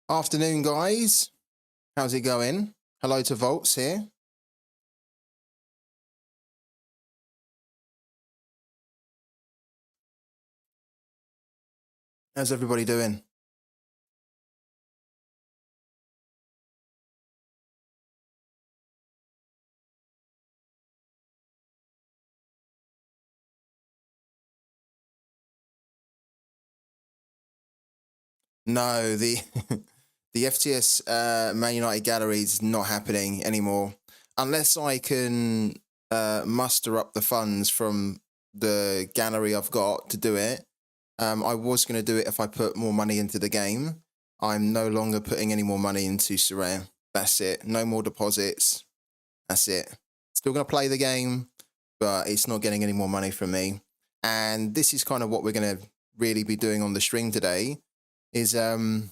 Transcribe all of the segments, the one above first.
Afternoon, guys. How's it going? Hello to Volts here. How's everybody doing? No, the the FTS Man United gallery is not happening anymore unless I can muster up the funds from the gallery I've got to do it. I was going to do it if I put more money into the game. I'm no longer putting any more money into Sorare. That's it. No more deposits. That's it. Still going to play the game, but it's not getting any more money from me. And this is kind of what we're going to really be doing on the stream today is trying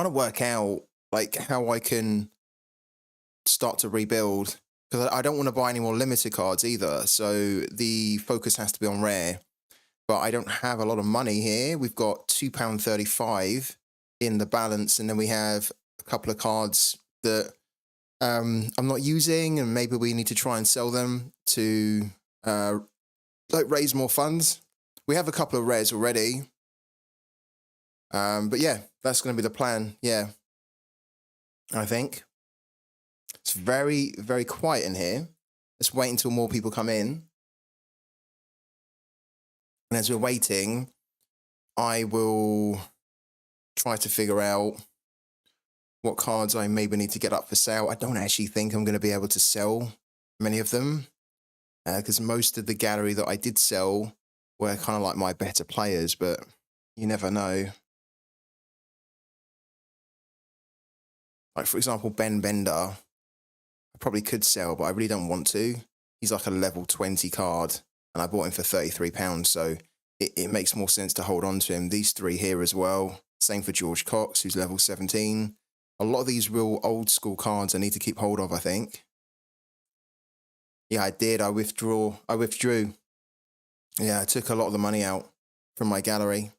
to work out like how I can start to rebuild, because I don't want to buy any more limited cards either. So the focus has to be on rare, but I don't have a lot of money here. We've got £2.35 in the balance, and then we have a couple of cards that I'm not using, and maybe we need to try and sell them to like raise more funds. We have a couple of rares already. But yeah, that's going to be the plan. Yeah, I think. It's very, very quiet in here. Let's wait until more people come in. And as we're waiting, I will try to figure out what cards I maybe need to get up for sale. I don't actually think I'm going to be able to sell many of them, because most of the gallery that I did sell were kind of like my better players, but you never know. Like, for example, Ben Bender, I probably could sell, but I really don't want to. He's like a level 20 card, and I bought him for £33, so it makes more sense to hold on to him. These three here as well. Same for George Cox, who's level 17. A lot of these real old school cards I need to keep hold of, I think. Yeah, I did. I withdrew. Yeah, I took a lot of the money out from my gallery.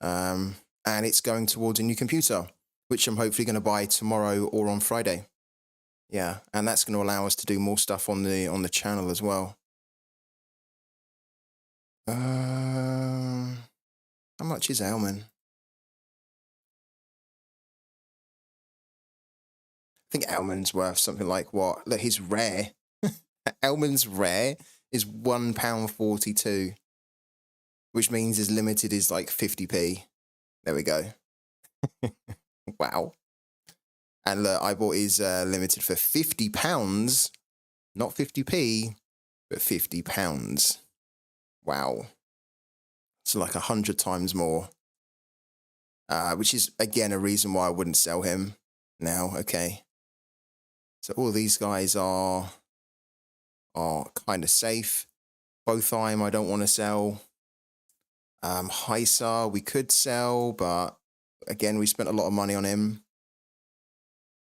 And it's going towards a new computer, which I'm hopefully going to buy tomorrow or on Friday. Yeah, and that's going to allow us to do more stuff on the channel as well. How much is Elman? I think Elman's worth something like what? Look, he's rare. Elman's rare is £1.42, which means his limited is like 50p. There we go. Wow. And look, I bought his limited for £50, not 50p, but £50. Wow. So like 100 times more, which is, again, a reason why I wouldn't sell him now. Okay. So all these guys are kind of safe. Botheim I don't want to sell. Heisa we could sell, but again, we spent a lot of money on him.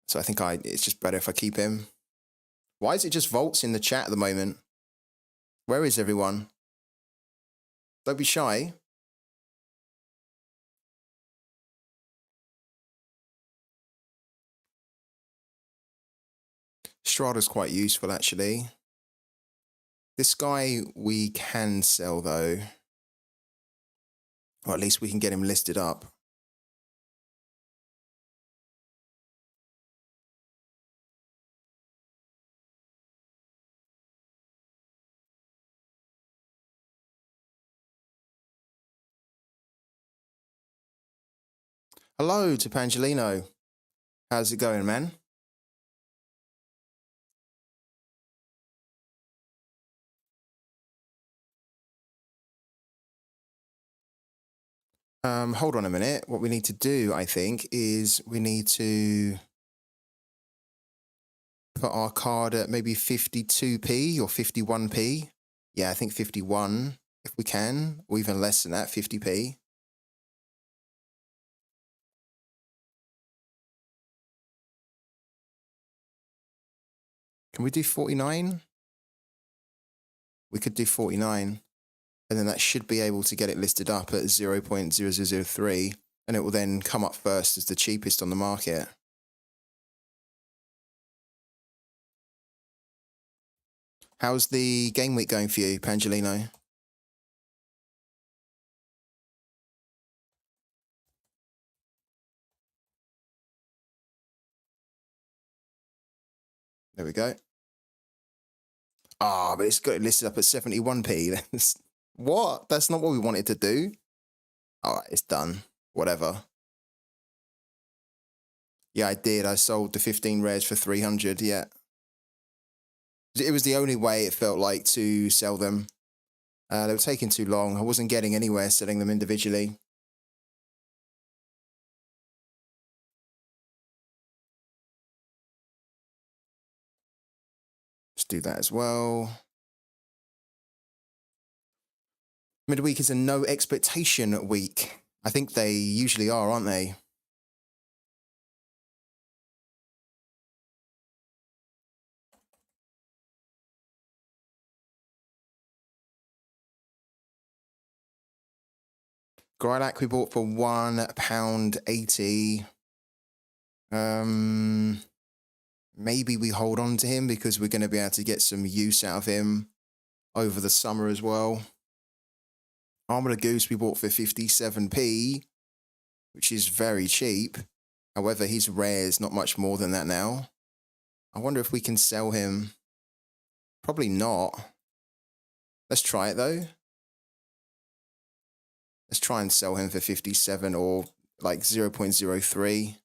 So I think it's just better if I keep him. Why is it just Volts in the chat at the moment? Where is everyone? Don't be shy. Strada's quite useful, actually. This guy we can sell, though. Or at least we can get him listed up. Hello to Pangelino. How's it going, man? Hold on a minute. What we need to do, I think, is we need to put our card at maybe 52p or 51p. Yeah, I think 51 if we can, or even less than that, 50p. Can we do 49? We could do 49. And then that should be able to get it listed up at 0.0003. and it will then come up first as the cheapest on the market. How's the game week going for you, Pangelino? There we go. Ah, but it's got it listed up at 71p. What? That's not what we wanted to do. All right, it's done. Whatever. Yeah, I did. I sold the 15 rares for 300. Yeah. It was the only way it felt like to sell them. They were taking too long. I wasn't getting anywhere selling them individually. Let's do that as well. Midweek is a no expectation week. I think they usually are, aren't they? Grylac we bought for £1.80. Maybe we hold on to him because we're going to be able to get some use out of him over the summer as well. Armored Goose we bought for 57p, which is very cheap. However, his rare is not much more than that now. I wonder if we can sell him. Probably not. Let's try it though. Let's try and sell him for 57 or like 0.03.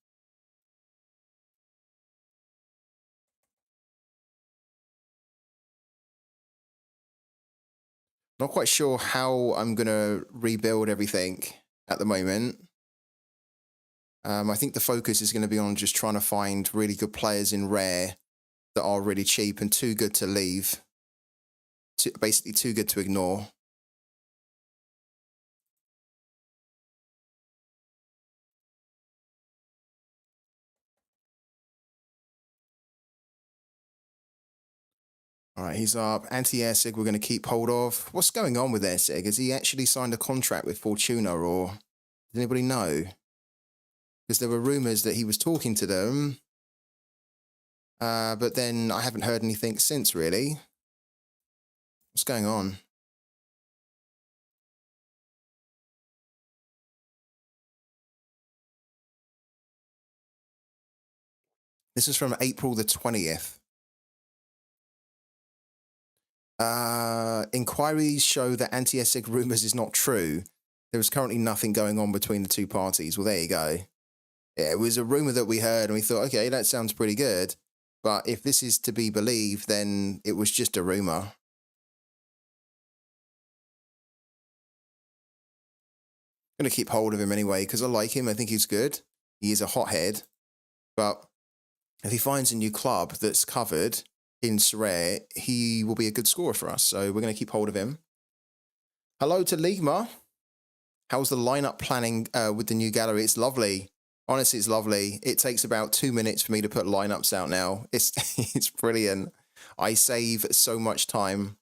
Not quite sure how I'm going to rebuild everything at the moment. I think the focus is going to be on just trying to find really good players in rare that are really cheap and too good to leave. Basically too good to ignore. All right, he's up. Anti-Airsig we're going to keep hold of. What's going on with Airsig? Has he actually signed a contract with Fortuna, or does anybody know? Because there were rumours that he was talking to them, but then I haven't heard anything since, really. What's going on? This is from April the 20th. Inquiries show that anti-Essig rumours is not true. There is currently nothing going on between the two parties. Well, there you go. Yeah, it was a rumour that we heard and we thought, okay, that sounds pretty good. But if this is to be believed, then it was just a rumour. I'm going to keep hold of him anyway because I like him. I think he's good. He is a hothead. But if he finds a new club that's covered in Sorare, he will be a good scorer for us. So we're going to keep hold of him. Hello to Ligma. How's the lineup planning with the new gallery? It's lovely. Honestly, it's lovely. It takes about 2 minutes for me to put lineups out now. It's it's brilliant. I save so much time.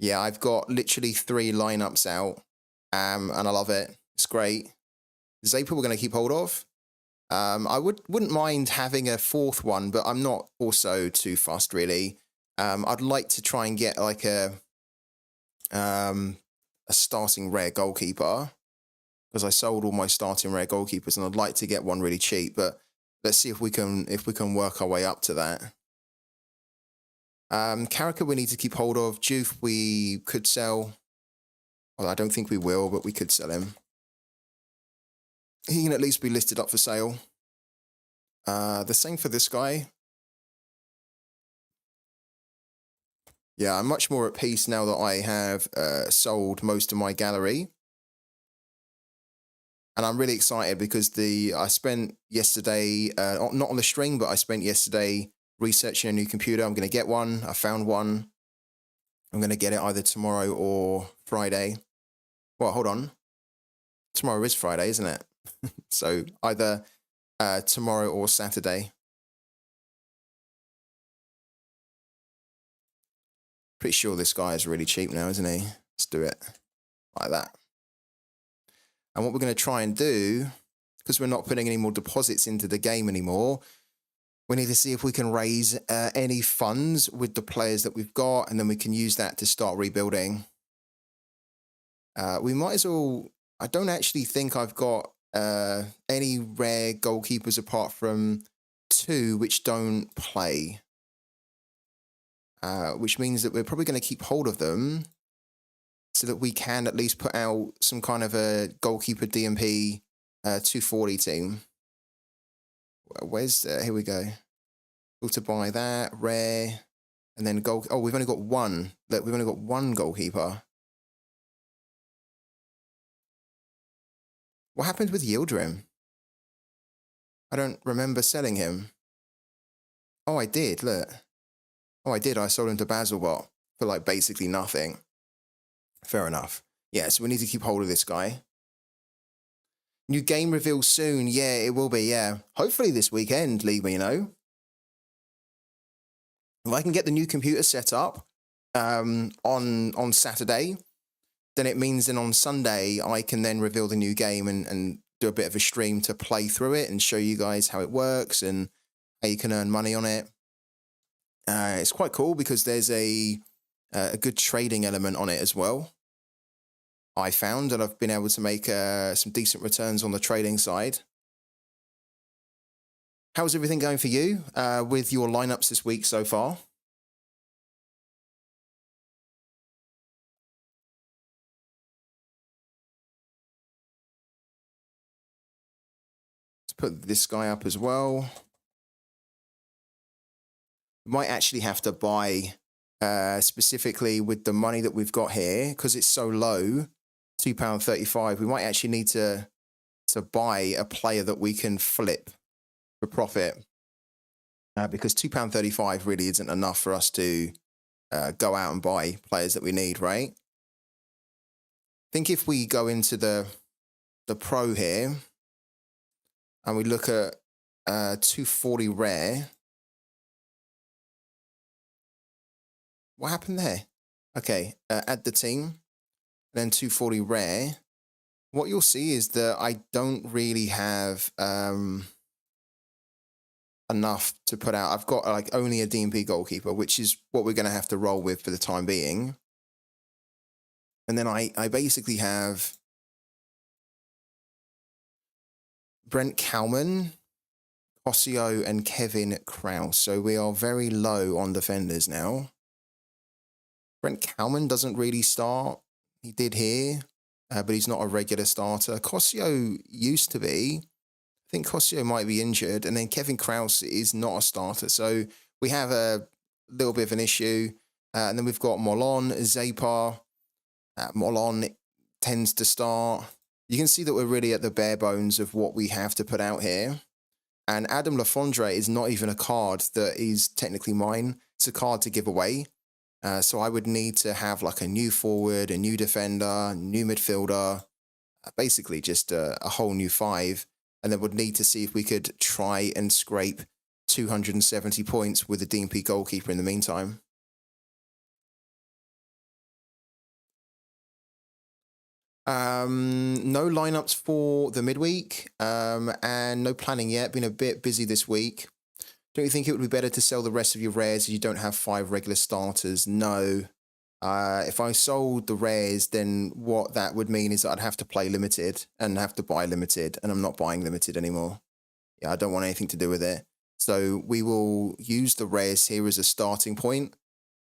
Yeah, I've got literally 3 lineups out, and I love it. It's great. Zappa we're going to keep hold of. I wouldn't mind having a 4th one, but I'm not also too fussed really. I'd like to try and get like a starting rare goalkeeper because I sold all my starting rare goalkeepers and I'd like to get one really cheap. But let's see if we can work our way up to that. Karaka we need to keep hold of. Juve we could sell. Well, I don't think we will, but we could sell him. He can at least be listed up for sale. The same for this guy. Yeah, I'm much more at peace now that I have sold most of my gallery. And I'm really excited because I spent yesterday, not on the string, but I spent yesterday researching a new computer. I'm going to get one. I found one. I'm going to get it either tomorrow or Friday. Well, hold on. Tomorrow is Friday, isn't it? So either tomorrow or Saturday. Pretty sure this guy is really cheap now, isn't he? Let's do it like that. And what we're going to try and do because we're not putting any more deposits into the game anymore. We need to see if we can raise any funds with the players that we've got, and then we can use that to start rebuilding. We might as well... I don't actually think I've got any rare goalkeepers apart from 2 which don't play. Which means that we're probably going to keep hold of them so that we can at least put out some kind of a goalkeeper DMP 240 team. Where's... here we go. Able to buy that, rare, and then goal... Oh, we've only got 1. Look, we've only got 1 goalkeeper. What happened with Yildirim? I don't remember selling him. Oh, I did, look. Oh, I did. I sold him to Basilbot for, like, basically nothing. Fair enough. Yeah, so we need to keep hold of this guy. New game reveal soon. Yeah, it will be, yeah. Hopefully this weekend, Lima, you know. If I can get the new computer set up on Saturday, then it means then on Sunday I can then reveal the new game and do a bit of a stream to play through it and show you guys how it works and how you can earn money on it. It's quite cool because there's a good trading element on it as well. I found, and I've been able to make some decent returns on the trading side. How's everything going for you with your lineups this week so far? Let's put this guy up as well. We might actually have to buy specifically with the money that we've got here because it's so low, £2.35. We might actually need to buy a player that we can flip for profit. Because £2.35 really isn't enough for us to go out and buy players that we need, right? I think if we go into the pro here and we look at 240 rare. What happened there? Okay, add the team, then 240 rare. What you'll see is that I don't really have enough to put out. I've got like only a DMP goalkeeper, which is what we're going to have to roll with for the time being. And then I basically have Brent Kalman, Ossio, and Kevin Kraus. So we are very low on defenders now. Brent Kalman doesn't really start. He did here, but he's not a regular starter. Ossio used to be. I think Ossio might be injured. And then Kevin Kraus is not a starter. So we have a little bit of an issue. And then we've got Molon, Zapar. Molon tends to start. You can see that we're really at the bare bones of what we have to put out here. And Adam Lafondre is not even a card that is technically mine. It's a card to give away. So I would need to have like a new forward, a new defender, new midfielder, basically just a whole new 5. And then would need to see if we could try and scrape 270 points with a DMP goalkeeper in the meantime. No lineups for the midweek, and no planning yet. Been a bit busy this week. Don't you think it would be better to sell the rest of your rares if you don't have 5 regular starters? No. If I sold the rares, then what that would mean is that I'd have to play limited and have to buy limited, and I'm not buying limited anymore. Yeah, I don't want anything to do with it. So we will use the rares here as a starting point,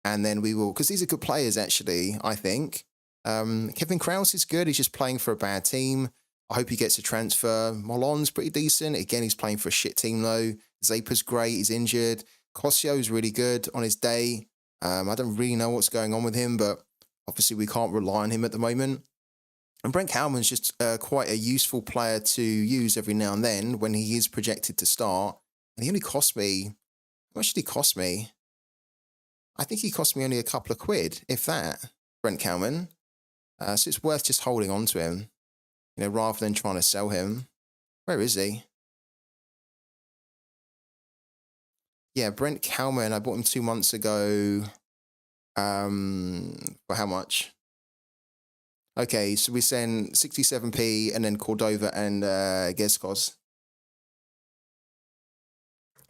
and then we will, because these are good players actually, I think. Kevin Kraus is good. He's just playing for a bad team. I hope he gets a transfer. Molon's pretty decent. Again, he's playing for a shit team though. Zapa's great. He's injured. Cossio's really good on his day. I don't really know what's going on with him, but obviously we can't rely on him at the moment. And Brent Kalman's just quite a useful player to use every now and then when he is projected to start. And he only cost me... How much did he cost me? I think he cost me only a couple of quid, if that, Brent Kalman. So it's worth just holding on to him, you know, rather than trying to sell him. Where is he? Yeah, Brent Kalman, I bought him 2 months ago. For how much? Okay, so we send 67p and then Cordova and Gescos.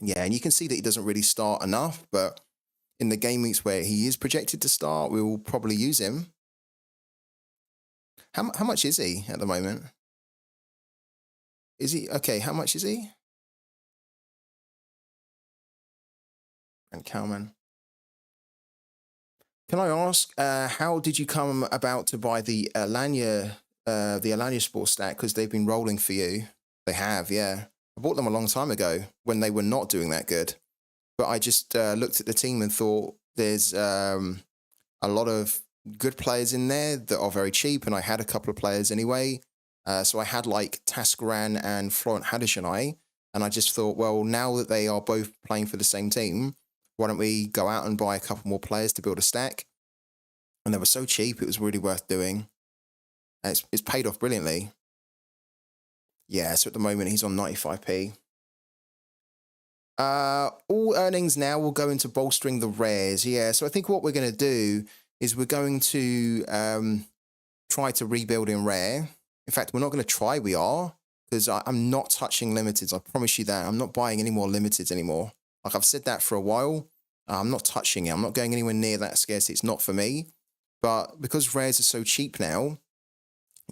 Yeah, and you can see that he doesn't really start enough, but in the game weeks where he is projected to start, we will probably use him. How much is he at the moment? Is he okay? How much is he? And Cowman. Can I ask, how did you come about to buy the Alanya Sports stack? Because they've been rolling for you. They have, yeah. I bought them a long time ago when they were not doing that good. But I just looked at the team and thought there's a lot of good players in there that are very cheap, and I had a couple of players anyway. So I had like Tascaran and Florent Hadishanai, and I just thought, well, now that they are both playing for the same team, why don't we go out and buy a couple more players to build a stack? And they were so cheap, it was really worth doing. And it's paid off brilliantly. Yeah, so at the moment he's on 95p. All earnings now will go into bolstering the rares. Yeah, so I think what we're going to do is we're going to try to rebuild in rare. In fact, we're not going to try, we are, because I'm not touching limiteds. I promise you that. I'm not buying any more limiteds anymore. Like I've said that for a while. I'm not touching it. I'm not going anywhere near that scarcity. It's not for me. But because rares are so cheap now,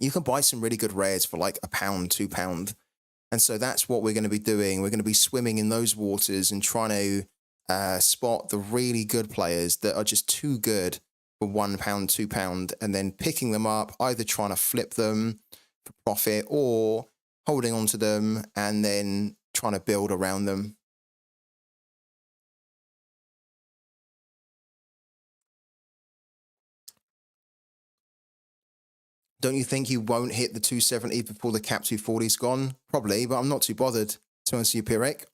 you can buy some really good rares for like £1, £2. And so that's what we're going to be doing. We're going to be swimming in those waters and trying to spot the really good players that are just too good for £1, £2, and then picking them up, either trying to flip them for profit or holding on to them and then trying to build around them. Don't you think you won't hit the 270 before the cap 240 is gone? Probably, but I'm not too bothered, to answer you, Pirek.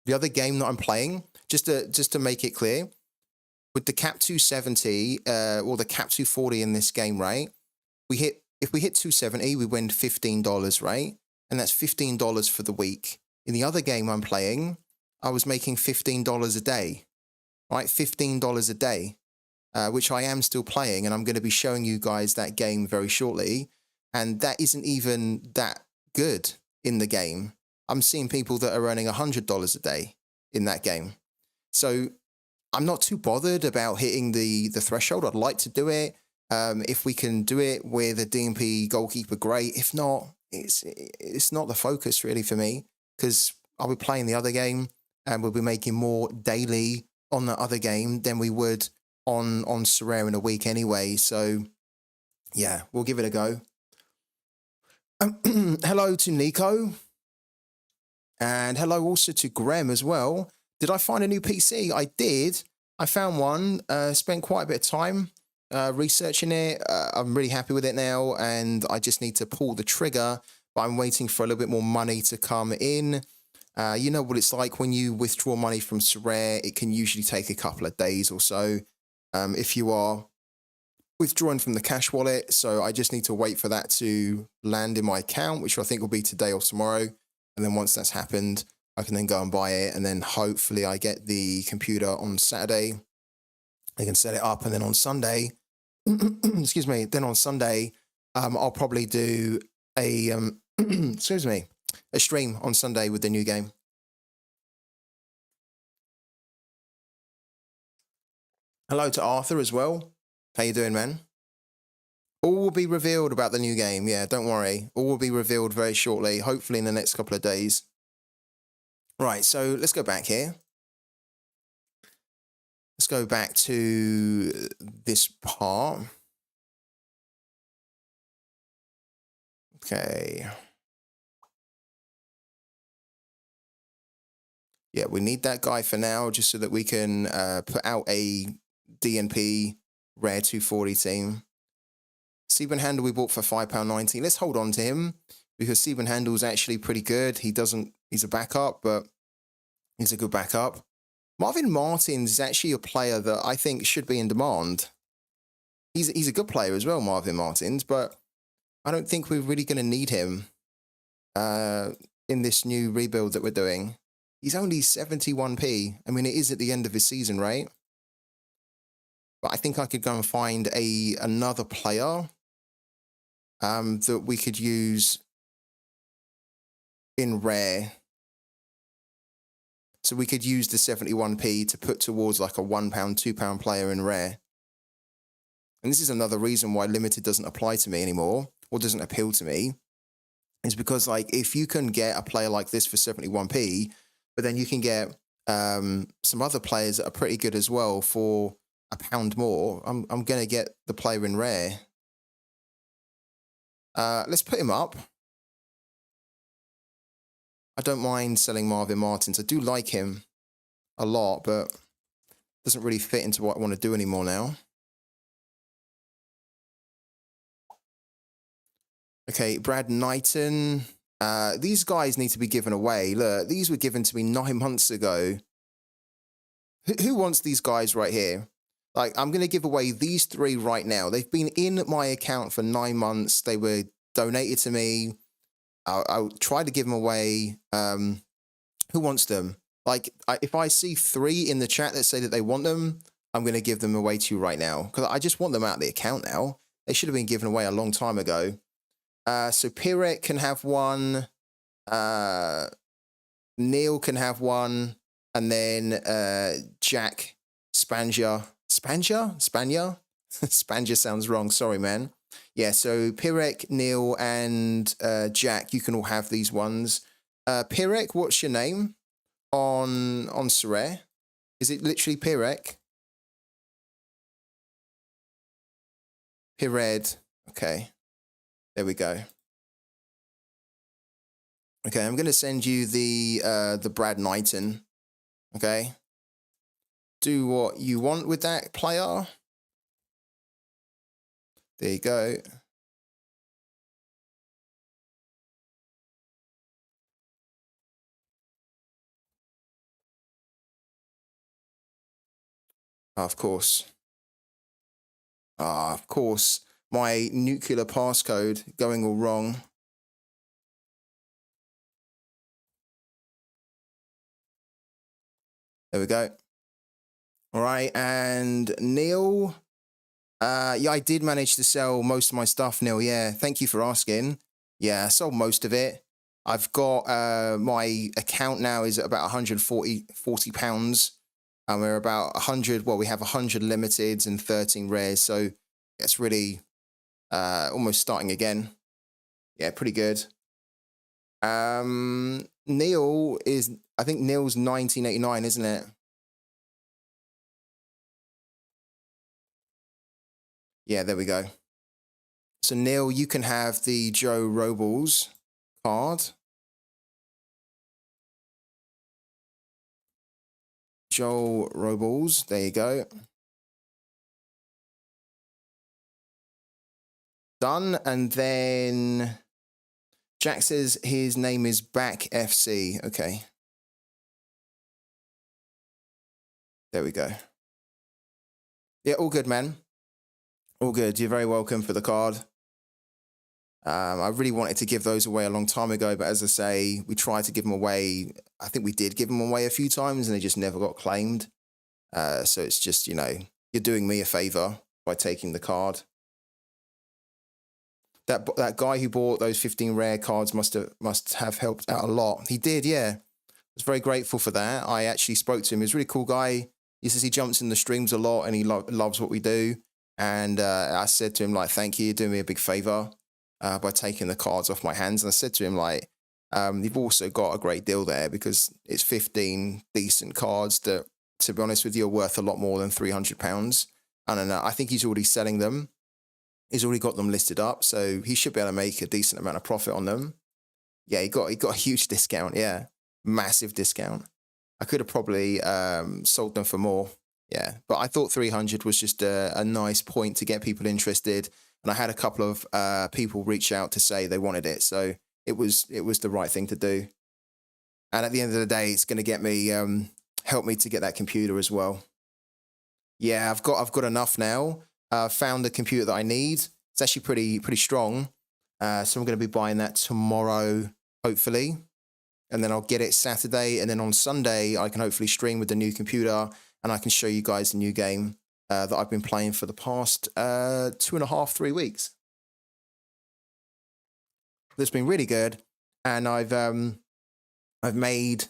The other game that I'm playing, just to make it clear, with the cap 270 or the cap 240 in this game, right? If we hit 270, we win $15, right? And that's $15 for the week. In the other game I'm playing, I was making $15 a day, right? $15 a day. Which I am still playing, and I'm going to be showing you guys that game very shortly. And that isn't even that good in the game. I'm seeing people that are earning $100 a day in that game. So I'm not too bothered about hitting the threshold. I'd like to do it. If we can do it with a DMP goalkeeper, great. If not, it's not the focus really for me, because I'll be playing the other game and we'll be making more daily on the other game than we would on Sorare in a week anyway. So yeah, we'll give it a go. Hello to Nico. And hello also to Graham as well. Did I find a new PC? I did. I found one, spent quite a bit of time researching it. I'm really happy with it now, and I just need to pull the trigger, but I'm waiting for a little bit more money to come in. You know what it's like when you withdraw money from Sorare. It can usually take a couple of days or so. If you are withdrawing from the cash wallet. So I just need to wait for that to land in my account, which I think will be today or tomorrow. And then once that's happened, I can then go and buy it. And then hopefully I get the computer on Saturday. I can set it up. And then on Sunday, excuse me, then on Sunday, I'll probably do a, excuse me, a stream on Sunday with the new game. Hello to Arthur as well. How you doing, man? All will be revealed about the new game. Yeah, don't worry. All will be revealed very shortly, hopefully in the next couple of days. Right, so let's go back here. Let's go back to this part. Okay. Yeah, we need that guy for now, just so that we can put out a DNP rare 240 team. Steven Handel we bought for £5.90. Let's hold on to him, because Steven Handel's actually pretty good. He's a backup, but he's a good backup. Marvin Martins is actually a player that I think should be in demand. He's a good player as well, Marvin Martins, but I don't think we're really going to need him in this new rebuild that we're doing. He's only 71p. I mean, it is at the end of his season, right? But I think I could go and find another player that we could use in rare. So we could use the 71p to put towards like a £1, £2 player in rare. And this is another reason why limited doesn't apply to me anymore, or doesn't appeal to me, is because like if you can get a player like this for 71p, but then you can get some other players that are pretty good as well for £1 more, I'm going to get the player in rare. Let's put him up. I don't mind selling Marvin Martins. I do like him a lot, but doesn't really fit into what I want to do anymore now. Okay, Brad Knighton. These guys need to be given away. Look, these were given to me 9 months ago. Who wants these guys right here? Like, I'm going to give away these 3 right now. They've been in my account for 9 months. They were donated to me. I'll try to give them away. Who wants them? Like, if I see 3 in the chat that say that they want them, I'm going to give them away to you right now. Because I just want them out of the account now. They should have been given away a long time ago. So Pirek can have one. Neil can have one. And then Jack Spanja. Spanja? Spanja sounds wrong. Sorry, man. Yeah, so Pirek, Neil, and Jack, you can all have these ones. Pirek, what's your name on Sorare? Is it literally Pirek? Pired. Okay. There we go. Okay, I'm going to send you the Brad Knighton. Okay. Do what you want with that player. There you go. Of course. Of course. My nuclear passcode going all wrong. There we go. All right, and Neil. Yeah, I did manage to sell most of my stuff, Neil. Yeah, thank you for asking. Yeah, I sold most of it. I've got my account now is at about £140. And we're about 100. Well, we have 100 limiteds and 13 rares, so it's really almost starting again. Yeah, pretty good. Neil is, I think Neil's 1989, isn't it? Yeah, there we go. So Neil, you can have the Joe Robles card. Joe Robles, there you go. Done, and then Jack says his name is Back FC. Okay. There we go. Yeah, all good, man. All good. You're very welcome for the card. I really wanted to give those away a long time ago, but as I say, we tried to give them away. I think we did give them away a few times, and they just never got claimed. So it's just, you know, you're doing me a favor by taking the card. That guy who bought those 15 rare cards must have helped out a lot. He did, yeah. I was very grateful for that. I actually spoke to him. He's a really cool guy. He says he jumps in the streams a lot, and he loves what we do. And I said to him, like, thank you, you're doing me a big favor by taking the cards off my hands. And I said to him, like, you've also got a great deal there because it's 15 decent cards that, to be honest with you, are worth a lot more than £300. And I think he's already selling them. He's already got them listed up, so he should be able to make a decent amount of profit on them. Yeah, he got a huge discount. Yeah, massive discount. I could have probably sold them for more. Yeah, but I thought 300 was just a nice point to get people interested, and I had a couple of people reach out to say they wanted it, so it was the right thing to do. And at the end of the day, it's going to get me help me to get that computer as well. Yeah, I've got enough now. Found the computer that I need. It's actually pretty strong. So I'm going to be buying that tomorrow, hopefully. And then I'll get it Saturday. And then on Sunday, I can hopefully stream with the new computer. And I can show you guys the new game that I've been playing for the past 2.5, 3 weeks. that's been really good, and I've made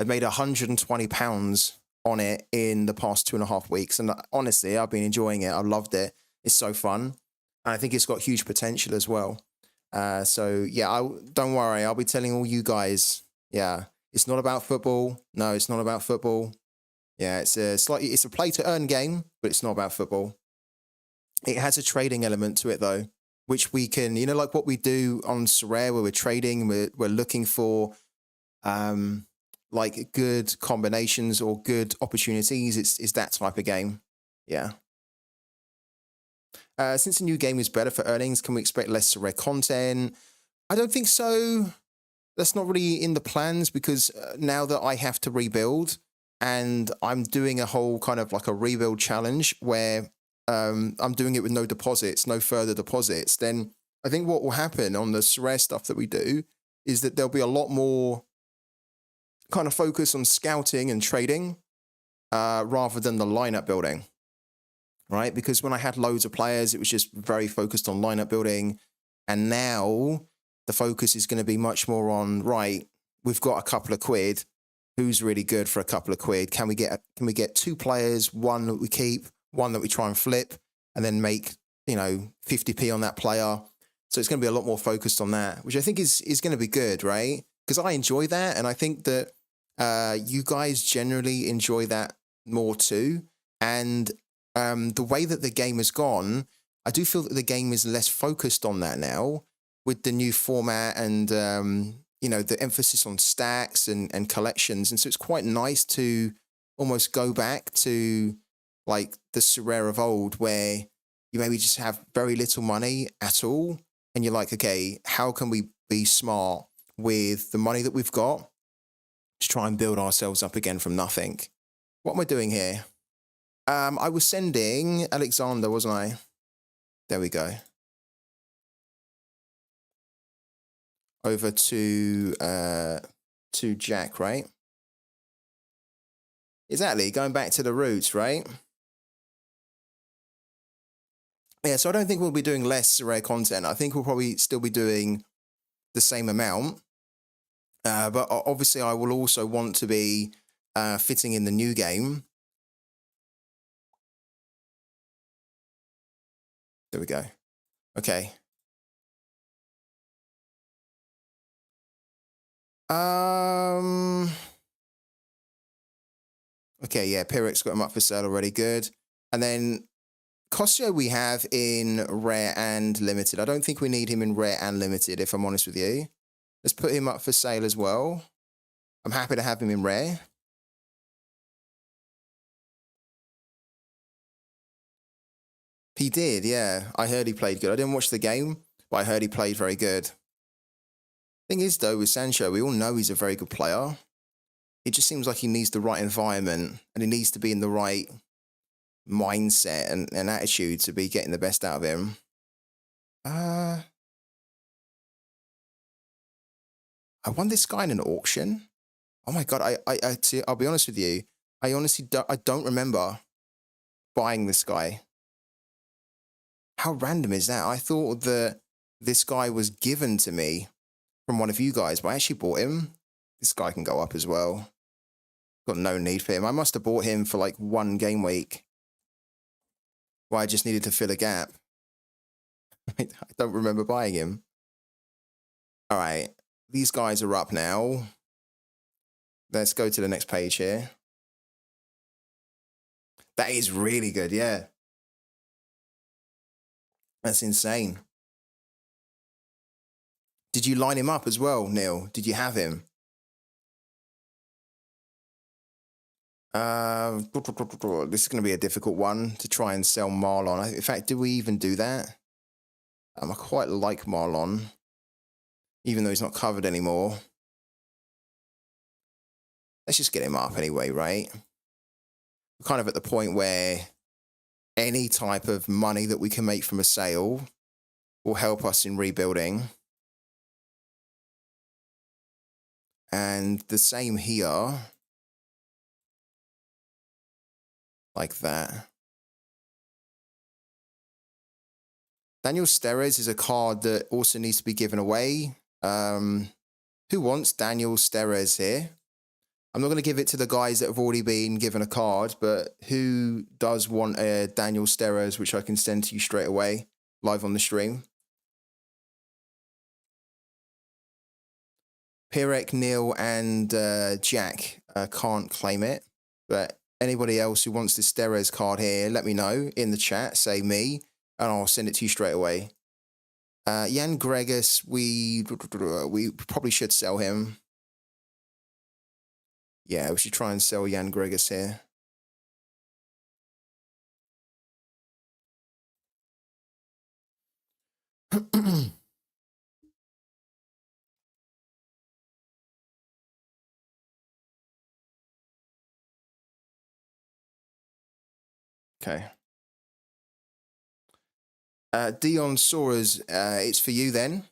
£120 on it in the past 2.5 weeks, and honestly, I've been enjoying it. I loved it. It's so fun, and I think it's got huge potential as well. So yeah, don't worry. I'll be telling all you guys. Yeah, it's not about football. No, it's not about football. Yeah, it's a play to earn game, but it's not about football. It has a trading element to it though, which we can, like what we do on Sorare, where we're trading, we're looking for like good combinations or good opportunities. It's that type of game. Yeah. Since the new game is better for earnings, can we expect less Sorare content? I don't think so. That's not really in the plans, because now that I have to rebuild, and I'm doing a whole kind of like a rebuild challenge where I'm doing it with no deposits, no further deposits, then I think what will happen on the Sorare stuff that we do is that there'll be a lot more kind of focus on scouting and trading rather than the lineup building, right? Because when I had loads of players, it was just very focused on lineup building. And now the focus is going to be much more on, right, we've got a couple of quid. Who's really good for a couple of quid? Can we get 2 players, one that we keep, one that we try and flip, and then make 50p on that player? So it's going to be a lot more focused on that, which I think is going to be good, right? Because I enjoy that, and I think that you guys generally enjoy that more too. And the way that the game has gone, I do feel that the game is less focused on that now with the new format and the emphasis on stacks and collections. And so it's quite nice to almost go back to like the Sorare of old, where you maybe just have very little money at all, and you're like, okay, how can we be smart with the money that we've got to try and build ourselves up again from nothing? What am I doing here? I was sending Alexander, wasn't I? There we go. Over to Jack, right? Exactly, going back to the roots, right? Yeah, so I don't think we'll be doing less Sorare content. I think we'll probably still be doing the same amount. But obviously, I will also want to be fitting in the new game. There we go. Okay. Okay, yeah, Pyrrhic's got him up for sale already. Good. And then Costio we have in rare and limited. I don't think we need him in rare and limited, if I'm honest with you. Let's put him up for sale as well. I'm happy to have him in rare. He did, yeah. I heard he played good. I didn't watch the game, but I heard he played very good. Thing is, though, with Sancho, we all know he's a very good player. It just seems like he needs the right environment, and he needs to be in the right mindset and attitude to be getting the best out of him. I won this guy in an auction. Oh my god! I'll be honest with you. I honestly don't remember buying this guy. How random is that? I thought that this guy was given to me from one of you guys, but I actually bought him. This guy can go up as well. Got no need for him. I must have bought him for like 1 game week. Well, I just needed to fill a gap. I don't remember buying him. All right. These guys are up now. Let's go to the next page here. That is really good, yeah. That's insane. Did you line him up as well, Neil? Did you have him? This is going to be a difficult one to try and sell Marlon. In fact, do we even do that? I quite like Marlon, even though he's not covered anymore. Let's just get him up anyway, right? We're kind of at the point where any type of money that we can make from a sale will help us in rebuilding. And the same here. Like that. Daniel Steres is a card that also needs to be given away. Who wants Daniel Steres here? I'm not going to give it to the guys that have already been given a card, but who does want a Daniel Steres, which I can send to you straight away, live on the stream? Pirek, Neil, and Jack can't claim it, but anybody else who wants this Steres card here, let me know in the chat, say me, and I'll send it to you straight away. Jan Gregus, we probably should sell him. Yeah, we should try and sell Jan Gregus here. Okay. Dion Soares, it's for you then.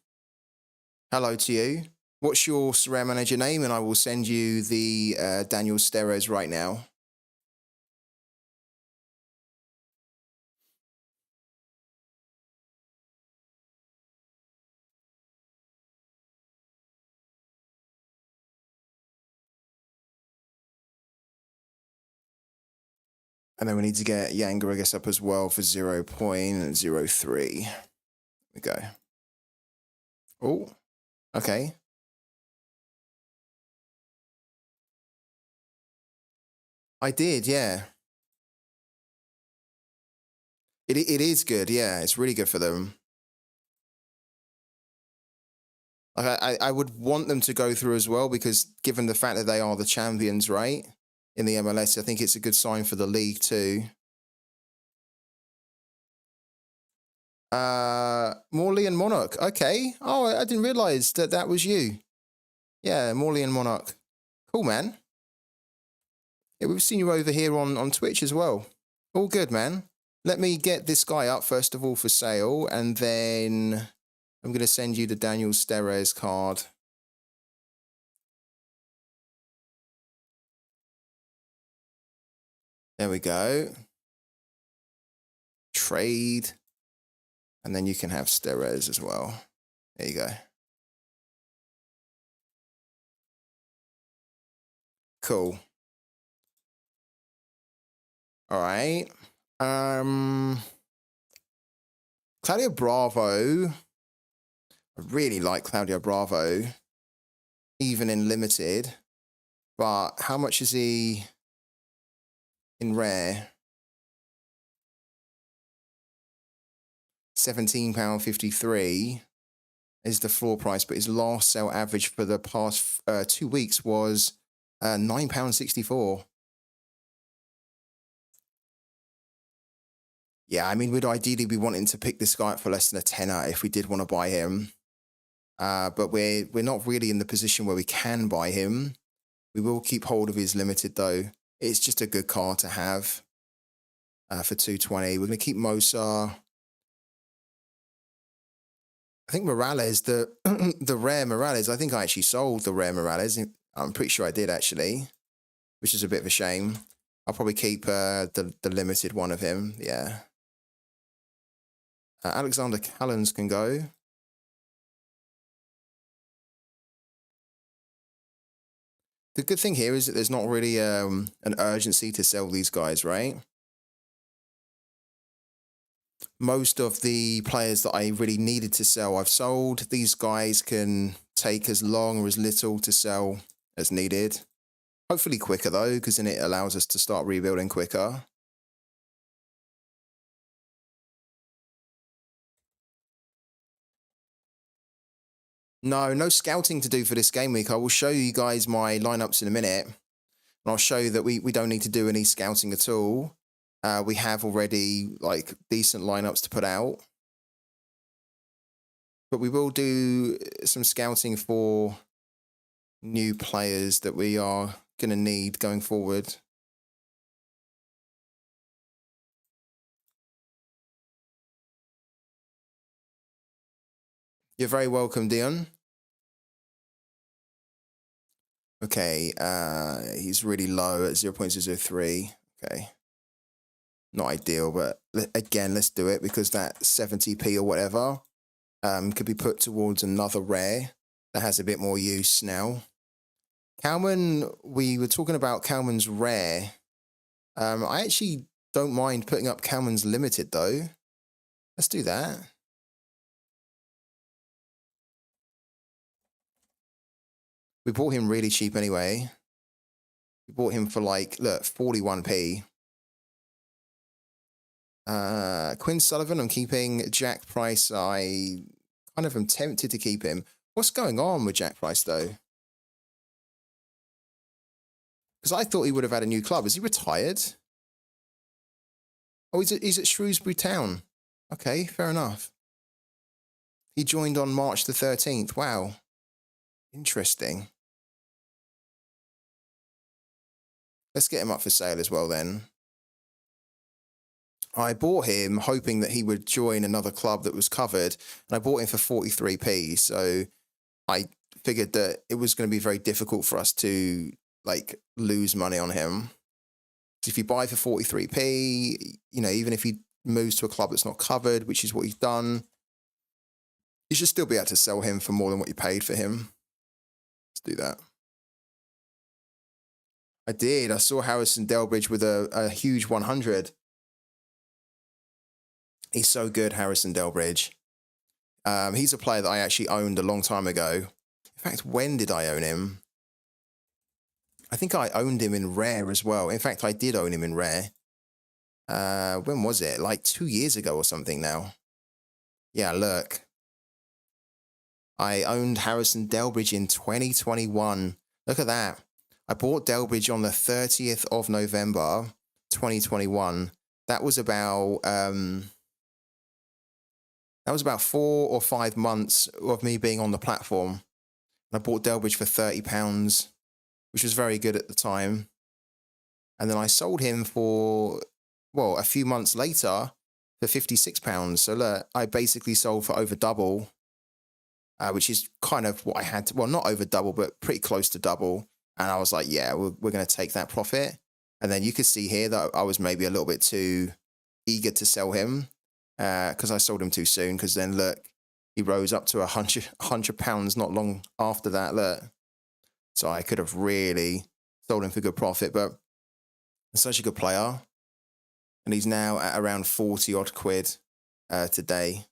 Hello to you. What's your Sorare manager name? And I will send you the Daniel Steres right now. And then we need to get Jan Gregus up as well for 0.03. There we go. Oh, okay. I did, yeah. It is good, yeah. It's really good for them. I would want them to go through as well, because given the fact that they are the champions, right, in the MLS, I think it's a good sign for the league too. Morley and Monarch. Okay. Oh, I didn't realize that that was you. Yeah, Morley and Monarch. Cool, man. Yeah, we've seen you over here on Twitch as well. All good, man. Let me get this guy up first of all for sale, and then I'm going to send you the Daniel Steres card. There we go. Trade. And then you can have Steres as well. There you go. Cool. All right. Claudio Bravo. I really like Claudio Bravo, even in limited. But how much is he in rare? £17.53 is the floor price, but his last sale average for the past 2 weeks was £9.64. Yeah, I mean, we'd ideally be wanting to pick this guy up for less than a tenner if we did want to buy him. But we're not really in the position where we can buy him. We will keep hold of his limited, though. It's just a good card to have for 220. We're going to keep Mosa. I think Morales, the the rare Morales, I think I actually sold the rare Morales. I'm pretty sure I did, actually, which is a bit of a shame. I'll probably keep the limited one of him, yeah. Alexander Callens can go. The good thing here is that there's not really an urgency to sell these guys, right? Most of the players that I really needed to sell, I've sold. These guys can take as long or as little to sell as needed. Hopefully quicker, though, because then it allows us to start rebuilding quicker. No scouting to do for this game week. I will show you guys my lineups in a minute. And I'll show you that we don't need to do any scouting at all. We have already, like, decent lineups to put out. But we will do some scouting for new players that we are going to need going forward. You're very welcome, Dion. Okay, he's really low at 0.003. Okay. not ideal, but again, let's do it because that 70p or whatever could be put towards another rare that has a bit more use now. Kalman, we were talking about Kalman's rare. I actually don't mind putting up Kalman's limited though. Let's do that. We bought him really cheap anyway. We bought him for like, look, 41p. Quinn Sullivan, I'm keeping. Jack Price, I kind of am tempted to keep him. What's going on with Jack Price though? Because I thought he would have had a new club. Is he retired? Oh, he's at Shrewsbury Town. Okay, fair enough. He joined on March the 13th. Wow. Interesting. Let's get him up for sale as well then. I bought him hoping that he would join another club that was covered, and I bought him for 43p. So I figured that it was going to be very difficult for us to like lose money on him. So if you buy for 43p, you know, even if he moves to a club that's not covered, which is what he's done, you should still be able to sell him for more than what you paid for him. Let's do that. I did. I saw Harrison Delbridge with a huge 100. He's so good, Harrison Delbridge. He's a player that I actually owned a long time ago. In fact, when did I own him? I think I owned him in rare as well. In fact, I did own him in rare. When was it? Like 2 years ago or something now. Yeah, look. I owned Harrison Delbridge in 2021. Look at that. I bought Delbridge on the 30th of November, 2021. That was about 4 or 5 months of me being on the platform. And I bought Delbridge for £30, which was very good at the time. And then I sold him for, well, a few months later for £56. So look, I basically sold for over double, which is kind of what I had to, well, not over double, but pretty close to double. And I was like, yeah, we're going to take that profit. And then you could see here that I was maybe a little bit too eager to sell him because I sold him too soon. Because then look, he rose up to £100 not long after that. Look, so I could have really sold him for good profit. But he's such a good player, and he's now at around 40 odd quid today.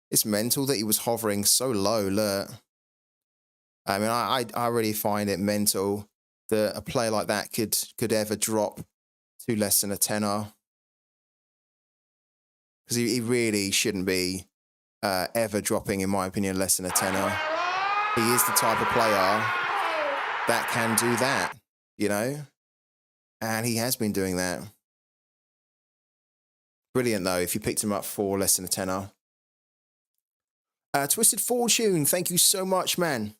It's mental that he was hovering so low. Look. I mean, I really find it mental that a player like that could ever drop to less than a tenner. Because he really shouldn't be ever dropping, in my opinion, less than a tenner. He is the type of player that can do that, you know? And he has been doing that. Brilliant, though, if you picked him up for less than a tenner. Twisted Fortune, thank you so much, man.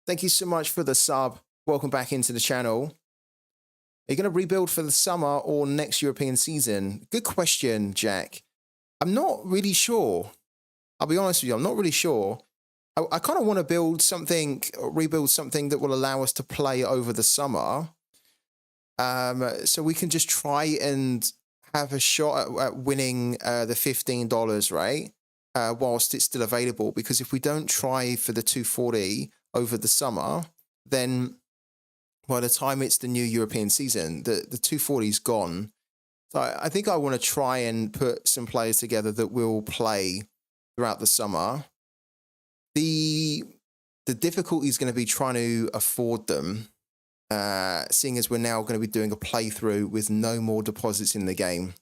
Thank you so much for the sub. Welcome back into the channel. Are you going to rebuild for the summer or next European season? Good question, Jack. I'm not really sure. I'll be honest with you, I'm not really sure. I kind of want to rebuild something that will allow us to play over the summer. So we can just try and have a shot at winning the $15, right? Whilst it's still available. Because if we don't try for the 240 over the summer, then by the time it's the new European season, the 240 is gone. So I think I want to try and put some players together that will play throughout the summer. The difficulty is going to be trying to afford them, seeing as we're now going to be doing a playthrough with no more deposits in the game.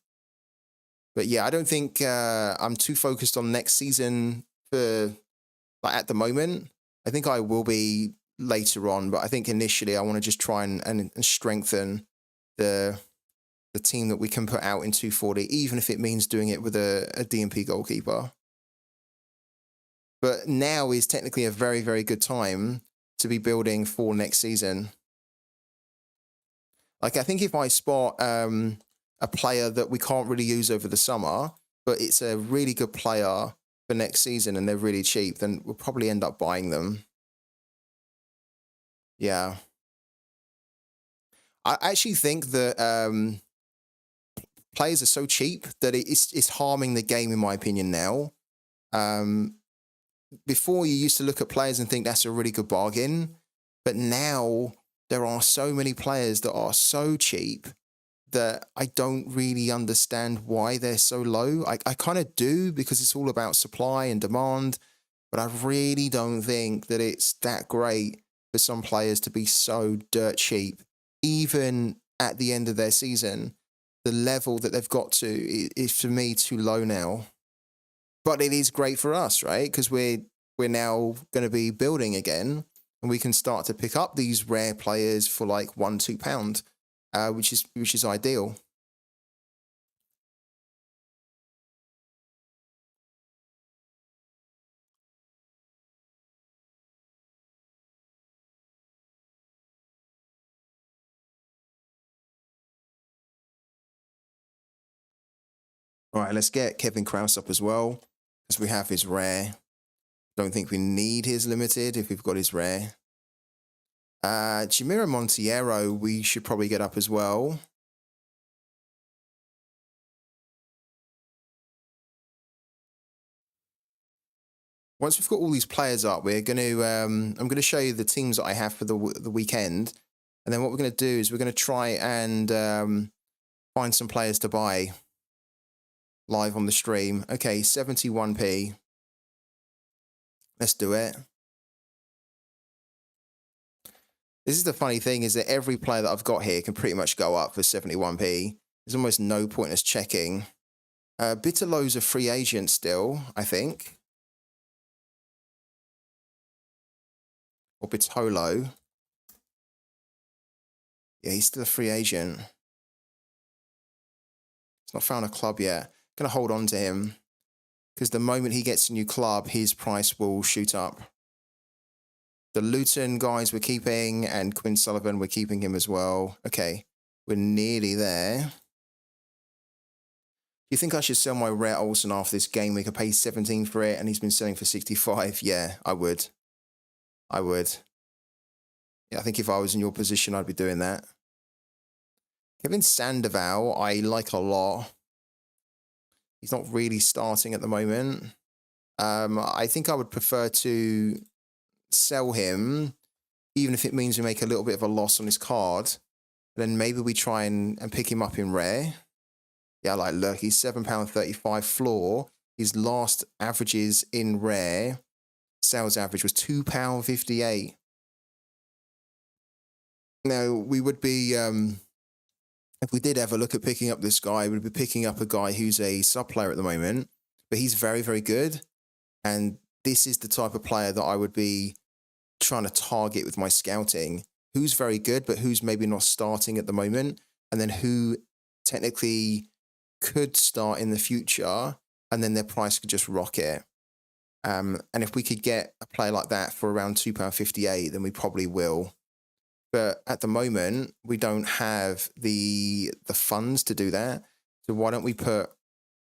But yeah, I don't think I'm too focused on next season for like at the moment. I think I will be later on, but I think initially I want to just try and strengthen the team that we can put out in 240, even if it means doing it with a DMP goalkeeper. But now is technically a very, very good time to be building for next season. Like, I think if I spot a player that we can't really use over the summer, but it's a really good player for next season and they're really cheap, then we'll probably end up buying them. Yeah. I actually think that players are so cheap that it's harming the game, in my opinion, now. Before, you used to look at players and think that's a really good bargain, but now there are so many players that are so cheap that I don't really understand why they're so low. I kind of do, because it's all about supply and demand, but I really don't think that it's that great for some players to be so dirt cheap. Even at the end of their season, the level that they've got to is for me too low now. But it is great for us, right? Because we're now going to be building again, and we can start to pick up these rare players for like £1-2, which is ideal. All right, let's get Kevin Krause up as well, because we have his rare. Don't think we need his limited if we've got his rare. Chimera Monteiro, we should probably get up as well. Once we've got all these players up, we're going to I'm going to show you the teams that I have for the weekend, and then what we're going to do is we're going to try and find some players to buy live on the stream. Okay, 71p. Let's do it. This is the funny thing, is that every player that I've got here can pretty much go up for 71p. There's almost no point in us checking. Bitterlow's a free agent still, I think. Or Bitolo. Yeah, he's still a free agent. He's not found a club yet. Gonna hold on to him, because the moment he gets a new club, his price will shoot up. The Luton guys we're keeping, and Quinn Sullivan, we're keeping him as well. Okay, we're nearly there. Do you think I should sell my rare Olsen after this game? We could pay 17 for it, and he's been selling for 65. Yeah, I would. I would. Yeah, I think if I was in your position, I'd be doing that. Kevin Sandoval, I like a lot. He's not really starting at the moment. I think I would prefer to sell him, even if it means we make a little bit of a loss on his card. Then maybe we try and pick him up in rare. Yeah, like, look, he's £7.35 floor. His last averages in rare, sales average, was £2.58. Now, we would be, if we did ever look at picking up this guy, we'd be picking up a guy who's a sub player at the moment, but he's very, very good. And this is the type of player that I would be trying to target with my scouting. Who's very good, but who's maybe not starting at the moment, and then who technically could start in the future, and then their price could just rocket. And if we could get a player like that for around £2.58, then we probably will. But at the moment, we don't have the funds to do that. So why don't we put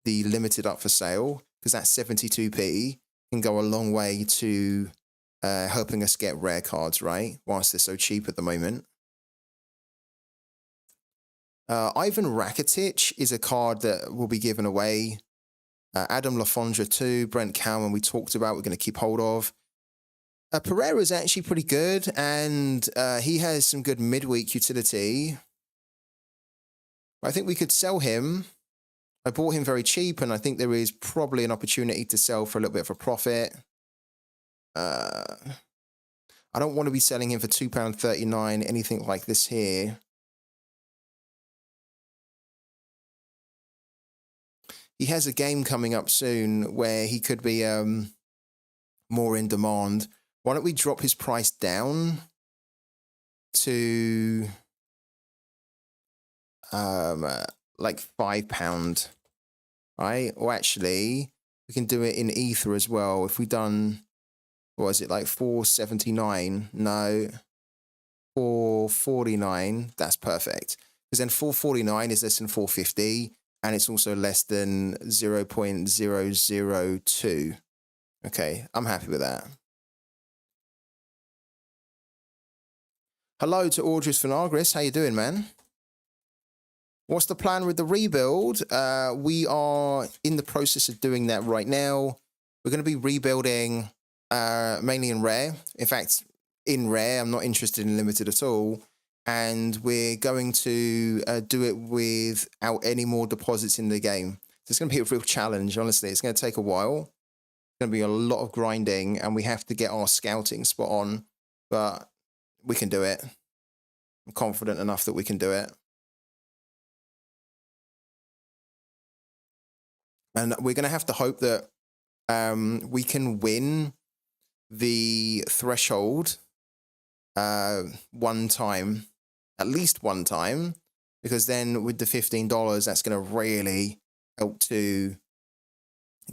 the limited up for sale? Because that 72p can go a long way to helping us get rare cards, right? Whilst they're so cheap at the moment. Ivan Rakitic is a card that will be given away. Adam Lafondra too. Brent Cowan we talked about, we're going to keep hold of. Pereira is actually pretty good, and he has some good midweek utility. I think we could sell him. I bought him very cheap, and I think there is probably an opportunity to sell for a little bit of a profit. I don't want to be selling him for £2.39, anything like this here. He has a game coming up soon where he could be more in demand. Why don't we drop his price down to like £5, right? Or actually, we can do it in Ether as well. If we done, what is it, like 479? No, 449. That's perfect. Because then 449 is less than 450, and it's also less than 0.002. Okay, I'm happy with that. Hello to Audris Vinagris. How you doing, man? What's the plan with the rebuild? We are in the process of doing that right now. We're going to be rebuilding mainly in rare. In fact, in rare, I'm not interested in limited at all. And we're going to do it without any more deposits in the game. So it's going to be a real challenge, honestly. It's going to take a while. It's going to be a lot of grinding, and we have to get our scouting spot on. But we can do it. I'm confident enough that we can do it. And we're going to have to hope that we can win the threshold one time, at least one time, because then with the $15, that's going to really help to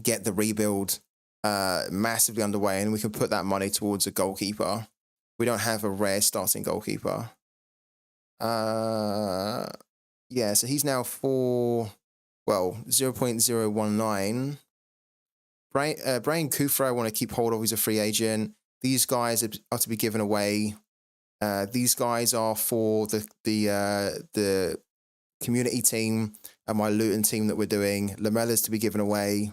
get the rebuild massively underway, and we can put that money towards a goalkeeper. We don't have a rare starting goalkeeper. Yeah, so he's now 0.019. Brian Kufra, I want to keep hold of. He's a free agent. These guys are to be given away. These guys are for the community team and my Luton team that we're doing. Lamella's to be given away.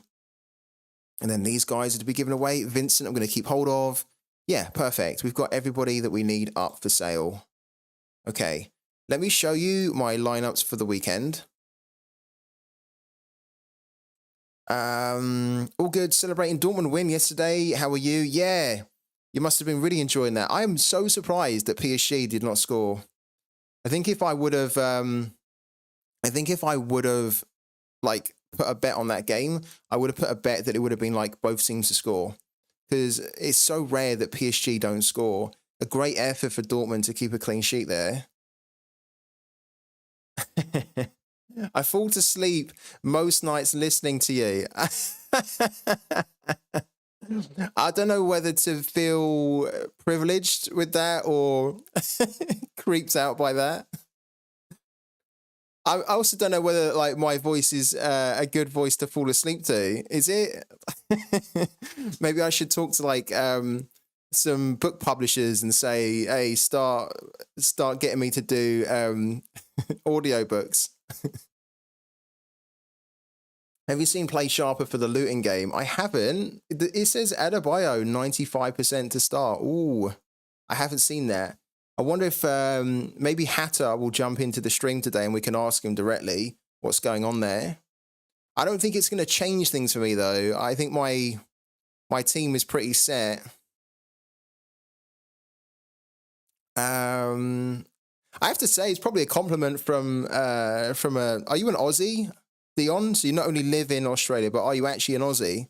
And then these guys are to be given away. Vincent, I'm going to keep hold of. Yeah, perfect. We've got everybody that we need up for sale. Okay, let me show you my lineups for the weekend. All good. Celebrating Dortmund win yesterday. How are you? Yeah, you must have been really enjoying that. I am so surprised that PSG did not score. I think if I would have, like put a bet on that game, I would have put a bet that it would have been like both teams to score, because it's so rare that PSG don't score. A great effort for Dortmund to keep a clean sheet there. I fall to sleep most nights listening to you. I don't know whether to feel privileged with that or creeped out by that. I also don't know whether like my voice is a good voice to fall asleep to. Is it? Maybe I should talk to like some book publishers and say, hey, start getting me to do audiobooks. Have you seen Play Sharper for the Luton game? I haven't. It says Adebayo 95% to start. Ooh, I haven't seen that. I wonder if maybe Hatter will jump into the stream today and we can ask him directly what's going on there. I don't think it's going to change things for me, though. I think my team is pretty set. I have to say, it's probably a compliment from a. Are you an Aussie, Dion? So you not only live in Australia, but are you actually an Aussie?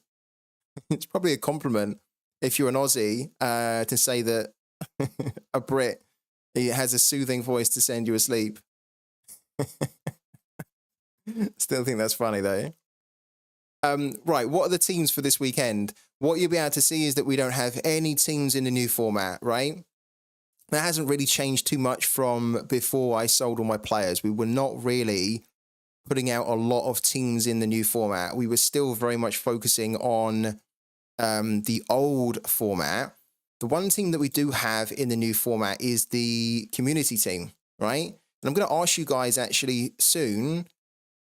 It's probably a compliment if you're an Aussie to say that a Brit has a soothing voice to send you asleep. Still think that's funny though. Right, what are the teams for this weekend? What you'll be able to see is that we don't have any teams in the new format, right? That hasn't really changed too much from before I sold all my players. We were not really putting out a lot of teams in the new format. We were still very much focusing on the old format. The one team that we do have in the new format is the community team, right? And I'm going to ask you guys actually soon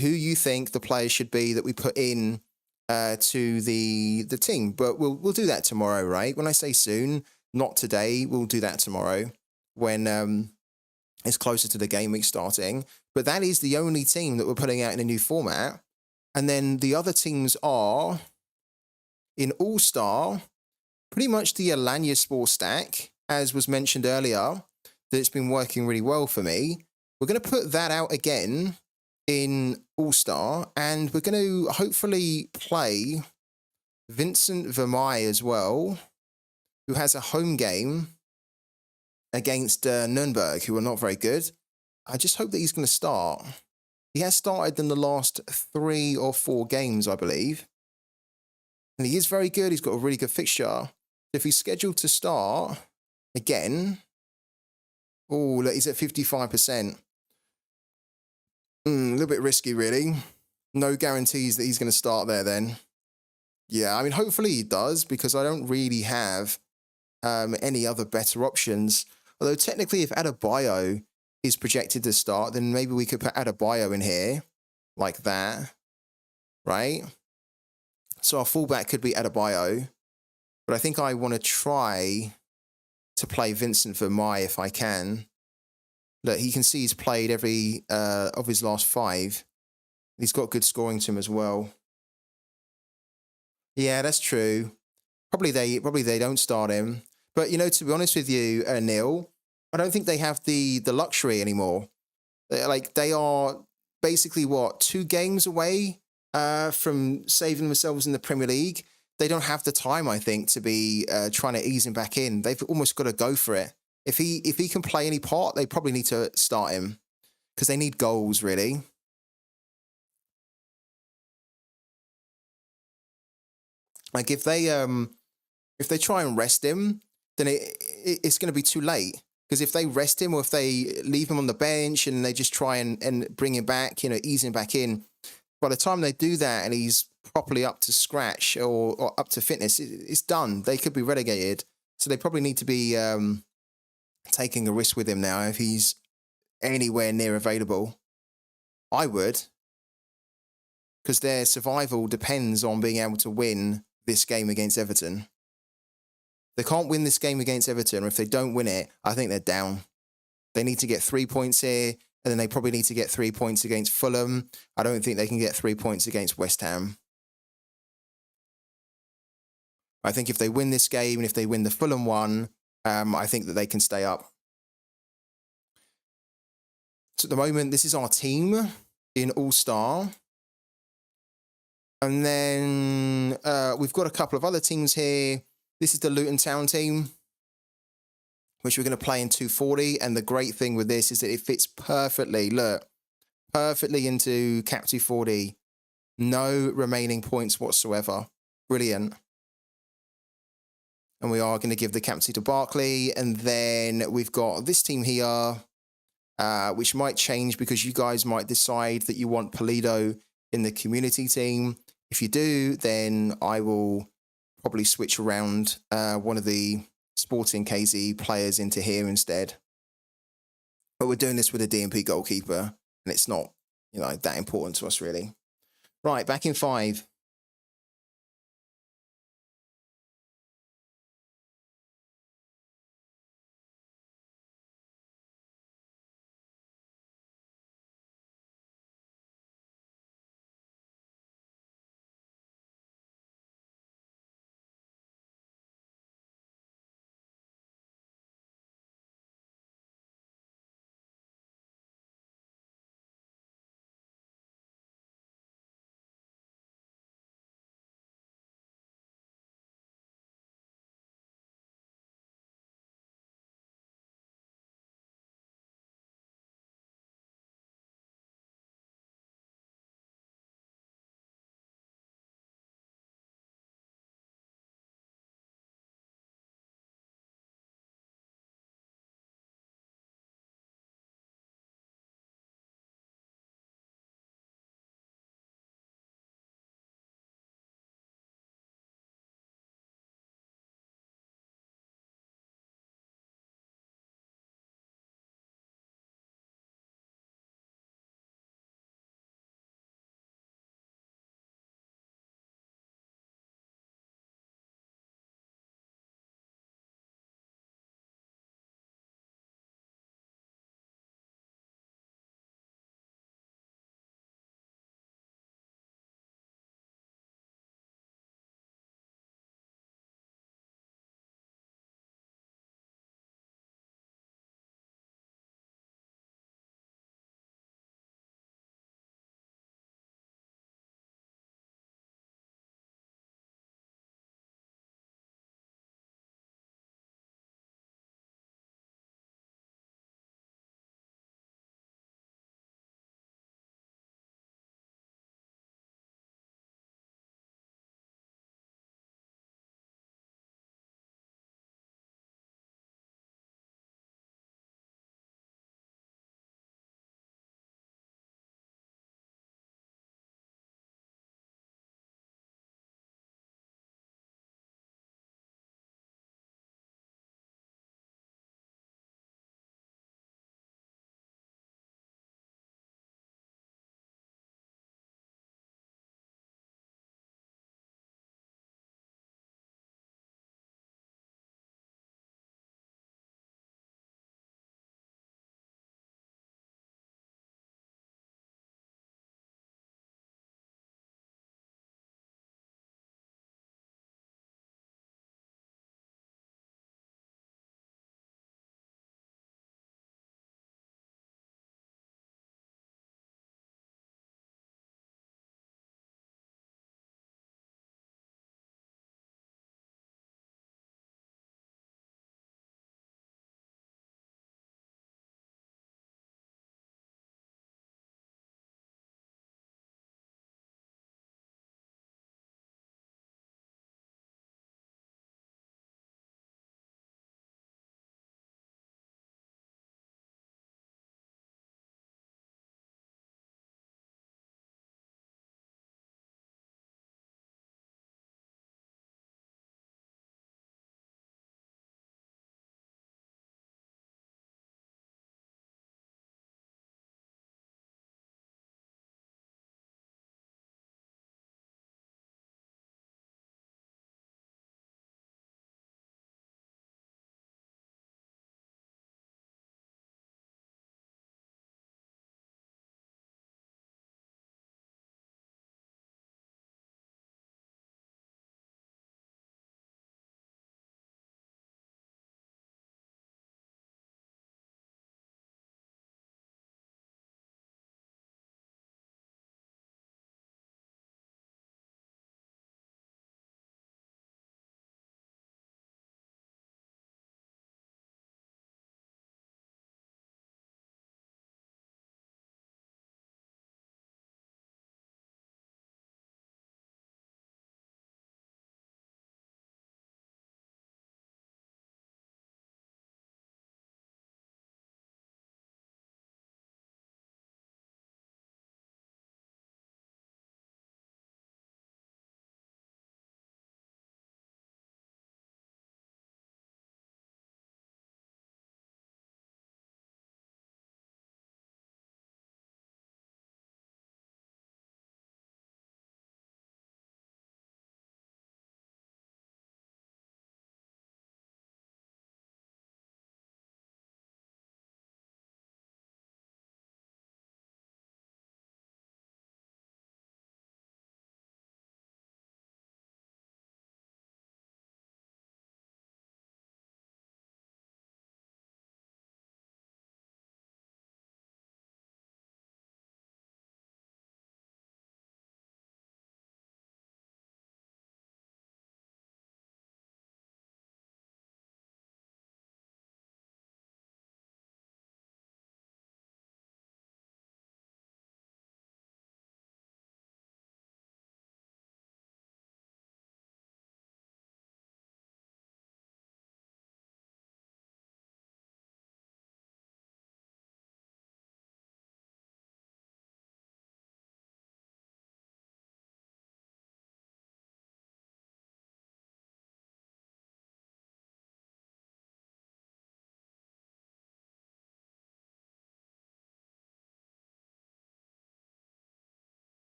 who you think the players should be that we put in to the team. But we'll do that tomorrow, right? When I say soon, not today. We'll do that tomorrow when it's closer to the game week starting. But that is the only team that we're putting out in a new format. And then the other teams are in All-Star, pretty much the Alanya Sport stack, as was mentioned earlier, that it's been working really well for me. We're going to put that out again in All-Star, and we're going to hopefully play Vincent Vermeij as well, who has a home game against Nuremberg, who are not very good. I just hope that he's going to start. He has started in the last 3 or 4 games, I believe. And he is very good. He's got a really good fixture. If he's scheduled to start again, oh, look, he's at 55%. A little bit risky, really. No guarantees that he's going to start there then. Yeah, I mean, hopefully he does, because I don't really have any other better options. Although technically, if Adebayo is projected to start, then maybe we could add a bio in here like that, right? So our fullback could be Adebayo, but I think I want to try to play Vincent for Mai if I can. Look, he can see he's played every of his last 5. He's got good scoring to him as well. Yeah, that's true. Probably they don't start him. But to be honest with you, Neil, I don't think they have the luxury anymore. They are basically 2 games away from saving themselves in the Premier League. They don't have the time, I think, to be trying to ease him back in. They've almost got to go for it. If he can play any part, they probably need to start him because they need goals, really. Like if they try and rest him, then it's going to be too late. Because if they rest him or if they leave him on the bench and they just try and bring him back, ease him back in, by the time they do that and he's properly up to scratch or up to fitness, it's done. They could be relegated. So they probably need to be taking a risk with him now if he's anywhere near available. I would, because their survival depends on being able to win this game against Everton. They can't win this game against Everton, or if they don't win it, I think they're down. They need to get 3 points here, and then they probably need to get 3 points against Fulham. I don't think they can get 3 points against West Ham. I think if they win this game and if they win the Fulham one, I think that they can stay up. So at the moment, this is our team in All-Star. And then we've got a couple of other teams here. This is the Luton Town team, which we're going to play in 240. And the great thing with this is that it fits perfectly, perfectly into Cap 240. No remaining points whatsoever. Brilliant. And we are going to give the captaincy to Barkley. And then we've got this team here, which might change because you guys might decide that you want Pulido in the community team. If you do, then I will probably switch around one of the Sporting KZ players into here instead. But we're doing this with a DMP goalkeeper, and it's not, that important to us really. Right, back in 5.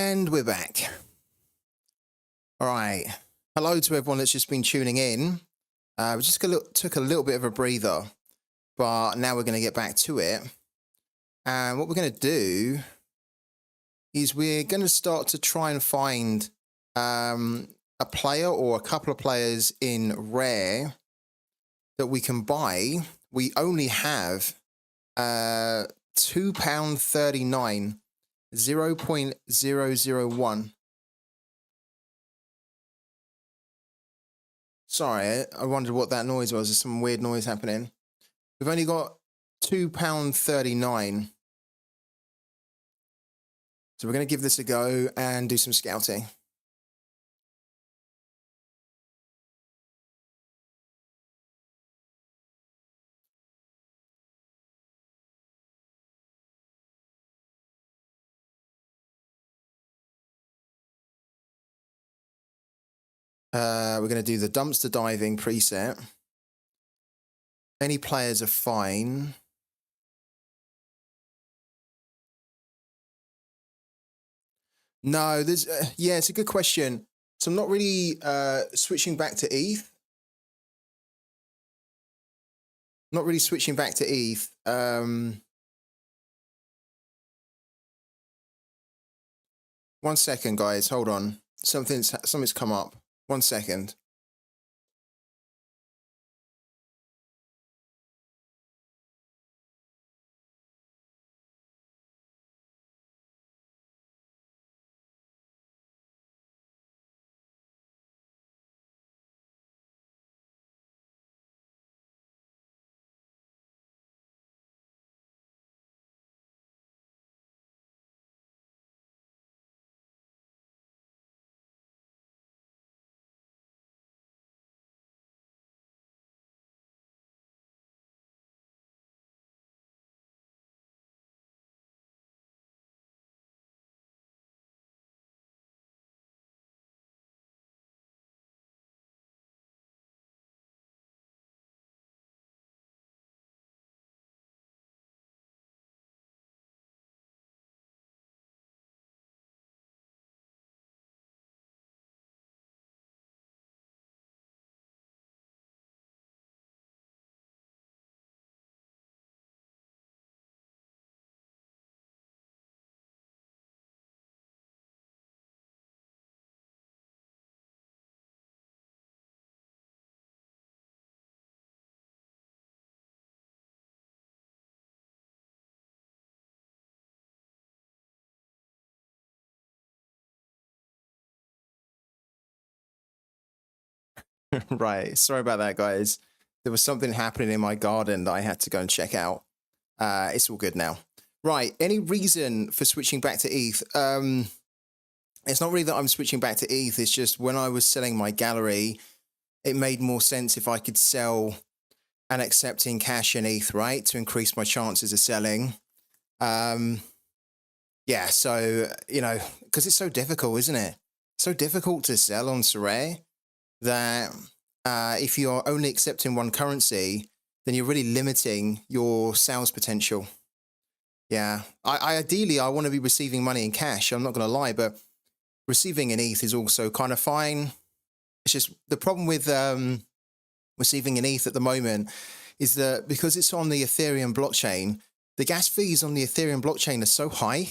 And we're back. All right. Hello to everyone that's just been tuning in. We just took a little bit of a breather, but now we're going to get back to it. And what we're going to do is we're going to start to try and find a player or a couple of players in Rare that we can buy. We only have £2.39, 0.001. Sorry, I wondered what that noise was. There's some weird noise happening. We've only got £2.39. So we're going to give this a go and do some scouting. We're going to do the dumpster diving preset. Any players are fine. No, there's yeah, it's a good question. So I'm not really switching back to ETH. Not really switching back to ETH. One second, guys. Hold on. Something's come up. 1 second. Right. Sorry about that, guys. There was something happening in my garden that I had to go and check out. It's all good now. Right. Any reason for switching back to ETH? It's not really that I'm switching back to ETH. It's just when I was selling my gallery, it made more sense if I could sell and accept in cash and ETH, right? To increase my chances of selling. Yeah. So, because it's so difficult, isn't it? So difficult to sell on Sorare that if you're only accepting one currency, then you're really limiting your sales potential. Yeah, ideally I want to be receiving money in cash. I'm not going to lie, but receiving in ETH is also kind of fine. It's just the problem with receiving in ETH at the moment is that because it's on the Ethereum blockchain, the gas fees on the Ethereum blockchain are so high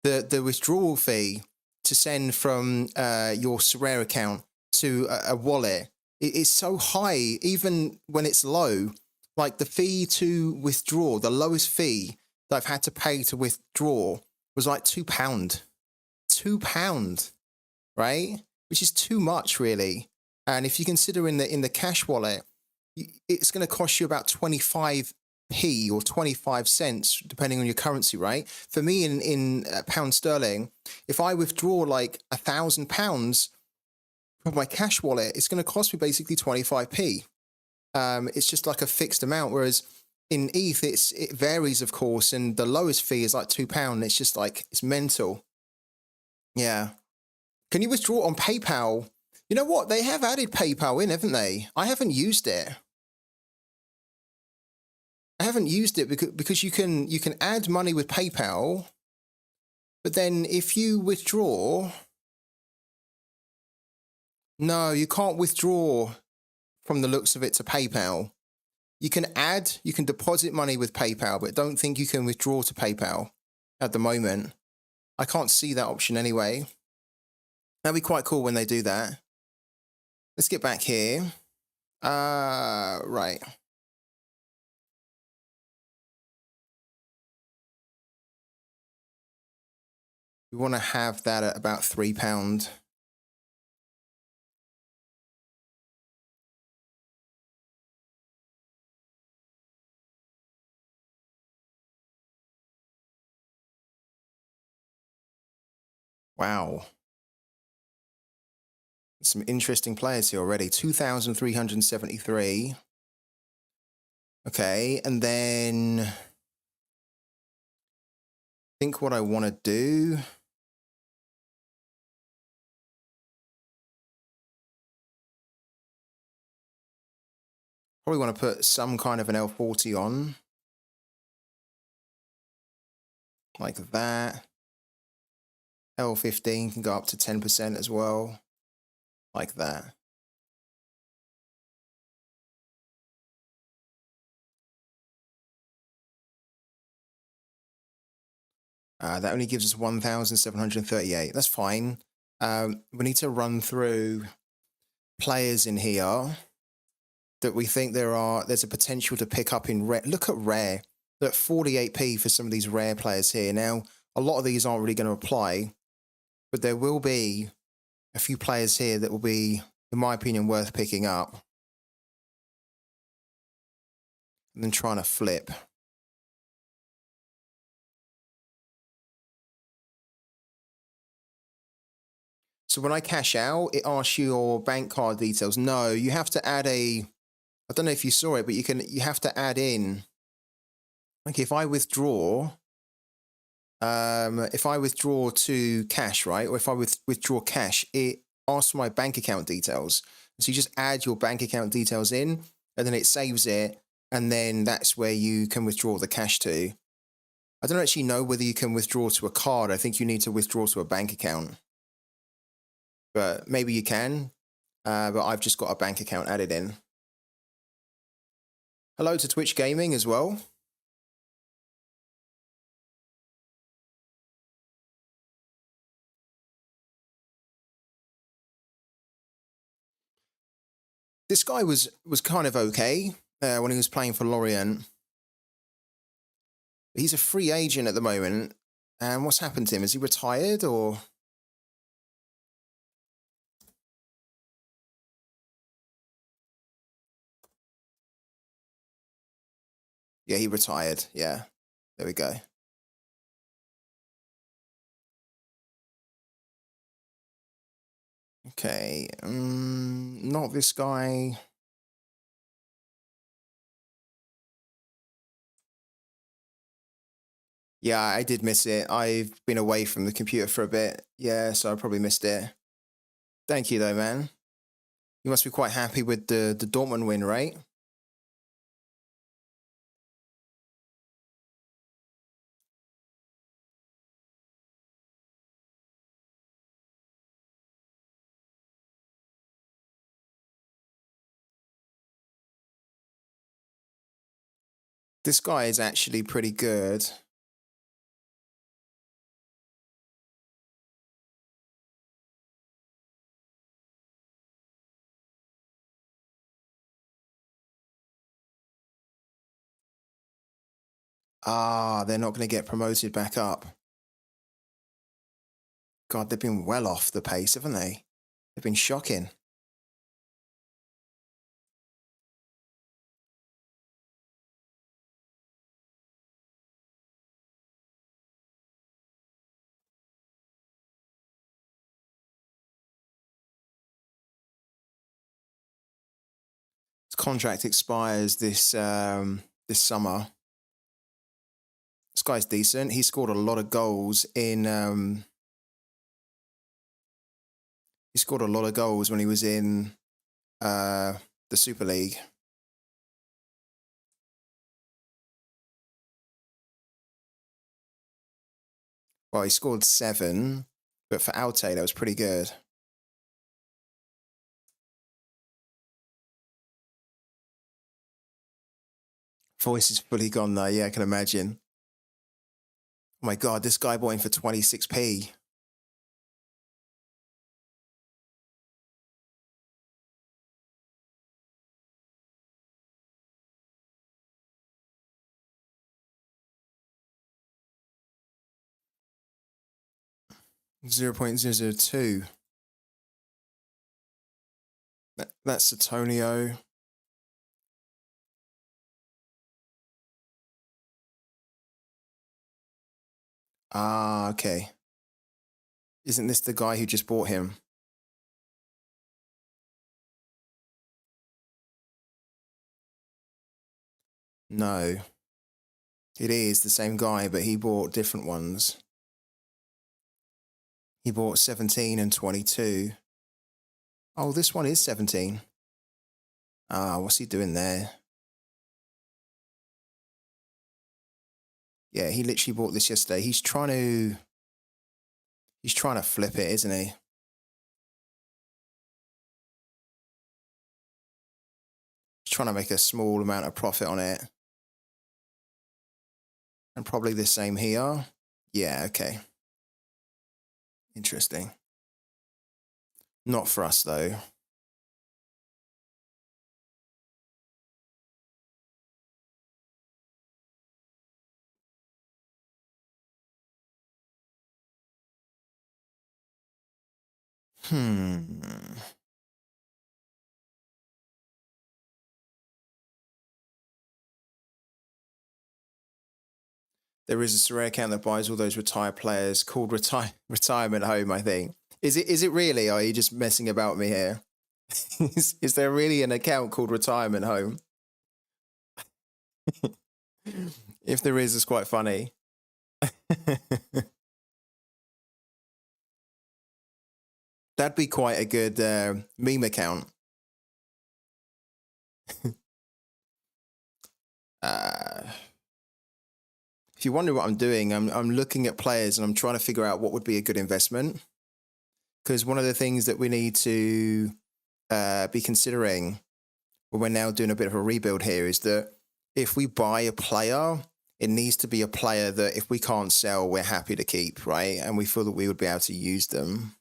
that the withdrawal fee to send from your Sorare account to a wallet is so high, even when it's low. Like the fee to withdraw, the lowest fee that I've had to pay to withdraw was like £2. £2, right? Which is too much, really. And if you consider in the cash wallet, it's going to cost you about 25p or 25 cents, depending on your currency, right? For me, in pound sterling, if I withdraw like £1,000 from my cash wallet, it's going to cost me basically 25p. It's just like a fixed amount, whereas in ETH, it varies, of course, and the lowest fee is like £2. It's just like, it's mental. Yeah. Can you withdraw on PayPal? You know what? They have added PayPal in, haven't they? I haven't used it. I haven't used it because you can add money with PayPal, But then if you withdraw, no, you can't withdraw from the looks of it to PayPal. You can deposit money with PayPal, but don't think you can withdraw to PayPal at the moment. I can't see that option anyway. That'd be quite cool when they do that. Let's get back here. Right. We want to have that at about £3. Wow. Some interesting players here already. 2,373. Okay, and then I think what I want to do. Probably want to put some kind of an L40 on. Like that. L15 can go up to 10% as well. Like that. That only gives us 1,738. That's fine. We need to run through players in here that we think there's a potential to pick up in rare. Look at rare. Look, 48p for some of these rare players here. Now, a lot of these aren't really going to apply, but there will be a few players here that will be, in my opinion, worth picking up. And then trying to flip. So when I cash out, it asks you your bank card details. No, you have to add I don't know if you saw it, but you have to add in. Like if I withdraw to cash, right? Or if I withdraw cash, it asks for my bank account details. So you just add your bank account details in, and then it saves it, and then that's where you can withdraw the cash to. I don't actually know whether you can withdraw to a card. I think you need to withdraw to a bank account. But maybe you can. But I've just got a bank account added in. Hello to Twitch Gaming as well. This guy was kind of okay when he was playing for Lorient. He's a free agent at the moment. And what's happened to him? Is he retired or? Yeah, he retired. Yeah, there we go. Okay, not this guy. Yeah, I did miss it. I've been away from the computer for a bit. Yeah, so I probably missed it. Thank you, though, man. You must be quite happy with the Dortmund win, right? This guy is actually pretty good. Ah, they're not going to get promoted back up. God, they've been well off the pace, haven't they? They've been shocking. His contract expires this summer. This guy's decent. He scored a lot of goals in. He scored a lot of goals when he was in the Super League. Well, he scored 7, but for Alte, that was pretty good. Voice is fully gone though. Yeah, I can imagine. Oh my God, this guy bought in for 26p. $0.002. That's Antonio. Ah, okay. Isn't this the guy who just bought him? No. It is the same guy, but he bought different ones. He bought 17 and 22. Oh, this one is 17. Ah, what's he doing there? Yeah, he literally bought this yesterday. He's trying to flip it, isn't he? He's trying to make a small amount of profit on it. And probably the same here. Yeah, okay. Interesting. Not for us, though. There is a Sorare account that buys all those retired players called Retirement Home, I think. Is it really? Or are you just messing about me here? Is there really an account called Retirement Home? If there is, it's quite funny. That'd be quite a good meme account. If you wonder what I'm doing, I'm looking at players and I'm trying to figure out what would be a good investment. Because one of the things that we need to be considering when we're now doing a bit of a rebuild here is that if we buy a player, it needs to be a player that if we can't sell, we're happy to keep, right? And we feel that we would be able to use them.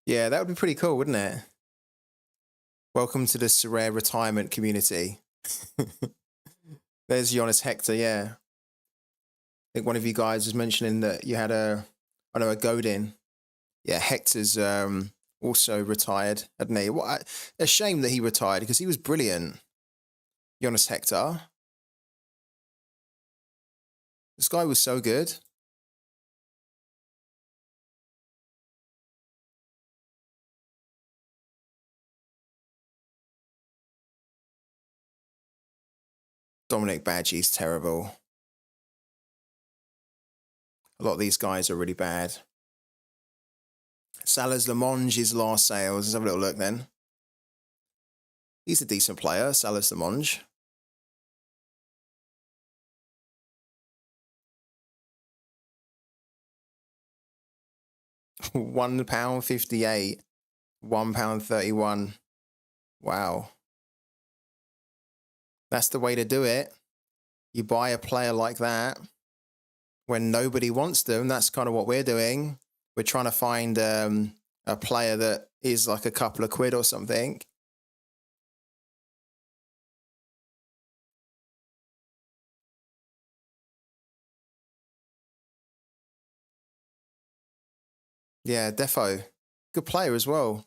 Yeah, that would be pretty cool, wouldn't it? Welcome to the Sorare retirement community. There's Jonas Hector, yeah. I think one of you guys was mentioning that you had a Godin. Yeah, Hector's also retired, hadn't he? What a shame that he retired because he was brilliant. Jonas Hector. This guy was so good. Dominic Badgie's terrible. A lot of these guys are really bad. Salah's Lamonge's last sales. Let's have a little look then. He's a decent player, Salah's Lamonge. £1.58. £1.31. Wow. That's the way to do it. You buy a player like that when nobody wants them. That's kind of what we're doing. We're trying to find a player that is like a couple of quid or something. Yeah, defo. Good player as well.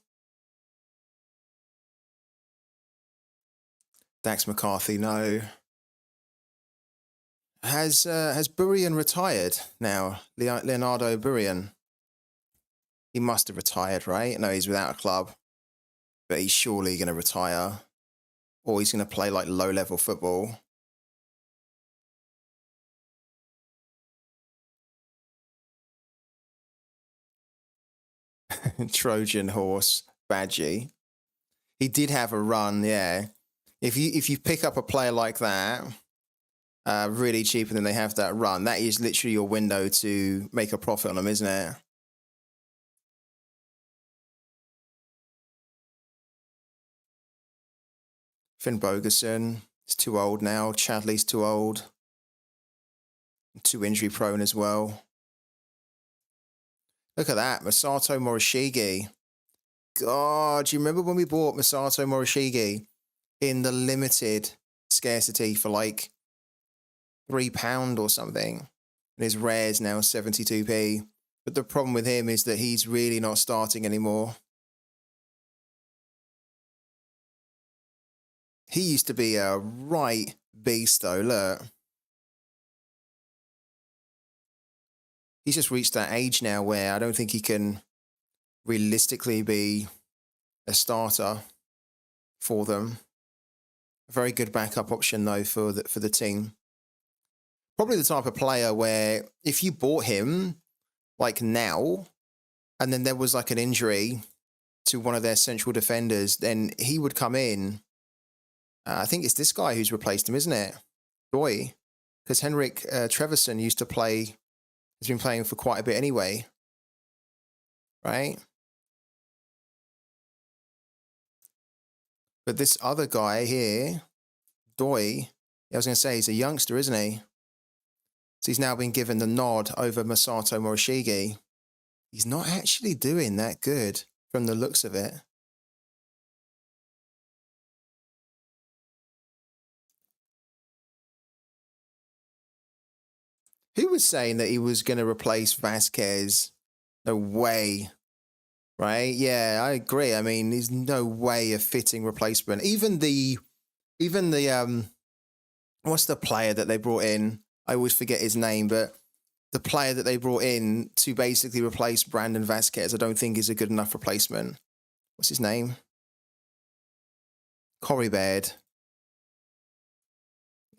Dax McCarthy, no. Has Burian retired now? Leonardo Burian. He must have retired, right? No, he's without a club. But he's surely going to retire. Or he's going to play like low-level football. Trojan horse. Badgie. He did have a run, yeah. If you pick up a player like that, really cheap, and then they have that run, that is literally your window to make a profit on them, isn't it? Finn Bogerson is too old now. Chadley's too old. Too injury prone as well. Look at that, Masato Morishige. God, do you remember when we bought Masato Morishige in the limited scarcity for like £3 or something? And his rare is now 72p. But the problem with him is that he's really not starting anymore. He used to be a right beast, though. Look. He's just reached that age now where I don't think he can realistically be a starter for them. A very good backup option, though, for the team. Probably the type of player where if you bought him, like now, and then there was like an injury to one of their central defenders, then he would come in. I think it's this guy who's replaced him, isn't it? Boy, because Henrik Treverson used to play, has been playing for quite a bit anyway, right? But this other guy here, Doi, I was going to say he's a youngster, isn't he? So he's now been given the nod over Masato Morishige. He's not actually doing that good from the looks of it. Who was saying that he was going to replace Vasquez? No way. Right? Yeah, I agree. I mean, there's no way a fitting replacement. Even the what's the player that they brought in? I always forget his name, but the player that they brought in to basically replace Brandon Vasquez, I don't think is a good enough replacement. What's his name? Corey Baird.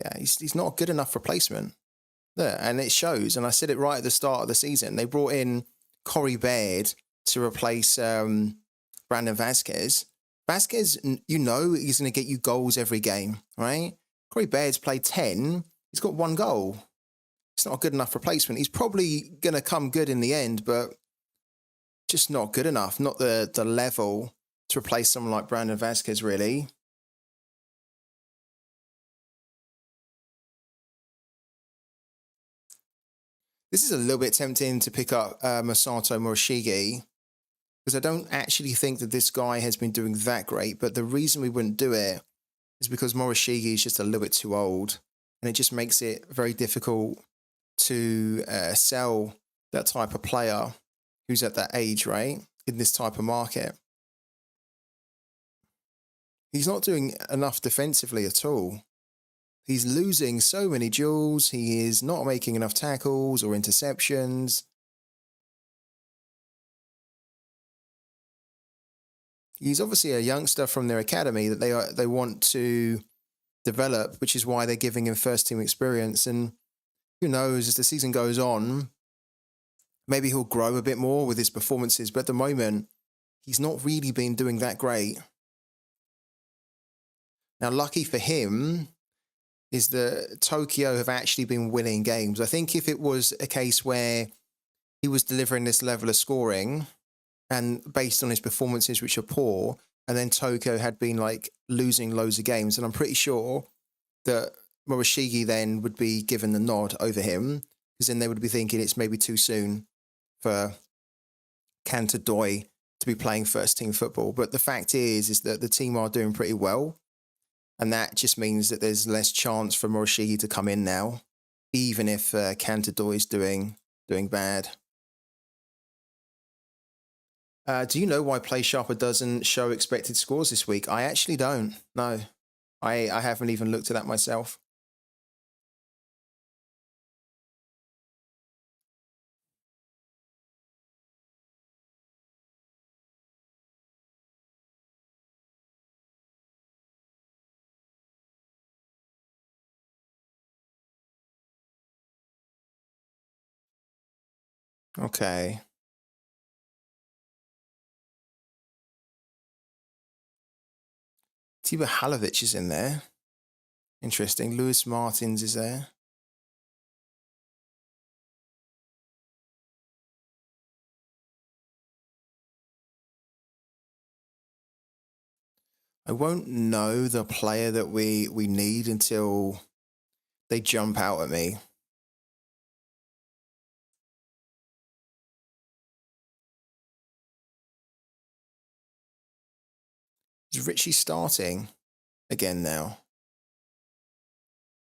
Yeah, he's not a good enough replacement. Yeah, and it shows. And I said it right at the start of the season. They brought in Corey Baird to replace Brandon Vasquez. Vasquez, you know, he's going to get you goals every game, right? Corey Baird's played 10. He's got 1 goal. It's not a good enough replacement. He's probably going to come good in the end, but just not good enough. Not the level to replace someone like Brandon Vasquez, really. This is a little bit tempting to pick up Masato Morishige, because I don't actually think that this guy has been doing that great. But the reason we wouldn't do it is because Morishige is just a little bit too old, and it just makes it very difficult to sell that type of player who's at that age, right? In this type of market. He's not doing enough defensively at all. He's losing so many duels. He is not making enough tackles or interceptions. He's obviously a youngster from their academy that they want to develop, which is why they're giving him first team experience. And who knows, as the season goes on, maybe he'll grow a bit more with his performances. But at the moment, he's not really been doing that great. Now, lucky for him is that Tokyo have actually been winning games. I think if it was a case where he was delivering this level of scoring and based on his performances, which are poor, and then Tokyo had been like losing loads of games, and I'm pretty sure that Morishige then would be given the nod over him, because then they would be thinking it's maybe too soon for Kanta Doi to be playing first team football. But the fact is that the team are doing pretty well. And that just means that there's less chance for Morishige to come in now, even if Kanta Doi is doing bad. Do you know why Play Sharper doesn't show expected scores this week? I actually don't. No, I haven't even looked at that myself. Okay. Tiba Halovic is in there. Interesting. Lewis Martins is there. I won't know the player that we need until they jump out at me. Is Richie starting again now?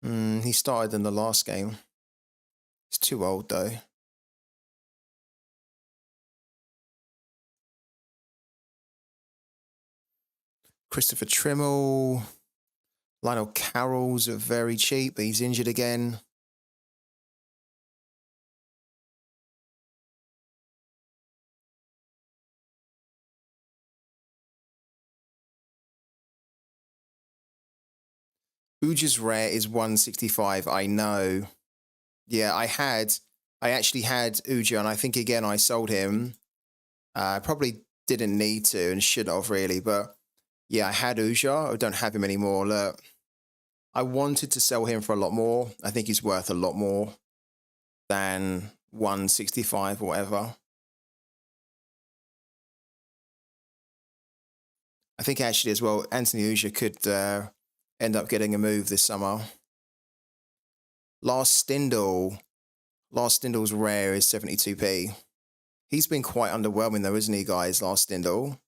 He started in the last game. He's too old though. Christopher Trimmel. Lionel Carroll's very cheap, but he's injured again. Uja's rare is 165. I know. Yeah, I actually had Uja, and I think again I sold him. I probably didn't need to and should have really, but yeah, I had Uja. I don't have him anymore. Look, I wanted to sell him for a lot more. I think he's worth a lot more than 165 or whatever. I think actually as well, Anthony Uja could end up getting a move this summer. Lars Stindl. Lars Stindl's rare is 72p. He's been quite underwhelming though, isn't he, guys? Lars Stindl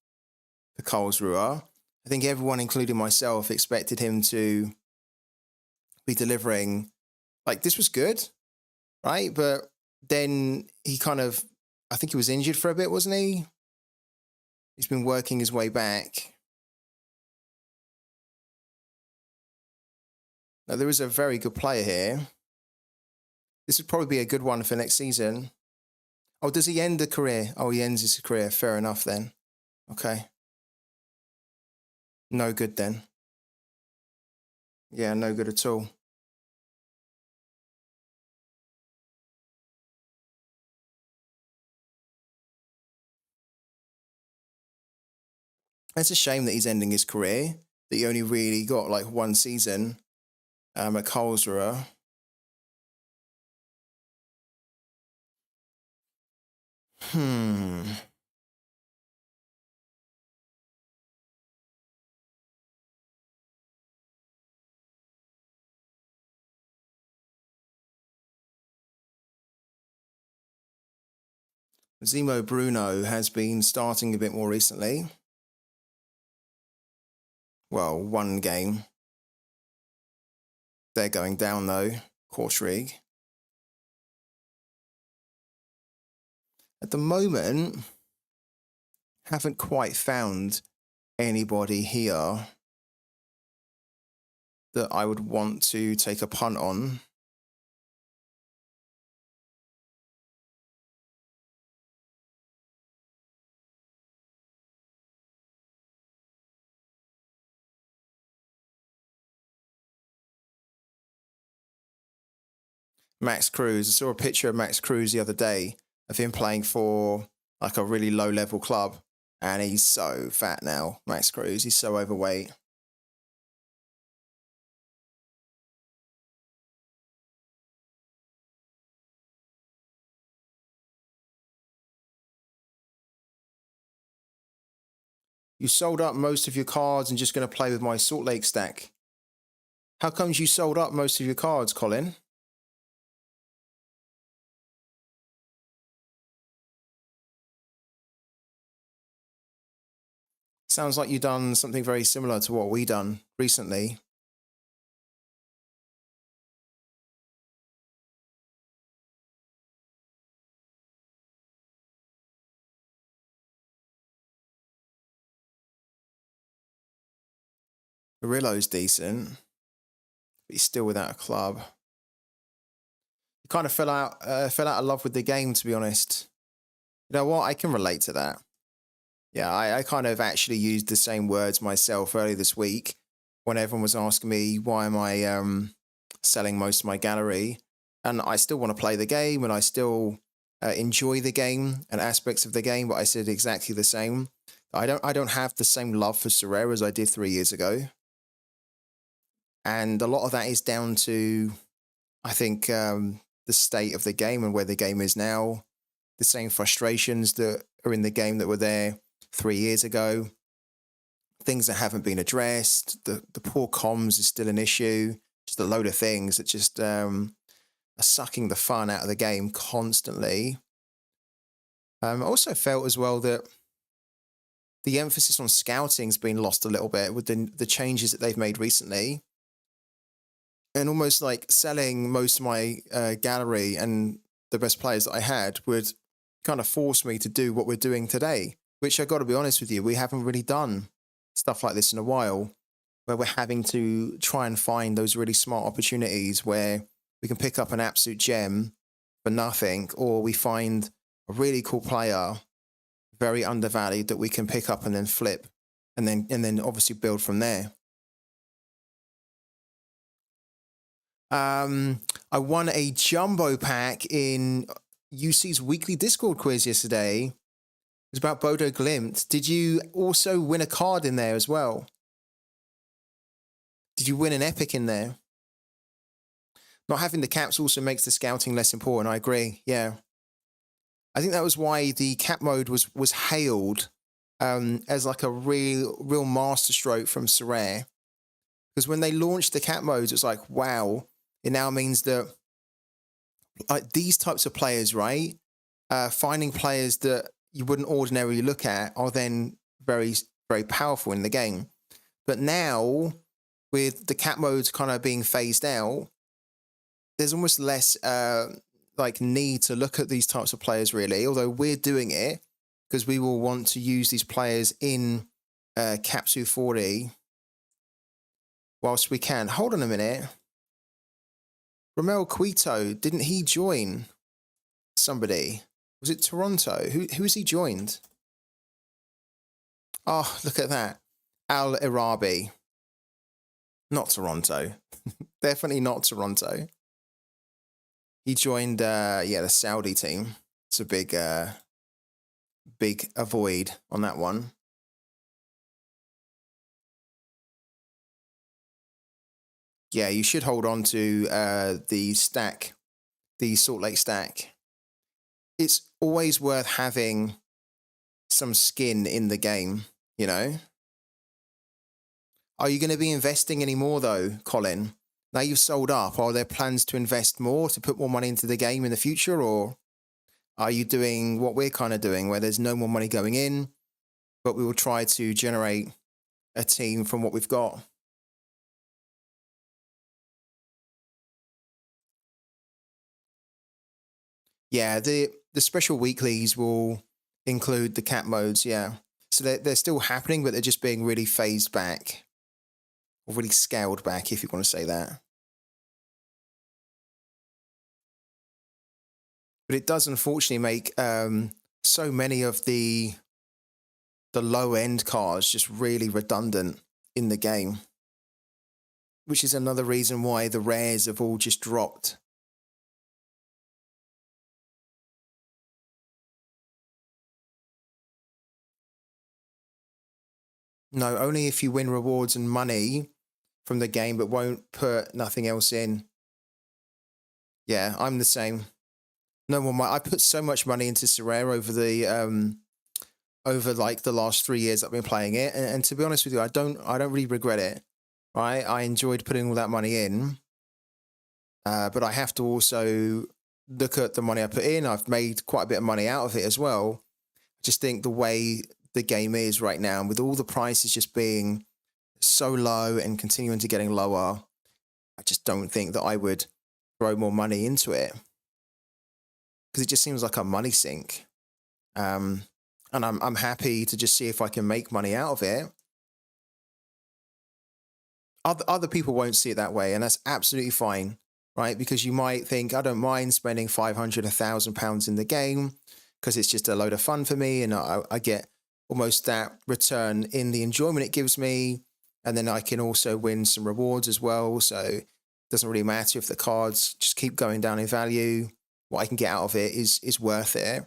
for Karlsruhe. I think everyone, including myself, expected him to be delivering. Like, this was good, right? But then he kind of, I think he was injured for a bit, wasn't he? He's been working his way back. Now, there is a very good player here. This would probably be a good one for next season. Oh, does he end the career? Oh, he ends his career. Fair enough then. Okay. No good then. Yeah, no good at all. It's a shame that he's ending his career, that he only really got like one season at Karlsruhe. Zemo Bruno has been starting a bit more recently. Well, one game. They're going down though, Kortrijk. At the moment, haven't quite found anybody here that I would want to take a punt on. Max Cruz. I saw a picture of Max Cruz the other day of him playing for like a really low level club. And he's so fat now, Max Cruz. He's so overweight. You sold up most of your cards and just going to play with my Salt Lake stack. How comes you sold up most of your cards, Colin? Sounds like you've done something very similar to what we done recently. Murillo's decent, but he's still without a club. He kind of fell out of love with the game, to be honest. You know what? I can relate to that. Yeah, I kind of actually used the same words myself earlier this week when everyone was asking me why am I selling most of my gallery, and I still want to play the game and I still enjoy the game and aspects of the game, but I said exactly the same. I don't have the same love for Sorare as I did 3 years ago. And a lot of that is down to, I think, the state of the game and where the game is now. The same frustrations that are in the game that were there 3 years ago. Things that haven't been addressed. The poor comms is still an issue. Just a load of things that just are sucking the fun out of the game constantly. I also felt as well that the emphasis on scouting's been lost a little bit with the changes that they've made recently. And almost like selling most of my gallery and the best players that I had would kind of force me to do what we're doing today, which I got to be honest with you, we haven't really done stuff like this in a while, where we're having to try and find those really smart opportunities where we can pick up an absolute gem for nothing, or we find a really cool player, very undervalued, that we can pick up and then flip, and then obviously build from there. I won a jumbo pack in UC's weekly Discord quiz yesterday. It was about Bodo Glimt. Did you also win a card in there as well? Did you win an epic in there? Not having the caps also makes the scouting less important. I agree. Yeah. I think that was why the cap mode was hailed as like a real masterstroke from Sorare. Because when they launched the cap modes, it's like, wow. It now means that these types of players, right, finding players that you wouldn't ordinarily look at are then very, very powerful in the game. But now, with the cap modes kind of being phased out, there's almost less like need to look at these types of players, really, although we're doing it because we will want to use these players in Capsule 40 whilst we can. Hold on a minute. Romel Quito, didn't he join somebody? Was it Toronto? Who has he joined? Oh, look at that. Al Arabi. Not Toronto. Definitely not Toronto. He joined, the Saudi team. It's a big avoid on that one. Yeah, you should hold on to the stack, the Salt Lake stack. It's always worth having some skin in the game, you know? Are you going to be investing any more, though, Colin? Now you've sold up, are there plans to invest more, to put more money into the game in the future? Or are you doing what we're kind of doing, where there's no more money going in, but we will try to generate a team from what we've got? Yeah, the special weeklies will include the cap modes, yeah. So they're still happening, but they're just being really phased back. Or really scaled back, if you want to say that. But it does unfortunately make so many of the low-end cars just really redundant in the game. Which is another reason why the rares have all just dropped. No, only if you win rewards and money from the game, but won't put nothing else in. Yeah, I'm the same. No more money. I put so much money into Sorare over like the last 3 years I've been playing it, and to be honest with you, I don't really regret it. Right, I enjoyed putting all that money in, but I have to also look at the money I put in. I've made quite a bit of money out of it as well. I just think the way the game is right now, and with all the prices just being so low and continuing to getting lower, I just don't think that I would throw more money into it because it just seems like a money sink. And I'm happy to just see if I can make money out of it. Other people won't see it that way, and that's absolutely fine, right? Because you might think, I don't mind spending 500, £1,000 in the game because it's just a load of fun for me, and I get almost that return in the enjoyment it gives me, and then I can also win some rewards as well. So it doesn't really matter if the cards just keep going down in value. What I can get out of it is worth it,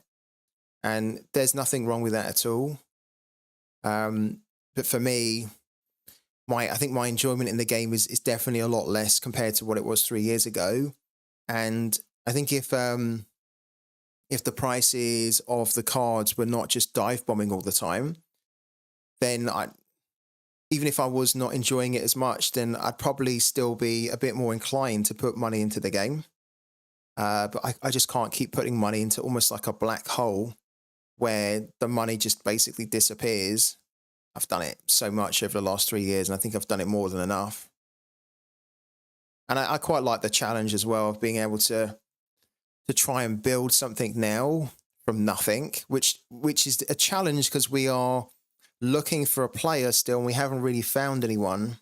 and there's nothing wrong with that at all. But for me, I think my enjoyment in the game is definitely a lot less compared to what it was 3 years ago. And I think if the prices of the cards were not just dive bombing all the time, then even if I was not enjoying it as much, then I'd probably still be a bit more inclined to put money into the game. But I just can't keep putting money into almost like a black hole where the money just basically disappears. I've done it so much over the last 3 years, and I think I've done it more than enough. And I quite like the challenge as well of being able to try and build something now from nothing, which is a challenge because we are looking for a player still, and we haven't really found anyone.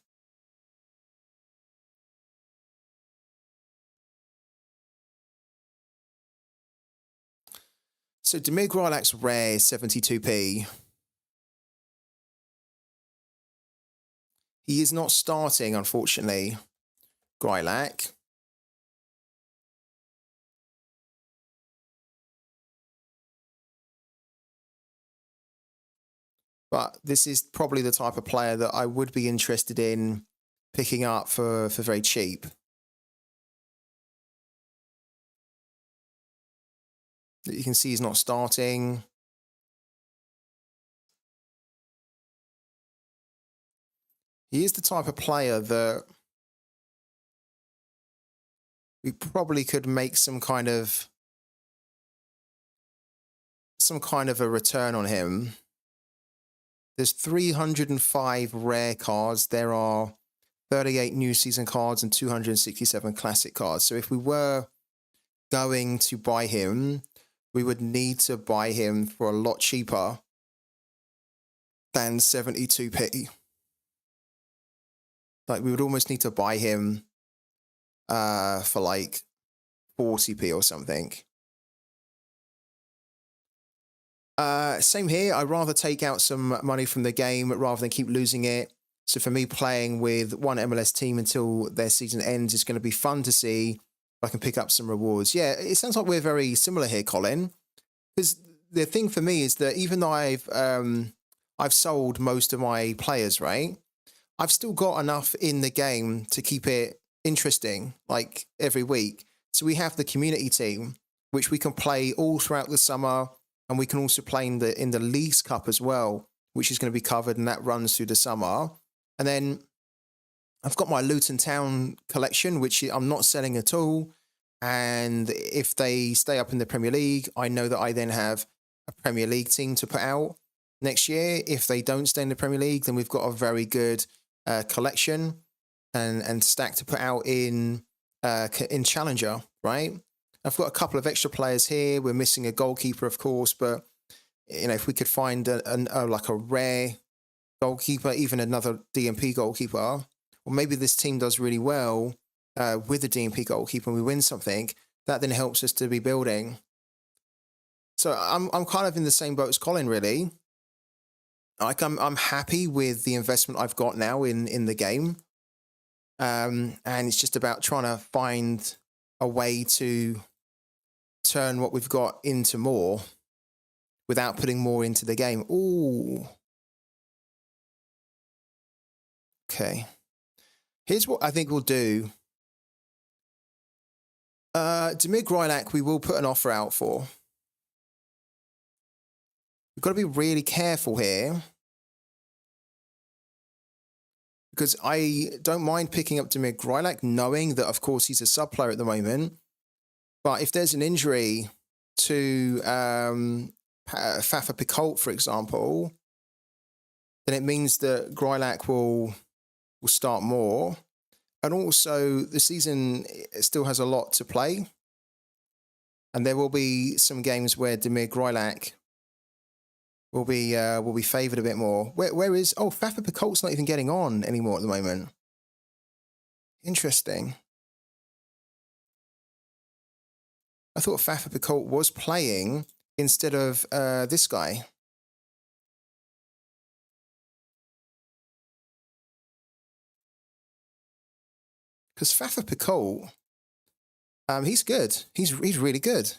So Demir Grylak's rare is 72p. He is not starting, unfortunately, Grylak. But this is probably the type of player that I would be interested in picking up for very cheap. You can see he's not starting. He is the type of player that we probably could make some kind of a return on him. There's 305 rare cards. There are 38 new season cards and 267 classic cards. So if we were going to buy him, we would need to buy him for a lot cheaper than 72p. Like, we would almost need to buy him for like 40p or something. Same here. I'd rather take out some money from the game rather than keep losing it. So for me, playing with one MLS team until their season ends is going to be fun to see if I can pick up some rewards. Yeah, it sounds like we're very similar here, Colin. Because the thing for me is that even though I've sold most of my players, right, I've still got enough in the game to keep it interesting, like every week. So we have the community team, which we can play all throughout the summer. And we can also play in the Leagues Cup as well, which is going to be covered, and that runs through the summer. And then I've got my Luton Town collection, which I'm not selling at all. And if they stay up in the Premier League, I know that I then have a Premier League team to put out next year. If they don't stay in the Premier League, then we've got a very good collection and stack to put out in Challenger, right? I've got a couple of extra players here. We're missing a goalkeeper, of course, but if we could find like a rare goalkeeper, even another DMP goalkeeper, or maybe this team does really well with the DMP goalkeeper and we win something, that then helps us to be building. So I'm kind of in the same boat as Colin, really. Like I'm happy with the investment I've got now in the game, and it's just about trying to find a way to turn what we've got into more without putting more into the game. Ooh. Okay. Here's what I think we'll do. Demir Grylak, we will put an offer out for. We've got to be really careful here, because I don't mind picking up Demir Grylak, knowing that, of course, he's a sub player at the moment. But if there's an injury to Fafa Picoult, for example, then it means that Grylak will start more. And also, the season still has a lot to play. And there will be some games where Demir Grylak will be favoured a bit more. Where is... Oh, Fafa Picoult's not even getting on anymore at the moment. Interesting. I thought Fafa Picoult was playing instead of this guy. Because Fafa Picoult, he's good. He's really good.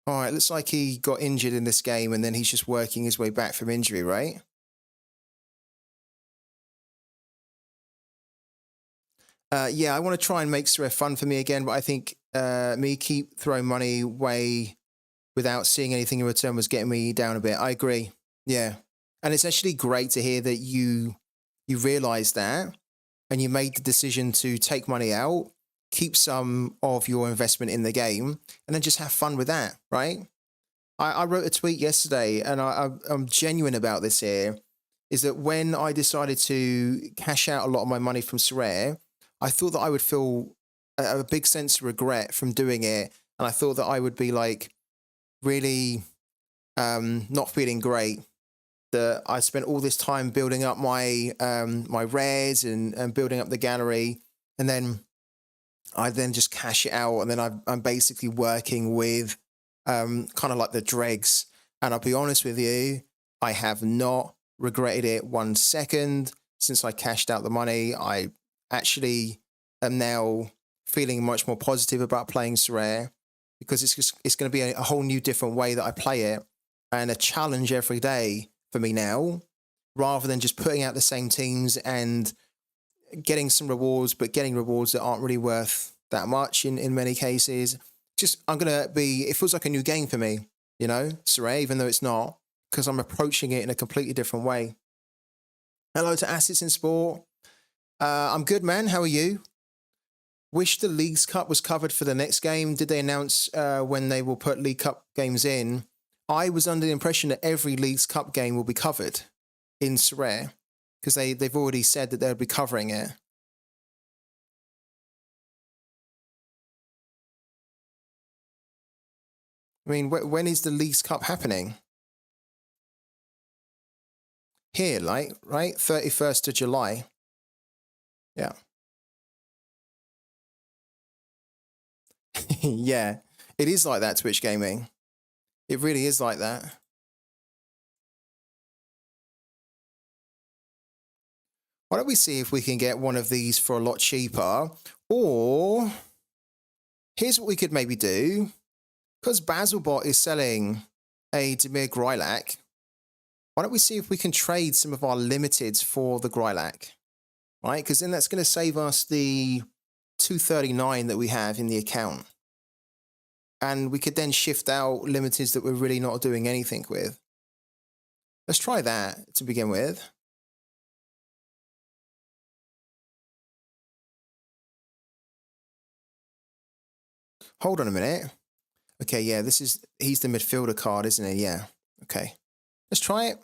All right, looks like he got injured in this game and then he's just working his way back from injury, right? Yeah, I want to try and make Sorare fun for me again, but I think me keep throwing money away without seeing anything in return was getting me down a bit. I agree. Yeah. And it's actually great to hear that you realized that and you made the decision to take money out, keep some of your investment in the game, and then just have fun with that, right? I wrote a tweet yesterday, and I'm genuine about this here, is that when I decided to cash out a lot of my money from Sorare, I thought that I would feel a big sense of regret from doing it. And I thought that I would be like really not feeling great that I spent all this time building up my rares and building up the gallery, and then I then just cash it out, and then I'm basically working with kind of like the dregs. And I'll be honest with you, I have not regretted it 1 second since I cashed out the money. I actually am now feeling much more positive about playing Sorare because it's going to be a whole new different way that I play it and a challenge every day for me now, rather than just putting out the same teams and getting some rewards, but getting rewards that aren't really worth that much in many cases. Just, I'm going to be, it feels like a new game for me, you know, Sorare, even though it's not, because I'm approaching it in a completely different way. Hello to Assets in Sport. I'm good, man. How are you? Wish the Leagues Cup was covered for the next game. Did they announce when they will put League Cup games in? I was under the impression that every Leagues Cup game will be covered in Sorare because they've already said that they'll be covering it. I mean, when is the Leagues Cup happening? Here, like, right? 31st of July. Yeah. Yeah. It is like that, Twitch Gaming. It really is like that. Why don't we see if we can get one of these for a lot cheaper? Or here's what we could maybe do. Because Basilbot is selling a Demir Grylac, why don't we see if we can trade some of our limiteds for the Grylac? Right? Because then that's going to save us the 239 that we have in the account. And we could then shift out limiteds that we're really not doing anything with. Let's try that to begin with. Hold on a minute. Okay, yeah, he's the midfielder card, isn't he? Yeah. Okay. Let's try it.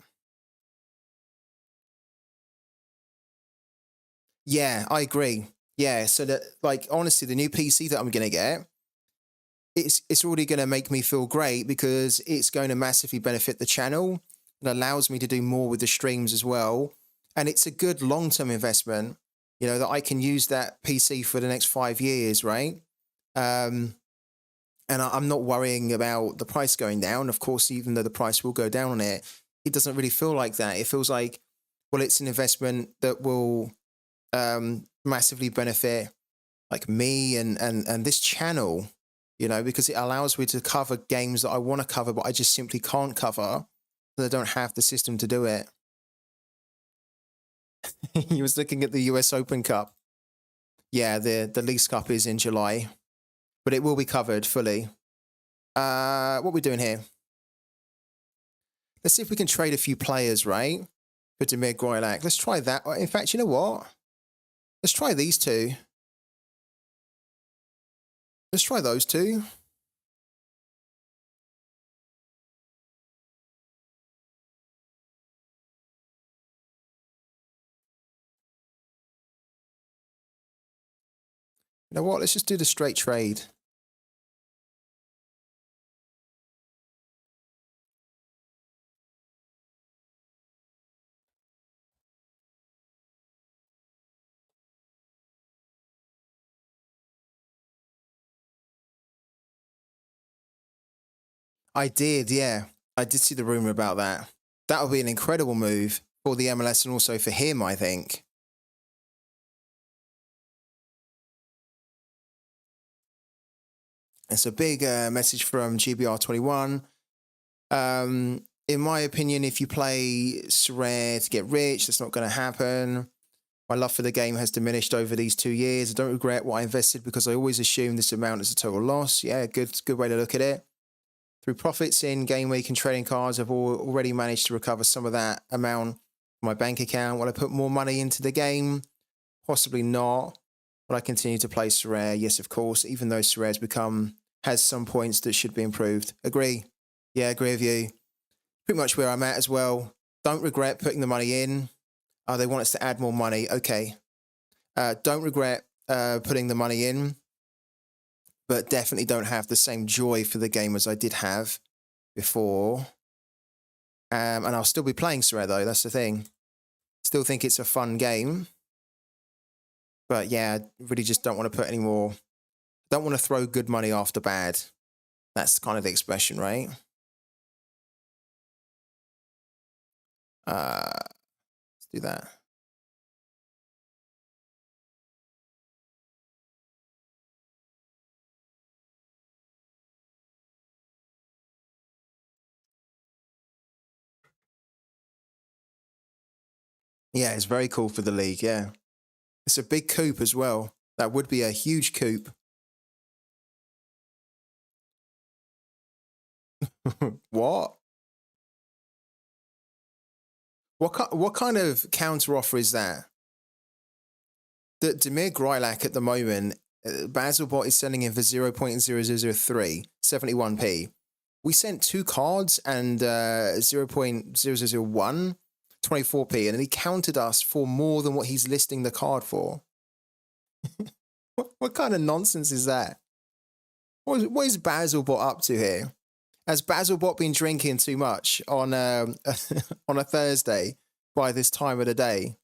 Yeah, I agree. Yeah, so that, like, honestly, the new PC that I'm going to get, it's already going to make me feel great because it's going to massively benefit the channel. It allows me to do more with the streams as well. And it's a good long-term investment, you know, that I can use that PC for the next 5 years, right? And I'm not worrying about the price going down. Of course, even though the price will go down on it, it doesn't really feel like that. It feels like, well, it's an investment that will massively benefit like me and this channel, you know, because it allows me to cover games that I want to cover, but I just simply can't cover because I don't have the system to do it. He was looking at the US Open Cup. Yeah, the Leagues Cup is in July, but it will be covered fully. What are we doing here? Let's see if we can trade a few players, right? For Demir Grylac. Let's try that. In fact, you know what? Let's try these two. Let's try those two. You know what? Let's just do the straight trade. I did, yeah. I did see the rumor about that. That would be an incredible move for the MLS and also for him, I think. It's a big message from GBR21. In my opinion, if you play Sorare to get rich, that's not going to happen. My love for the game has diminished over these 2 years. I don't regret what I invested because I always assumed this amount is a total loss. Yeah, good way to look at it. Through profits in Game Week and trading cards, I've already managed to recover some of that amount from my bank account. Will I put more money into the game? Possibly not. Will I continue to play Sorare? Yes, of course, even though Sorare has some points that should be improved. Agree. Yeah, agree with you. Pretty much where I'm at as well. Don't regret putting the money in. They want us to add more money. Okay. Don't regret putting the money in, but definitely don't have the same joy for the game as I did have before. And I'll still be playing Sorare, though. That's the thing. Still think it's a fun game. But yeah, I really just don't want to put any more. Don't want to throw good money after bad. That's kind of the expression, right? Let's do that. Yeah, it's very cool for the league, yeah. It's a big coup as well. That would be a huge coup. What? What kind of counter offer is that? The Demir Grilak at the moment, Basilbot is selling him for 0.0003, 71p. We sent 2 cards and 0.0001, 24p, and then he countered us for more than what he's listing the card for. What kind of nonsense is that? What is Basilbot up to here? Has Basilbot been drinking too much on on a Thursday by this time of the day?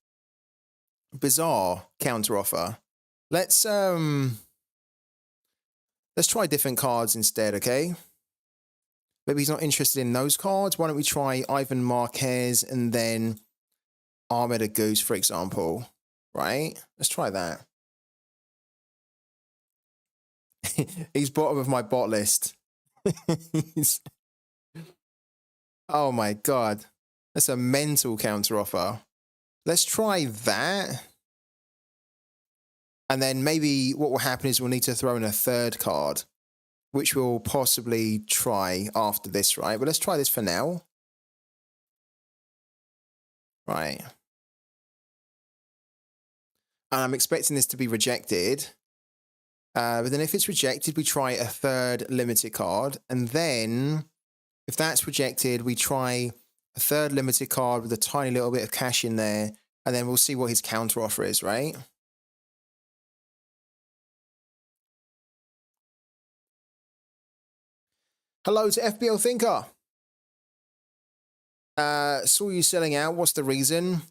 Bizarre counteroffer. Let's try different cards instead, okay? Maybe he's not interested in those cards. Why don't we try Ivan Marquez and then Ahmed Goose, for example? Right? Let's try that. He's bottom of my bot list. Oh my god. That's a mental counteroffer. Let's try that. And then maybe what will happen is we'll need to throw in a third card, which we'll possibly try after this, right? But let's try this for now. Right. And I'm expecting this to be rejected. But then if it's rejected, we try a third limited card. And then if that's rejected, we try a third limited card with a tiny little bit of cash in there. And then we'll see what his counter offer is, right? Hello to FBL Thinker. Saw you selling out. What's the reason?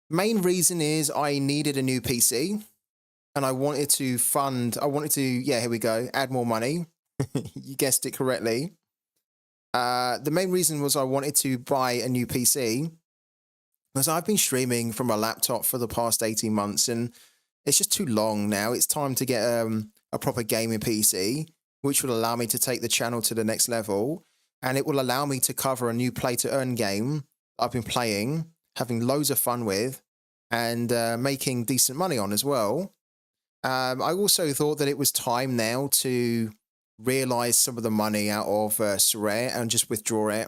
Main reason is I needed a new PC. And I wanted to yeah, here we go, add more money. You guessed it correctly. The main reason was I wanted to buy a new PC because I've been streaming from a laptop for the past 18 months and it's just too long now. It's time to get a proper gaming PC, which will allow me to take the channel to the next level. And it will allow me to cover a new play to earn game I've been playing, having loads of fun with, and making decent money on as well. I also thought that it was time now to realize some of the money out of Sorare and just withdraw it.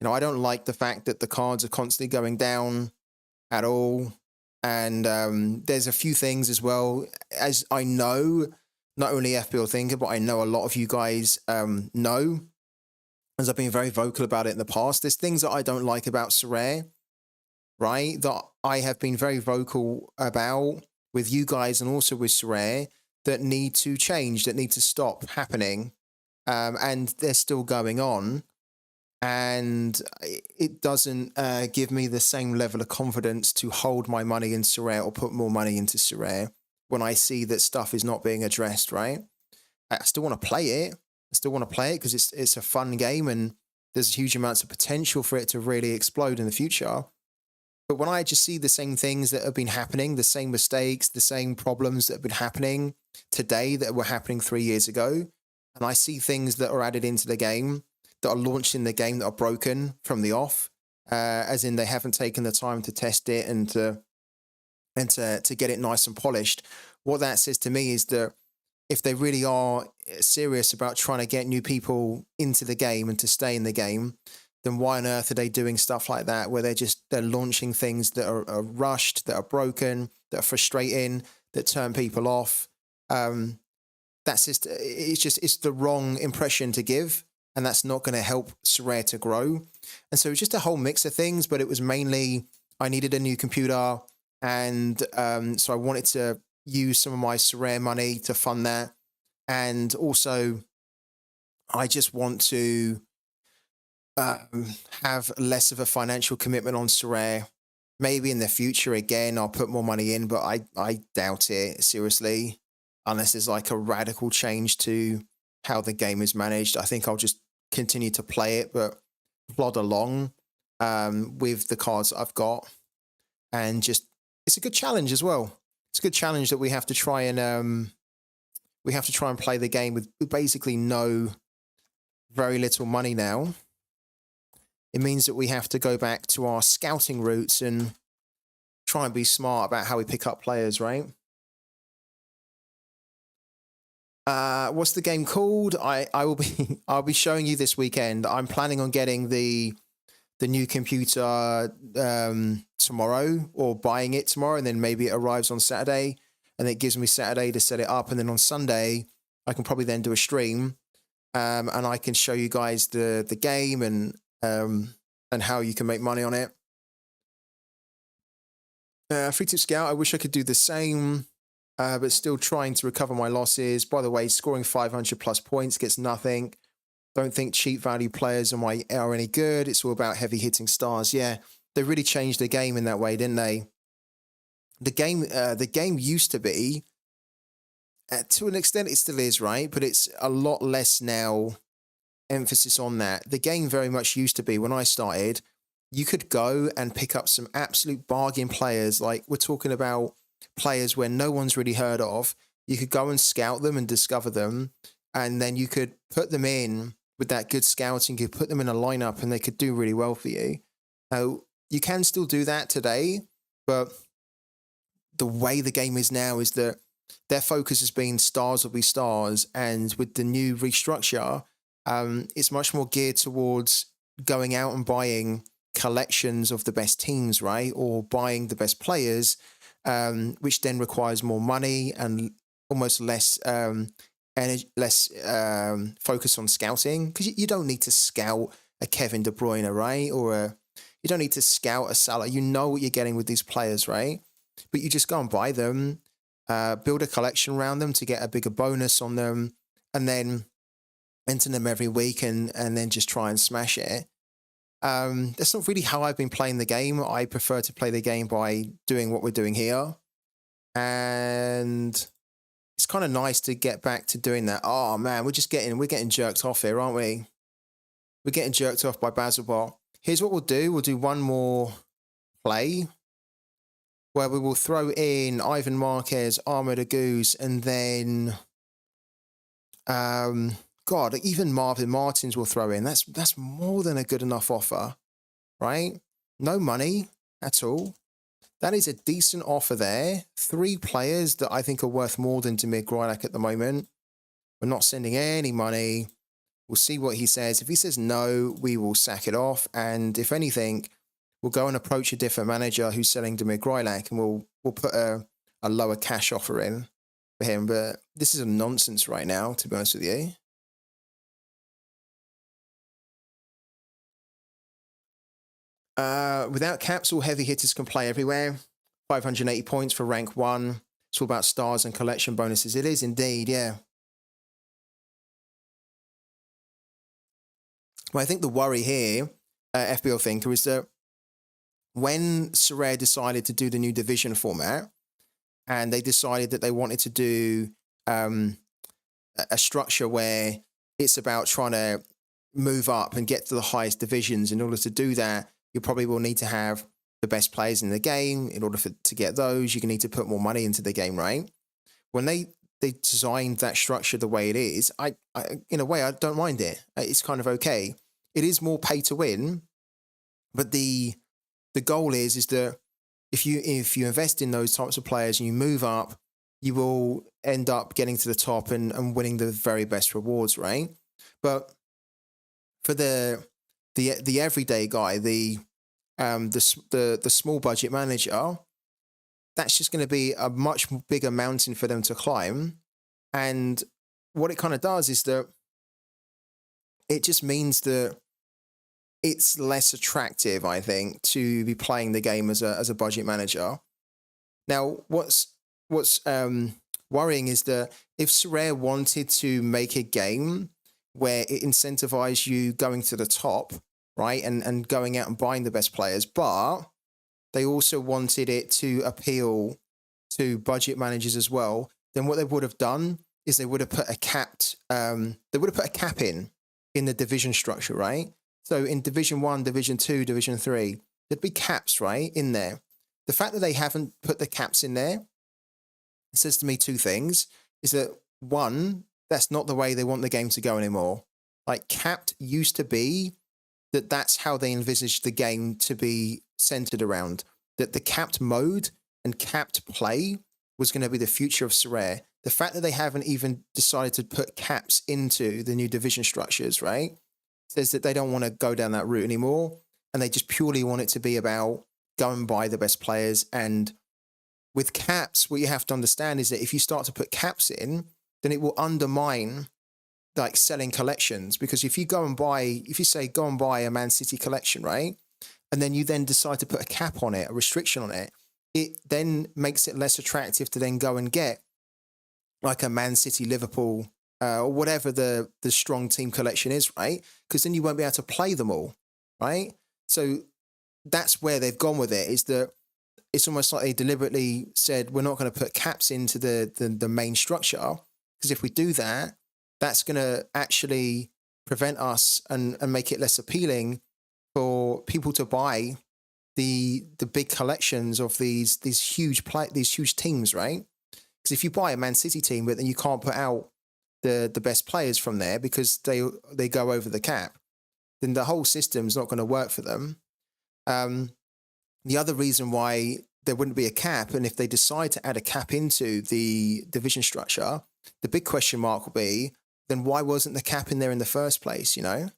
You know, I don't like the fact that the cards are constantly going down at all. And there's a few things as well, as I know, not only FBL Thinker, but I know a lot of you guys know, as I've been very vocal about it in the past. There's things that I don't like about Sorare, right, that I have been very vocal about with you guys and also with Sorare that need to change, that need to stop happening. And they're still going on. And it doesn't give me the same level of confidence to hold my money in Sorare or put more money into Sorare when I see that stuff is not being addressed, right? I still want to play it. I still want to play it because it's a fun game and there's huge amounts of potential for it to really explode in the future. But when I just see the same things that have been happening, the same mistakes, the same problems that have been happening today that were happening 3 years ago, and I see things that are added into the game that are launched in the game that are broken from the off, as in they haven't taken the time to test it and to get it nice and polished. What that says to me is that if they really are serious about trying to get new people into the game and to stay in the game, then why on earth are they doing stuff like that where they're launching things that are rushed, that are broken, that are frustrating, that turn people off? That's just it's the wrong impression to give, and that's not going to help Sorare to grow. And so it's just a whole mix of things, but it was mainly I needed a new computer, and so I wanted to use some of my Sorare money to fund that, and also I just want to have less of a financial commitment on Sorare. Maybe in the future again I'll put more money in, but I doubt it seriously, unless there's like a radical change to how the game is managed. I think I'll just continue to play it, but plod along with the cards that I've got, and just it's a good challenge as well. It's a good challenge that we have to try and play the game with basically very little money now. It means that we have to go back to our scouting roots and try and be smart about how we pick up players, right? What's the game called? I'll be showing you this weekend. I'm planning on getting the new computer tomorrow, or buying it tomorrow, and then maybe it arrives on Saturday, and it gives me Saturday to set it up, and then on Sunday I can probably then do a stream, and I can show you guys the game and how you can make money on it. Free tip scout. I wish I could do the same, but still trying to recover my losses. By the way, scoring 500 plus points gets nothing. Don't think cheap value players are any good. It's all about heavy hitting stars. Yeah, they really changed the game in that way, didn't they? The game used to be, to an extent, it still is, right? But it's a lot less now. Emphasis on that. The game very much used to be, when I started, you could go and pick up some absolute bargain players. Like, we're talking about players where no one's really heard of. You could go and scout them and discover them, and then you could put them in with that good scouting. You could put them in a lineup and they could do really well for you. Now, you can still do that today, but the way the game is now is that their focus has been stars will be stars, and with the new restructure, it's much more geared towards going out and buying collections of the best teams, right? Or buying the best players, which then requires more money and almost less focus on scouting, because you don't need to scout a Kevin De Bruyne, right? Or you don't need to scout a Salah. You know what you're getting with these players, right? But you just go and buy them, build a collection around them to get a bigger bonus on them, and then enter them every week and then just try and smash it. That's not really how I've been playing the game. I prefer to play the game by doing what we're doing here. And it's kind of nice to get back to doing that. Oh man, we're getting jerked off here, aren't we? We're getting jerked off by Basilbot. Here's what we'll do. We'll do one more play where we will throw in Ivan Marquez, Armada Goose, and then God, even Marvin Martins will throw in. That's more than a good enough offer, right? No money at all. That is a decent offer there. 3 players that I think are worth more than Damir Greilich at the moment. We're not sending any money. We'll see what he says. If he says no, we will sack it off. And if anything, we'll go and approach a different manager who's selling Damir Greilich, and we'll put a lower cash offer in for him. But this is a nonsense right now, to be honest with you. Without caps, all heavy hitters can play everywhere. 580 points for rank 1. It's all about stars and collection bonuses. It is indeed, yeah. Well, I think the worry here, FBL Thinker, is that when Sorare decided to do the new division format, and they decided that they wanted to do a structure where it's about trying to move up and get to the highest divisions. In order to do that, you probably will need to have the best players in the game. In order to get those, you need to put more money into the game, right? When they they designed that structure the way it is, I in a way I don't mind it. It's kind of okay. It is more pay to win, but the goal is that if you invest in those types of players and you move up, you will end up getting to the top and winning the very best rewards, right? But for the everyday guy, the small budget manager, that's just going to be a much bigger mountain for them to climb. And what it kind of does is that it just means that it's less attractive, I think, to be playing the game as a budget manager. Now, what's worrying is that if Sorare wanted to make a game where it incentivized you going to the top, right, and going out and buying the best players, but they also wanted it to appeal to budget managers as well, then what they would have done is they would have put a cap in the division structure, right? So in Division 1, Division 2, Division 3, there'd be caps, right, in there. The fact that they haven't put the caps in there, it says to me two things, is that one, that's not the way they want the game to go anymore. Like, capped used to be that's how they envisaged the game to be centered around. That the capped mode and capped play was going to be the future of Sorare. The fact that they haven't even decided to put caps into the new division structures, right, says that they don't want to go down that route anymore. And they just purely want it to be about go and buy the best players. And with caps, what you have to understand is that if you start to put caps in, then it will undermine like selling collections. Because if you say go and buy a Man City collection, right, and then you then decide to put a cap on it, a restriction on it, it then makes it less attractive to then go and get like a Man City, Liverpool, or whatever the strong team collection is, right? Because then you won't be able to play them all, right? So that's where they've gone with it, is that it's almost like they deliberately said, we're not going to put caps into the main structure, because if we do that, that's going to actually prevent us and make it less appealing for people to buy the big collections of these huge teams, right? Because if you buy a Man City team, but then you can't put out the best players from there because they go over the cap, then the whole system's not going to work for them. The other reason why there wouldn't be a cap, and if they decide to add a cap into the division structure, the big question mark will be, then why wasn't the cap in there in the first place, you know?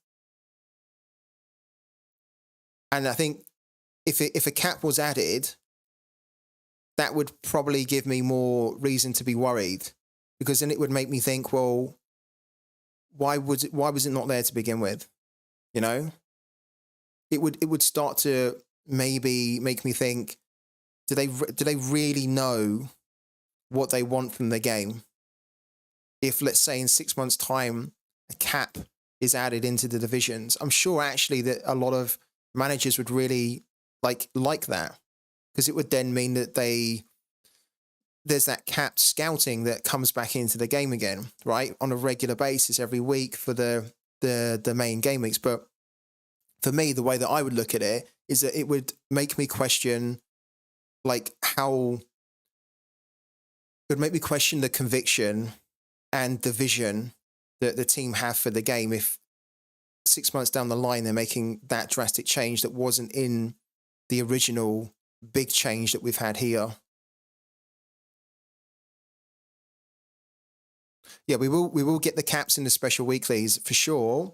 And I think if a cap was added, that would probably give me more reason to be worried, because then it would make me think, well, why was it not there to begin with? You know, it would start to maybe make me think, do they really know what they want from the game? If, let's say, in 6 months' time, a cap is added into the divisions, I'm sure actually that a lot of managers would really like that, because it would then mean that there's that capped scouting that comes back into the game again, right, on a regular basis every week for the main game weeks. But for me, the way that I would look at it is that it would make me question, like, it would make me question the conviction and the vision that the team have for the game if 6 months down the line they're making that drastic change that wasn't in the original big change that we've had here. Yeah, we will get the caps in the special weeklies for sure.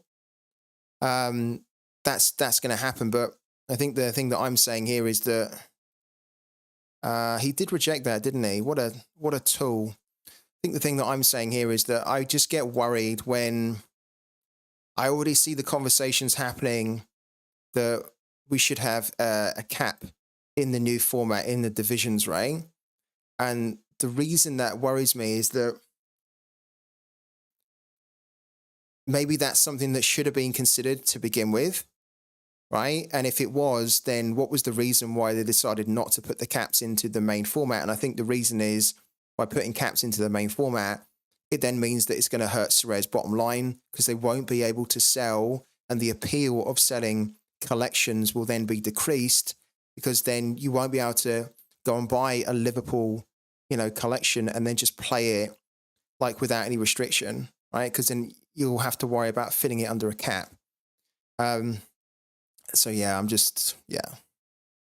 That's going to happen, but I think the thing that I'm saying here is that he did reject that, didn't he? What a tool. I think the thing that I'm saying here is that I just get worried when I already see the conversations happening that we should have a cap in the new format in the divisions, right? And the reason that worries me is that maybe that's something that should have been considered to begin with, right? And if it was, then what was the reason why they decided not to put the caps into the main format? And I think the reason is, by putting caps into the main format, it then means that it's going to hurt Sorare's bottom line, because they won't be able to sell, and the appeal of selling collections will then be decreased, because then you won't be able to go and buy a Liverpool, collection and then just play it like without any restriction, right? Because then you'll have to worry about fitting it under a cap. So yeah, I'm just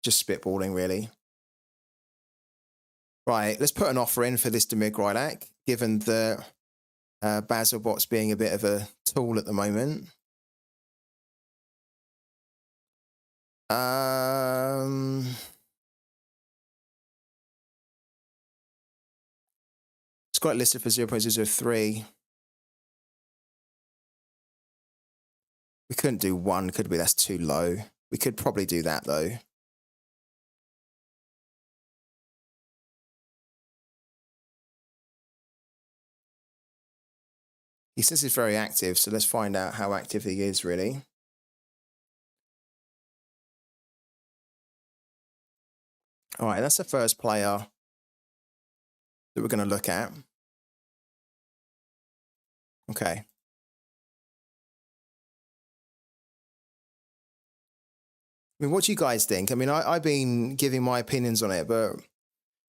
spitballing really. Right, let's put an offer in for this Demir Grylac, given that Basilbot's being a bit of a tool at the moment. It's got it listed for 0.003. We couldn't do 1, could we? That's too low. We could probably do that though. He says he's very active, so let's find out how active he is, really. All right, that's the first player that we're going to look at. Okay. I mean, what do you guys think? I mean, I've been giving my opinions on it, but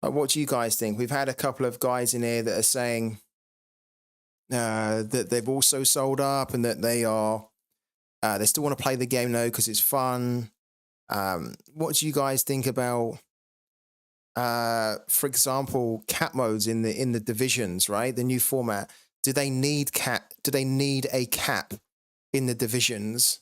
what do you guys think? We've had a couple of guys in here that are saying that they've also sold up and that they still want to play the game though because it's fun. What do you guys think about, for example, cap modes in the divisions? Right, the new format. Do they need cap? Do they need a cap in the divisions?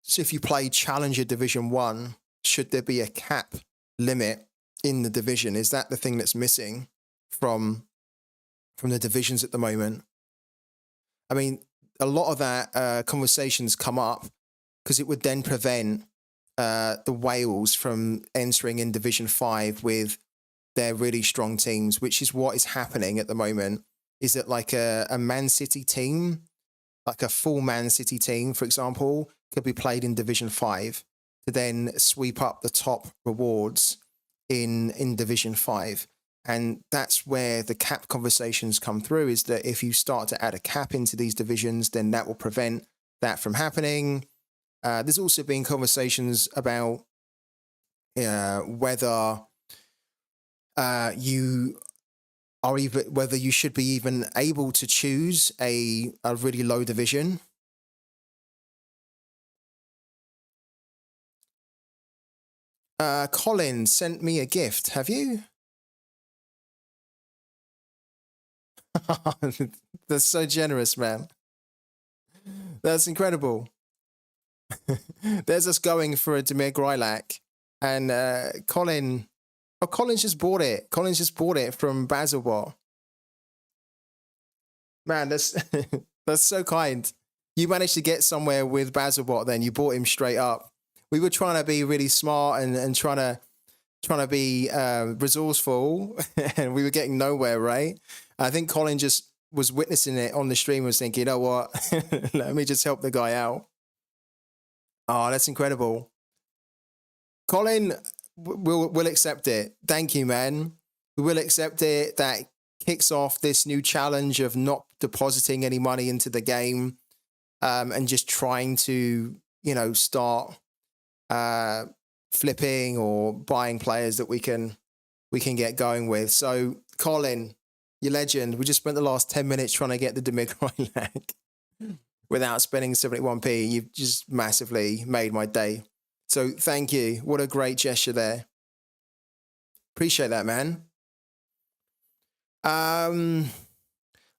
So if you play Challenger Division 1, should there be a cap limit in the division? Is that the thing that's missing from the divisions at the moment? I mean, a lot of that conversations come up because it would then prevent the Wales from entering in Division 5 with their really strong teams, which is what is happening at the moment. Is that like a Man City team, like a full Man City team, for example, could be played in Division 5 to then sweep up the top rewards in Division 5. And that's where the cap conversations come through, is that if you start to add a cap into these divisions, then that will prevent that from happening. There's also been conversations about whether whether you should be even able to choose a really low division. Colin sent me a gift. Have you? That's so generous, man. That's incredible. There's us going for a Demir Grylac, and Colin. Oh, Colin's just bought it. Colin's just bought it from Basilbot. Man, that's that's so kind. You managed to get somewhere with Basilbot. Then you bought him straight up. We were trying to be really smart and trying to be resourceful, and we were getting nowhere. Right? I think Colin just was witnessing it on the stream, was thinking, you know what? Let me just help the guy out. Oh, that's incredible. Colin, we'll accept it. Thank you, man. We will accept it. That kicks off this new challenge of not depositing any money into the game, and just trying to, start flipping or buying players that we can get going with. So, Colin, you legend. We just spent the last 10 minutes trying to get the Demir Grylac without spending 71p. You've just massively made my day. So thank you. What a great gesture there. Appreciate that, man. I'm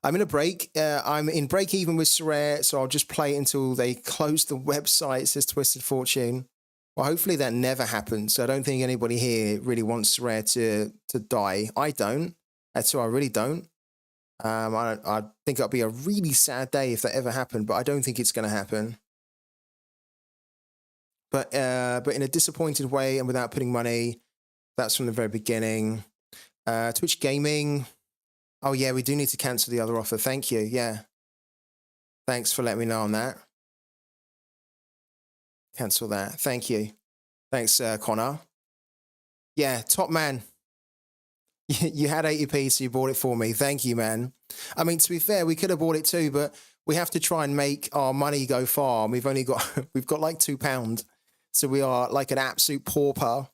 in a break. I'm in break even with Sorare, so I'll just play it until they close the website, says Twisted Fortune. Well, hopefully that never happens. So I don't think anybody here really wants Sorare to die. I don't. That's who I really don't. I think it'll be a really sad day if that ever happened, but I don't think it's going to happen. But in a disappointed way and without putting money, that's from the very beginning. Twitch Gaming. Oh, yeah, we do need to cancel the other offer. Thank you. Yeah. Thanks for letting me know on that. Cancel that. Thank you. Thanks, Connor. Yeah, top man. You had 80p, so you bought it for me. Thank you, man. I mean, to be fair, we could have bought it too, but we have to try and make our money go far. And we've only got like £2. So we are like an absolute pauper,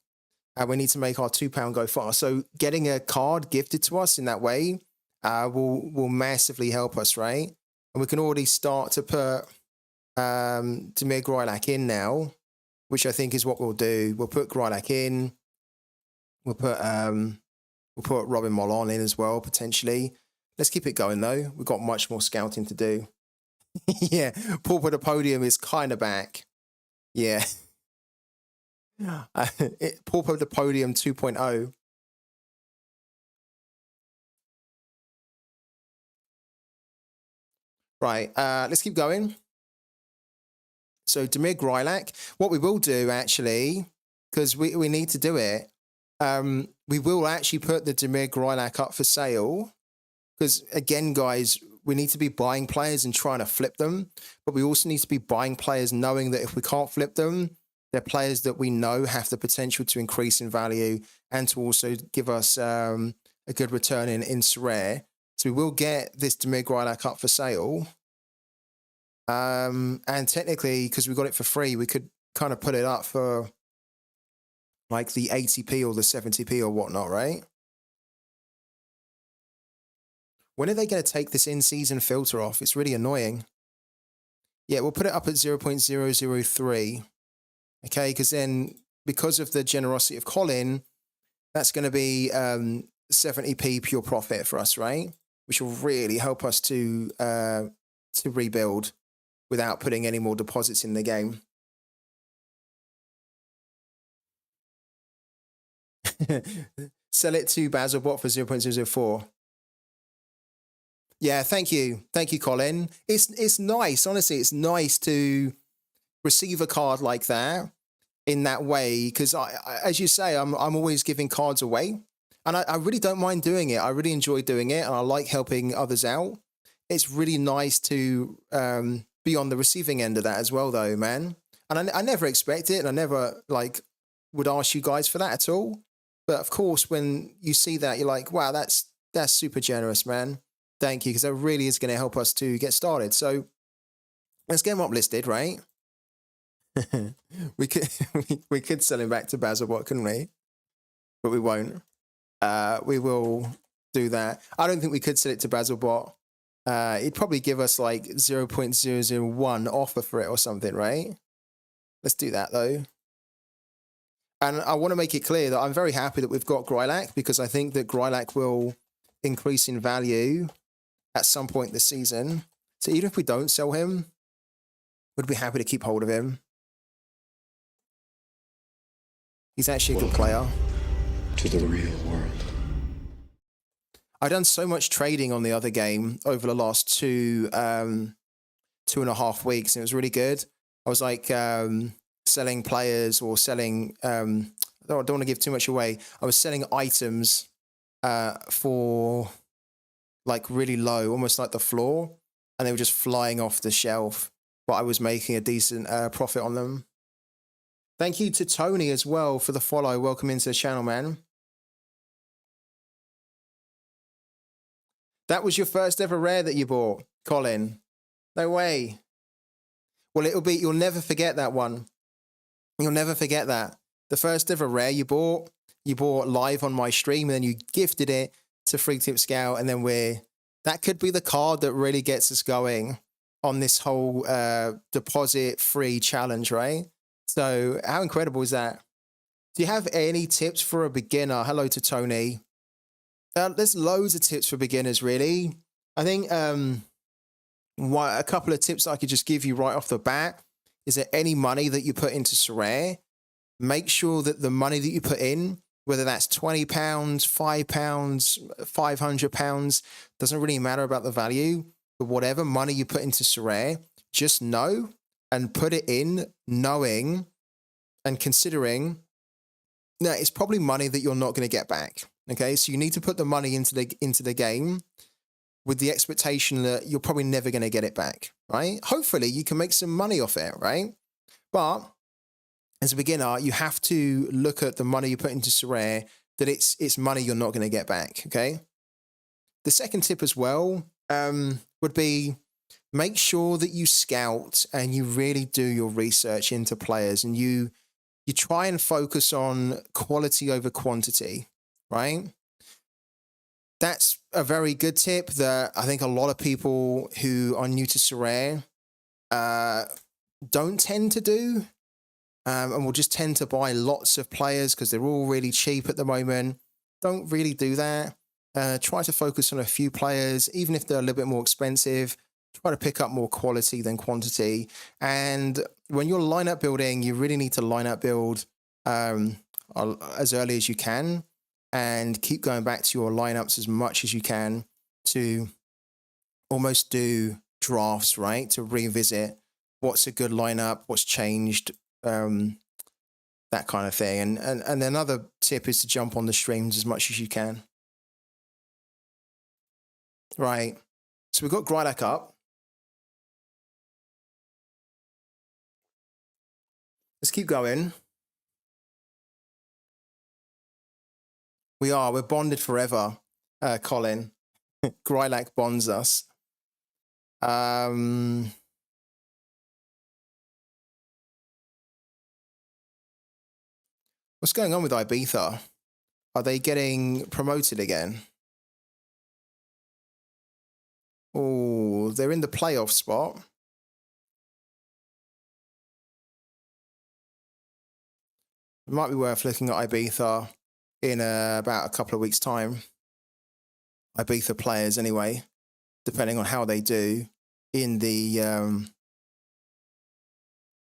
and we need to make our £2 go far. So getting a card gifted to us in that way will massively help us, right? And we can already start to put Damir Grylac in now, which I think is what we'll do. We'll put Grylac in. We'll put Robin Molon in as well, potentially. Let's keep it going, though. We've got much more scouting to do. Yeah, Pauper the Podium is kind of back. Yeah. Pauper the Podium 2.0. Right, let's keep going. So Damir Grylac, what we will do actually, because we need to do it, we will actually put the Damir Grylac up for sale. Because again, guys, we need to be buying players and trying to flip them. But we also need to be buying players knowing that if we can't flip them, they're players that we know have the potential to increase in value and to also give us a good return in Sorare. So we will get this Damir Grylac up for sale. And technically, because we got it for free, we could kind of put it up for like the 80p or the 70p or whatnot, right? When are they going to take this in-season filter off? It's really annoying. Yeah, we'll put it up at 0.003. Okay, because then, because of the generosity of Colin, that's going to be 70p pure profit for us, right? Which will really help us to rebuild without putting any more deposits in the game. Sell it to Basilbot for 0.004. Yeah, thank you, Colin. It's nice, honestly. It's nice to receive a card like that in that way because, as you say, I'm always giving cards away, and I really don't mind doing it. I really enjoy doing it, and I like helping others out. It's really nice to be on the receiving end of that as well, though, man. And I never expect it, and I never would ask you guys for that at all. But of course, when you see that, you're like, wow, that's super generous, man. Thank you, because that really is going to help us to get started. So let's get him uplisted, right? we could sell him back to Basilbot, couldn't we? But we won't. We will do that. I don't think we could sell it to Basilbot. He'd probably give us like 0.001 offer for it or something, right? Let's do that though. And I want to make it clear that I'm very happy that we've got Grylac because I think that Grylac will increase in value at some point this season. So even if we don't sell him, we'd be happy to keep hold of him. He's actually a good player. To the real world. I've done so much trading on the other game over the last 2.5 weeks, and it was really good. I was like selling players or selling, I don't want to give too much away. I was selling items for like really low, almost like the floor, and they were just flying off the shelf, but I was making a decent profit on them. Thank you to Tony as well for the follow. Welcome into the channel, man. That was your first ever rare that you bought, Colin. No way. Well, you'll never forget that one. You'll never forget that. The first ever rare you bought live on my stream, and then you gifted it to Free Tip Scout, and then that could be the card that really gets us going on this whole deposit-free challenge, right? So how incredible is that? Do you have any tips for a beginner? Hello to Tony. There's loads of tips for beginners, really. I think a couple of tips I could just give you right off the bat is that any money that you put into Sorare, make sure that the money that you put in, whether that's £20, £5, £500, doesn't really matter about the value, but whatever money you put into Sorare, just know and put it in knowing and considering that it's probably money that you're not going to get back. Okay, so you need to put the money into the game with the expectation that you're probably never going to get it back, right? Hopefully you can make some money off it, right? But as a beginner, you have to look at the money you put into Sorare, that it's money you're not going to get back, okay? The second tip as well would be make sure that you scout and you really do your research into players, and you try and focus on quality over quantity, right? That's a very good tip that I think a lot of people who are new to Sorare don't tend to do. And will just tend to buy lots of players because they're all really cheap at the moment. Don't really do that. Try to focus on a few players, even if they're a little bit more expensive. Try to pick up more quality than quantity. And when you're lineup building, you really need to lineup build as early as you can and keep going back to your lineups as much as you can to almost do drafts, right? To revisit what's a good lineup, what's changed, that kind of thing. And another tip is to jump on the streams as much as you can. Right. So we've got Grydak up. Let's keep going. We're bonded forever, Colin. Grydak bonds us. What's going on with Ibiza? Are they getting promoted again? Oh, they're in the playoff spot. It might be worth looking at Ibiza in about a couple of weeks' time. Ibiza players, anyway, depending on how they do in the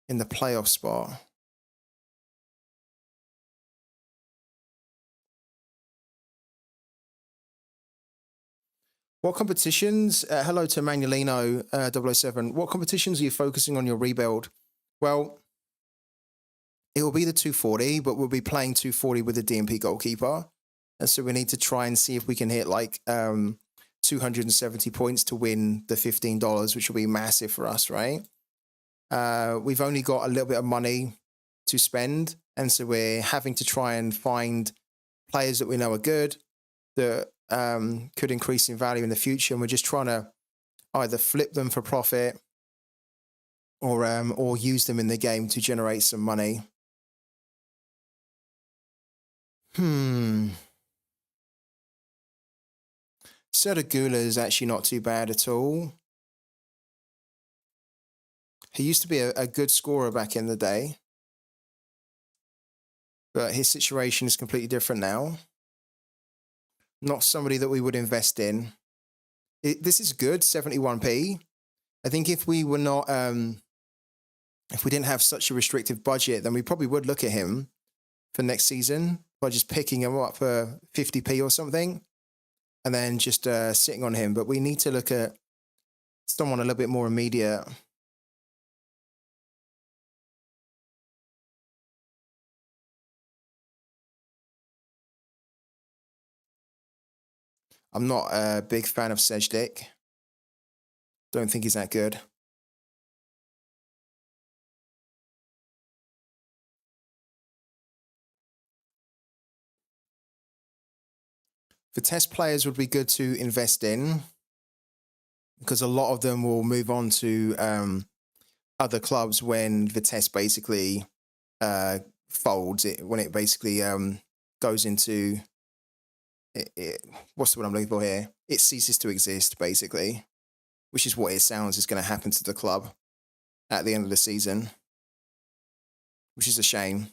playoff spot. What competitions? Hello to Manuelino 007. What competitions are you focusing on your rebuild? Well, it will be the 240, but we'll be playing 240 with the DMP goalkeeper. And so we need to try and see if we can hit like 270 points to win the $15, which will be massive for us, right? We've only got a little bit of money to spend. And so we're having to try and find players that we know are good, that could increase in value in the future. And we're just trying to either flip them for profit or use them in the game to generate some money. Sergula is actually not too bad at all. He used to be a good scorer back in the day, but his situation is completely different now. Not somebody that we would invest in. This is good, 71p. I think if we were not, if we didn't have such a restrictive budget, then we probably would look at him for next season by just picking him up for 50p or something and then just sitting on him. But we need to look at someone a little bit more immediate. I'm not a big fan of Sejdik. Don't think he's that good. The test players would be good to invest in because a lot of them will move on to other clubs when the test basically folds, when it basically goes into... what's the word I'm looking for here? It ceases to exist, basically, which is what it sounds is going to happen to the club at the end of the season, which is a shame.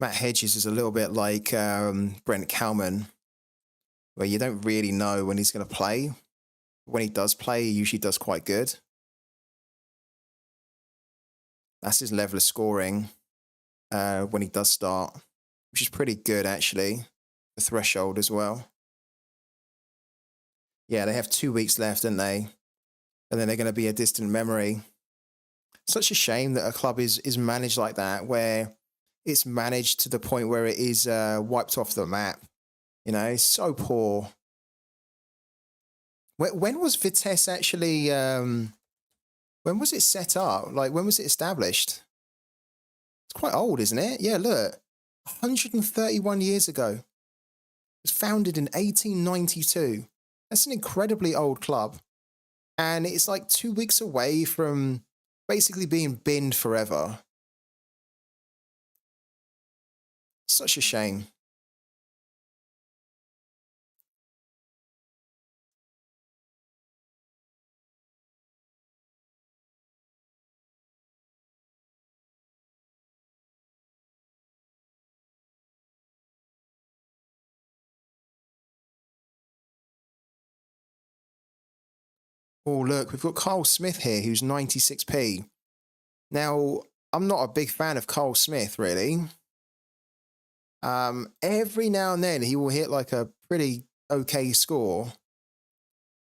Matt Hedges is a little bit like Brent Kalman, where you don't really know when he's going to play. When he does play, he usually does quite good. That's his level of scoring when he does start, which is pretty good, actually. The threshold as well. Yeah, they have 2 weeks left, don't they? And then they're going to be a distant memory. Such a shame that a club is managed like that, where it's managed to the point where it is wiped off the map. You know, it's so poor. When was Vitesse actually... when was it set up? Like, when was it established? It's quite old, isn't it? Yeah, look. 131 years ago. It was founded in 1892. That's an incredibly old club. And it's like 2 weeks away from basically being binned forever. Such a shame. Oh, look, we've got Carl Smith here, who's 96p. Now, I'm not a big fan of Carl Smith, really. Every now and then he will hit like a pretty okay score.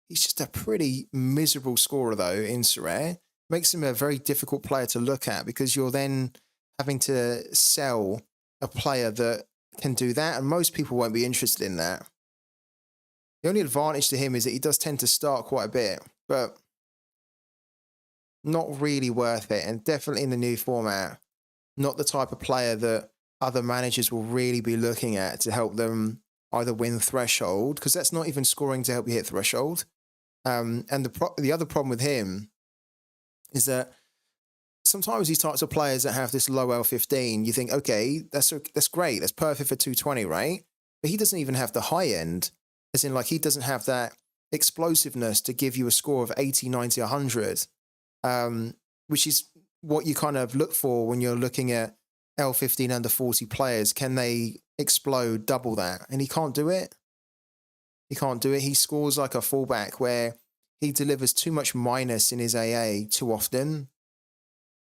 He's just a pretty miserable scorer, though, in Sorare. Makes him a very difficult player to look at because you're then having to sell a player that can do that, and most people won't be interested in that. The only advantage to him is that he does tend to start quite a bit, but not really worth it, and definitely in the new format, not the type of player that other managers will really be looking at to help them either win threshold, because that's not even scoring to help you hit threshold. And the other problem with him is that sometimes these types of players that have this low L15, you think, okay, that's great, that's perfect for 220, right? But he doesn't even have the high end, as in like he doesn't have that explosiveness to give you a score of 80, 90, 100, which is what you kind of look for when you're looking at L15 under 40 players. Can they explode double that? And he can't do it. He can't do it. He scores like a fullback where he delivers too much minus in his AA too often.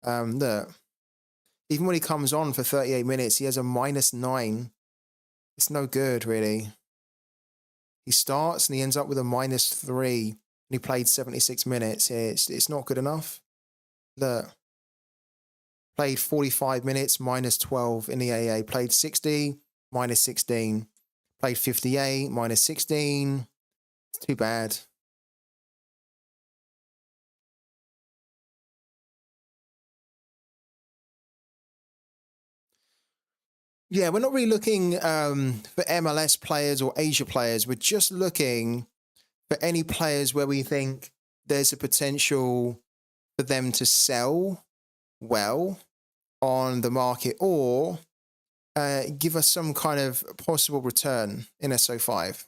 Look, even when he comes on for 38 minutes, he has a -9. It's no good, really. He starts and he ends up with a -3, and he played 76 minutes. It's not good enough. Look, played 45 minutes, -12 in the AA. Played 60, -16. Played 58, -16. It's too bad. Yeah, we're not really looking for MLS players or Asia players. We're just looking for any players where we think there's a potential for them to sell well on the market, or give us some kind of possible return in SO5.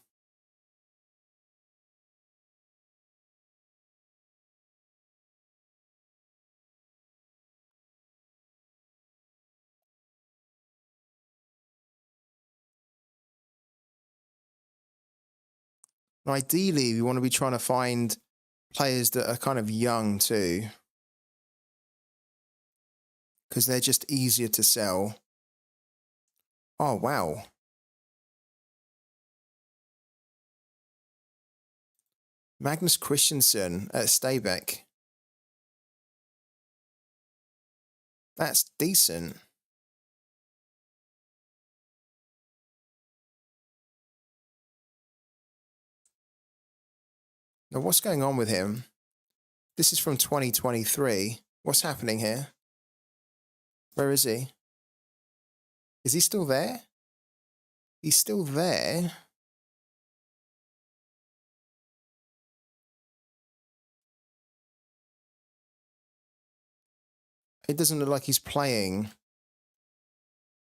Ideally, we want to be trying to find players that are kind of young too, because they're just easier to sell. Oh, wow. Magnus Christensen at Stabæk. That's decent. Now, what's going on with him? This is from 2023. What's happening here? Where is he? Is he still there? He's still there. It doesn't look like he's playing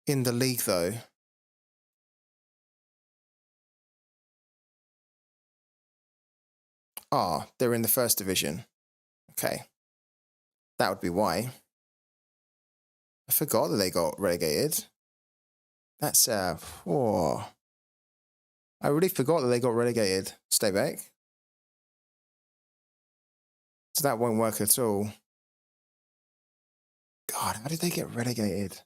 in the league, though. Ah, they're in the first division. Okay. That would be why. I forgot that they got relegated. That's, oh. I really forgot that they got relegated. Stay back. So that won't work at all. God, how did they get relegated?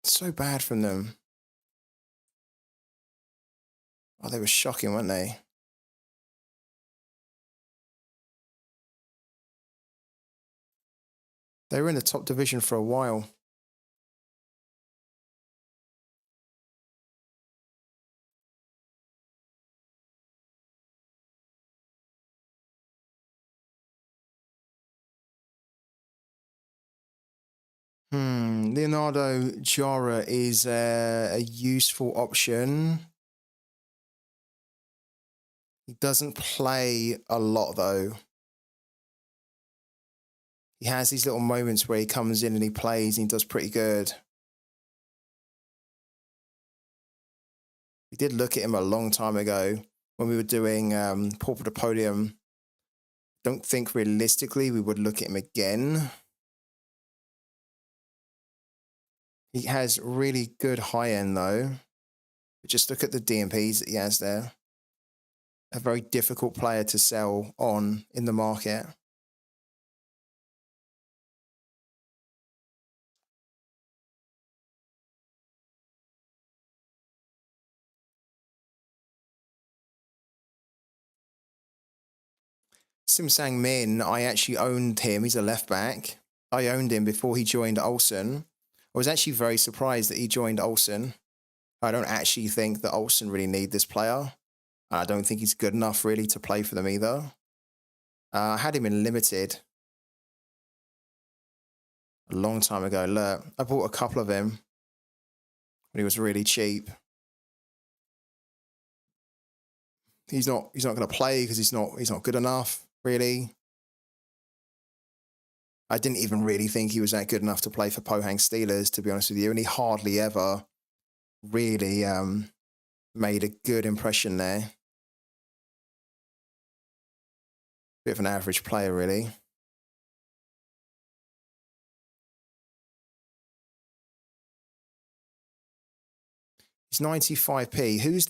So bad from them. Oh, they were shocking, weren't they? They were in the top division for a while. Leonardo Jara is a useful option. He doesn't play a lot, though. He has these little moments where he comes in and he plays and he does pretty good. We did look at him a long time ago when we were doing Pauper to Podium. Don't think realistically we would look at him again. He has really good high end, though. But just look at the DMPs that he has there. A very difficult player to sell on in the market. Sim Sang Min, I actually owned him. He's a left back. I owned him before he joined Olsen. I was actually very surprised that he joined Olsen. I don't actually think that Olsen really need this player. I don't think he's good enough really to play for them either. I had him in limited a long time ago. Look, I bought a couple of him when he was really cheap. He's not going to play because he's not good enough, really. I didn't even really think he was that good enough to play for Pohang Steelers, to be honest with you, and he hardly ever really made a good impression there. Bit of an average player, really. He's 95p. Who's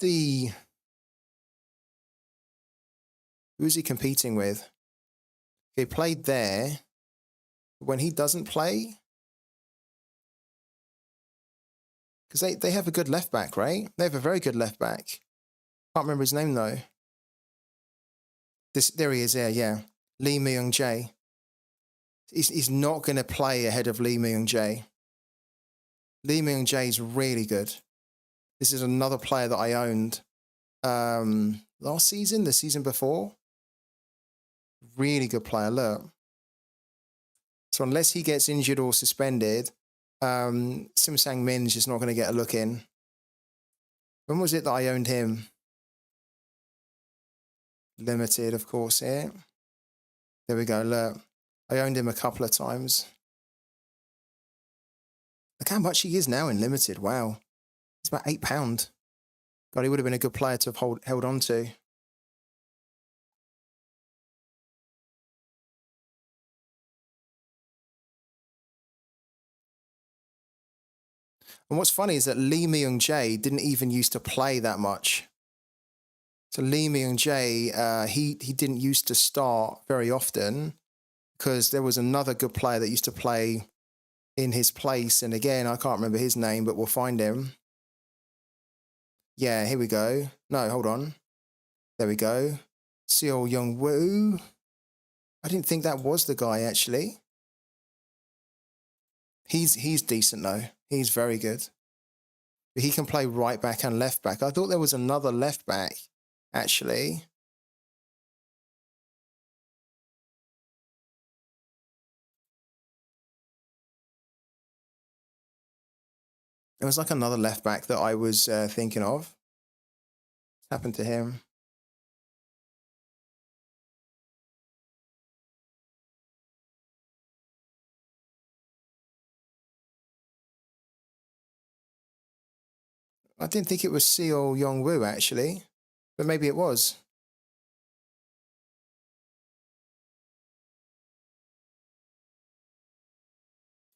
he competing with? He played there. When he doesn't play, because they have a good left back, right? They have a very good left back. Can't remember his name though. There he is. Yeah. Lee Myung Jae. He's not going to play ahead of Lee Myung Jae. Lee Myung Jae is really good. This is another player that I owned last season, the season before. Really good player. Look. So unless he gets injured or suspended, Sim Sang Min's just not going to get a look in. When was it that I owned him? Limited, of course, here. There we go, look. I owned him a couple of times. Look how much he is now in limited. Wow. It's about £8. God, he would have been a good player to have held on to. And what's funny is that Lee Myung Jae didn't even used to play that much. So Lee Myung Jae, he didn't used to start very often because there was another good player that used to play in his place. And again, I can't remember his name, but we'll find him. Yeah, here we go. No, hold on. There we go. Seo Young Woo. I didn't think that was the guy, actually. He's decent, though. He's very good. But he can play right back and left back. I thought there was another left back, actually. There was like another left back that I was thinking of. What's happened to him? I didn't think it was Seo Young Woo, actually. But maybe it was.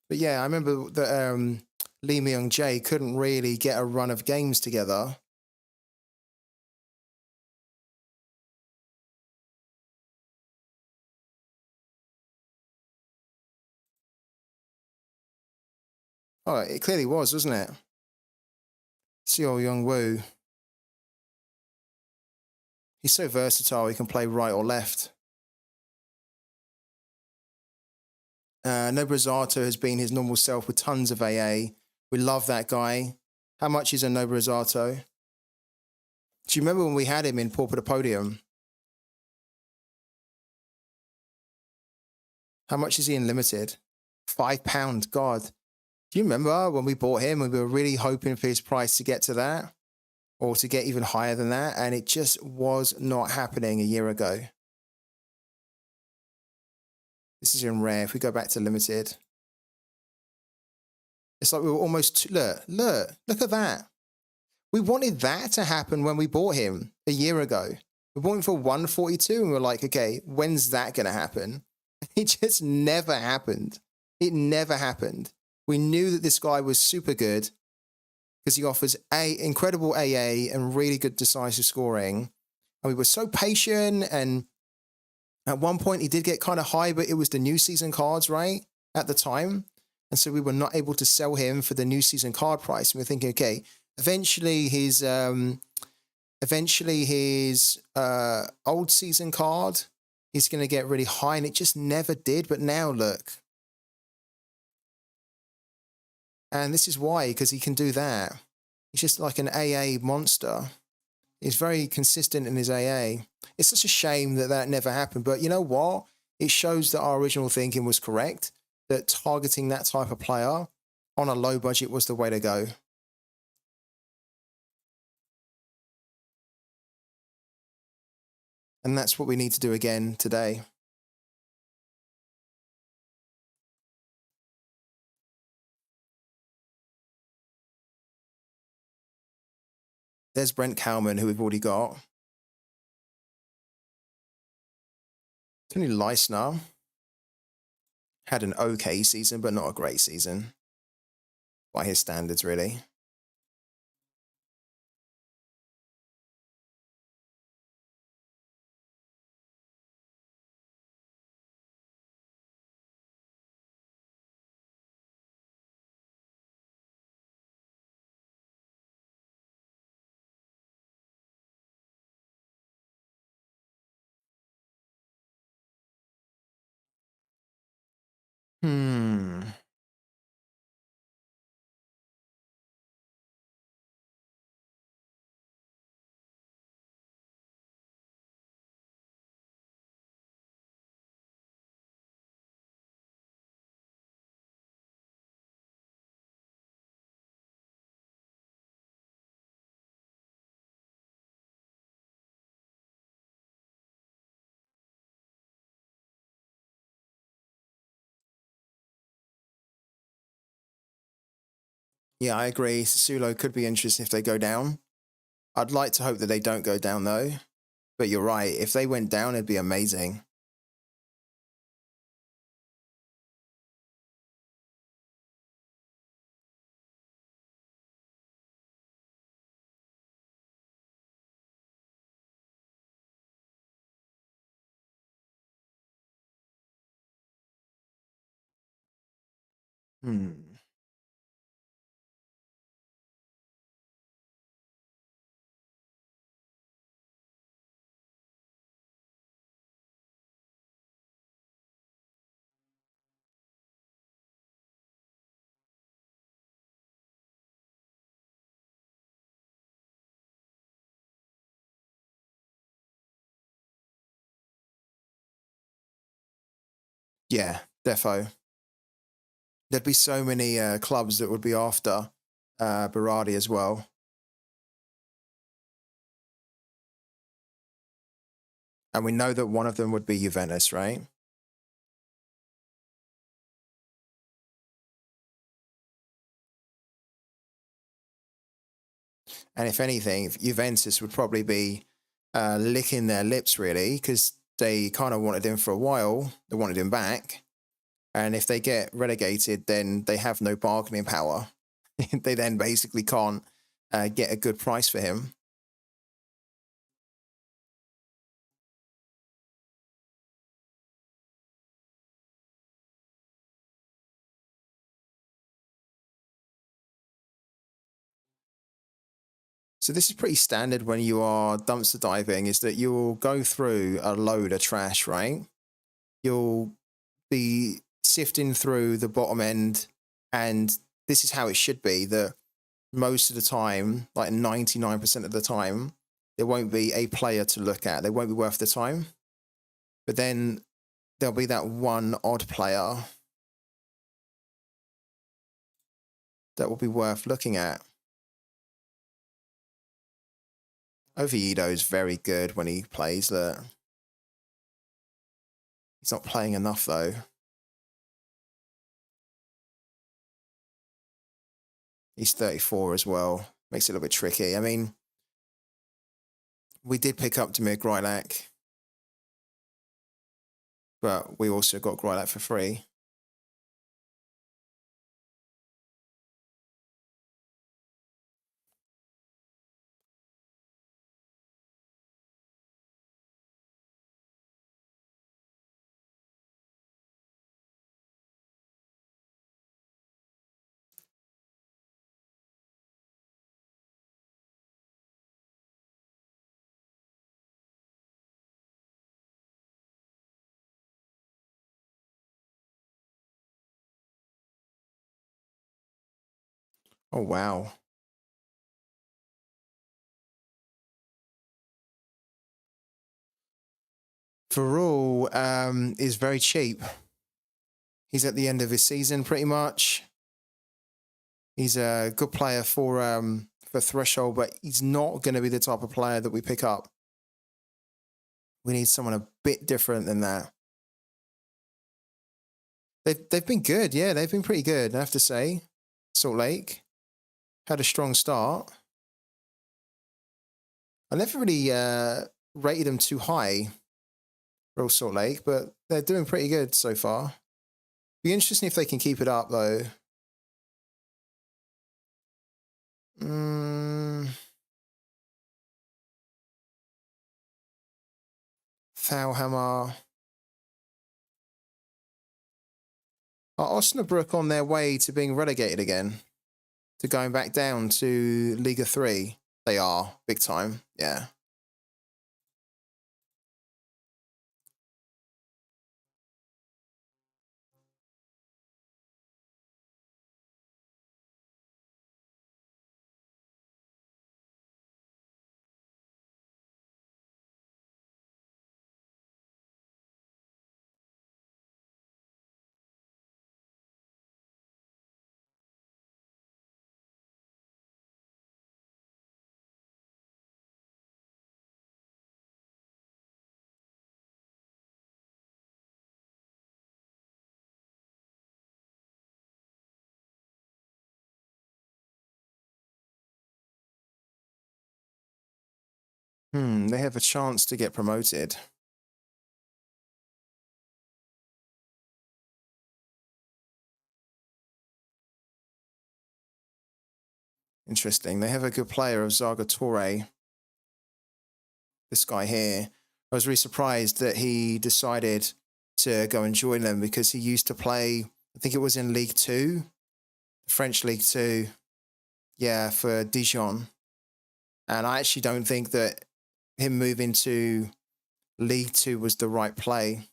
But yeah, I remember that Lee Myung Jae couldn't really get a run of games together. Oh, it clearly was, wasn't it? Seo Young Woo. He's so versatile, he can play right or left. Nobrazato has been his normal self with tons of AA. We love that guy. How much is a Nobrazato? Do you remember when we had him in Pauper to Podium? How much is he in limited? £5. God. Do you remember when we bought him and we were really hoping for his price to get to that? or to get even higher than that. And it just was not happening a year ago. This is in rare. If we go back to limited, it's like we were almost, look at that. We wanted that to happen when we bought him a year ago. We bought him for 142 and we were like, okay, when's that going to happen? It just never happened. It never happened. We knew that this guy was super good because he offers incredible AA and really good decisive scoring. And we were so patient, and at one point he did get kind of high, but it was the new season cards, right? At the time. And so we were not able to sell him for the new season card price. And we're thinking, okay, eventually his old season card is going to get really high, and it just never did. But now look. And this is why, because he can do that. He's just like an AA monster. He's very consistent in his AA. It's such a shame that that never happened. But you know what? It shows that our original thinking was correct, that targeting that type of player on a low budget was the way to go. And that's what we need to do again today. There's Brent Kalman, who we've already got. Tony Leisner had an okay season, but not a great season by his standards, really. Yeah, I agree. Sassuolo could be interesting if they go down. I'd like to hope that they don't go down, though. But you're right. If they went down, it'd be amazing. Yeah, defo. There'd be so many clubs that would be after Berardi as well. And we know that one of them would be Juventus, right? And if anything, Juventus would probably be licking their lips, really, because they kind of wanted him for a while. They wanted him back. And if they get relegated, then they have no bargaining power. They then basically can't get a good price for him. So this is pretty standard when you are dumpster diving, is that you'll go through a load of trash, right? You'll be sifting through the bottom end, and this is how it should be, that most of the time, like 99% of the time, there won't be a player to look at. They won't be worth the time. But then there'll be that one odd player that will be worth looking at. Oviedo is very good when he plays. Look. He's not playing enough, though. He's 34 as well. Makes it a little bit tricky. I mean, we did pick up Demir Grilak, but we also got Grilak for free. Oh, wow. Varul is very cheap. He's at the end of his season, pretty much. He's a good player for Threshold, but he's not going to be the type of player that we pick up. We need someone a bit different than that. They've been good, yeah. They've been pretty good, I have to say. Salt Lake had a strong start. I never really rated them too high, Real Salt Lake, but they're doing pretty good so far. Be interesting if they can keep it up, though. Thalhammer. Are Osnabrück on their way to being relegated again? To going back down to Liga 3? They are, big time, yeah. They have a chance to get promoted. Interesting. They have a good player of Zaga Toure. This guy here. I was really surprised that he decided to go and join them because he used to play, I think it was in League 2, French League 2. Yeah, for Dijon. And I actually don't think that him moving to League 2 was the right play.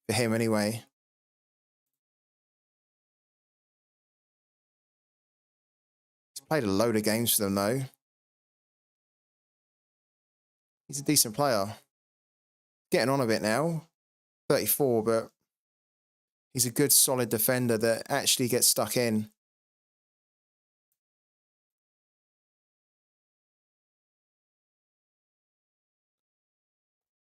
For him, anyway. He's played a load of games for them, though. He's a decent player. Getting on a bit now. 34, but he's a good, solid defender that actually gets stuck in.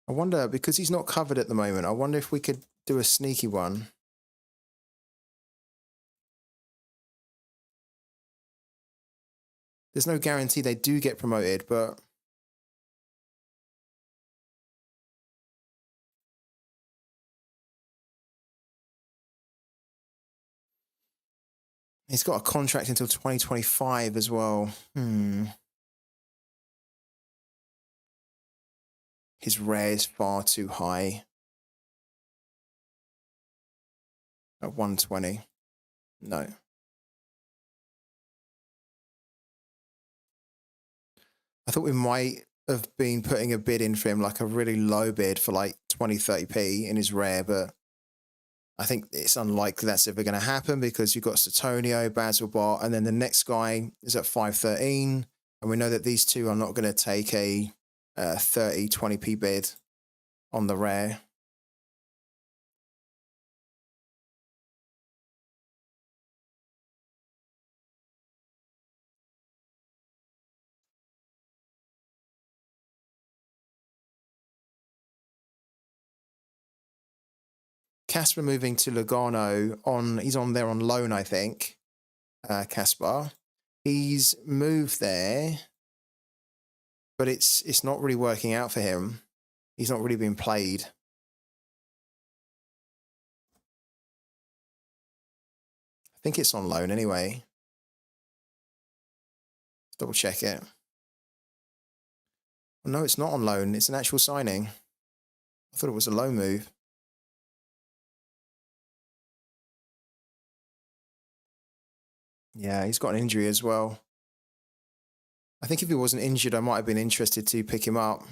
I wonder, because he's not covered at the moment, I wonder if we could do a sneaky one. There's no guarantee they do get promoted, but he's got a contract until 2025 as well. His rare is far too high. At 120. No. I thought we might have been putting a bid in for him, like a really low bid for like 20, 30p in his rare, but I think it's unlikely that's ever going to happen because you've got Satonio, Basilbot, and then the next guy is at 513. And we know that these two are not going to take a 30, 20p bid on the rare. Casper moving to Lugano he's on there on loan, I think. Caspar. He's moved there, but it's not really working out for him. He's not really being played. I think it's on loan anyway. Let's double check it. Well, no, it's not on loan. It's an actual signing. I thought it was a loan move. Yeah, he's got an injury as well. I think if he wasn't injured, I might have been interested to pick him up.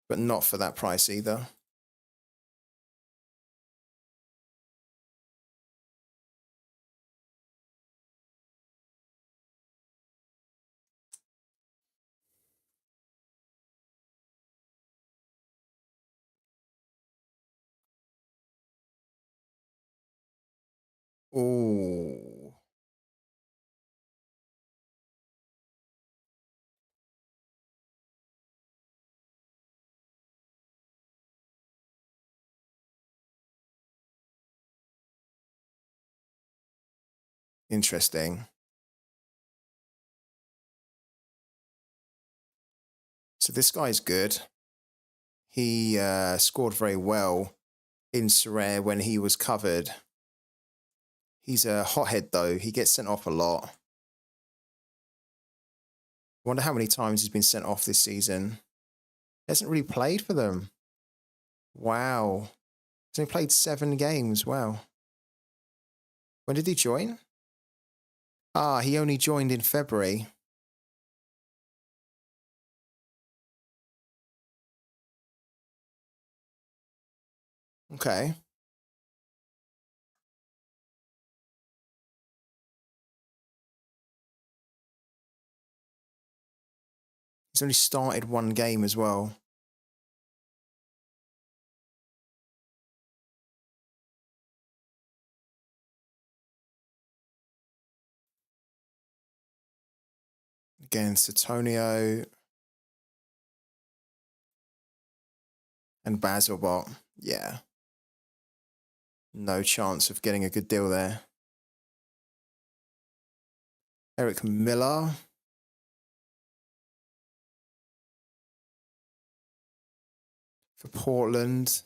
But not for that price either. Oh, interesting. So this guy's good. He scored very well in Sorare when he was covered. He's a hothead, though. He gets sent off a lot. I wonder how many times he's been sent off this season. He hasn't really played for them. Wow. He's only played 7 games. Wow. When did he join? Ah, he only joined in February. Okay. He's only started 1 game as well. Again, Satonio and Basilbot. Yeah. No chance of getting a good deal there. Eric Miller. For Portland.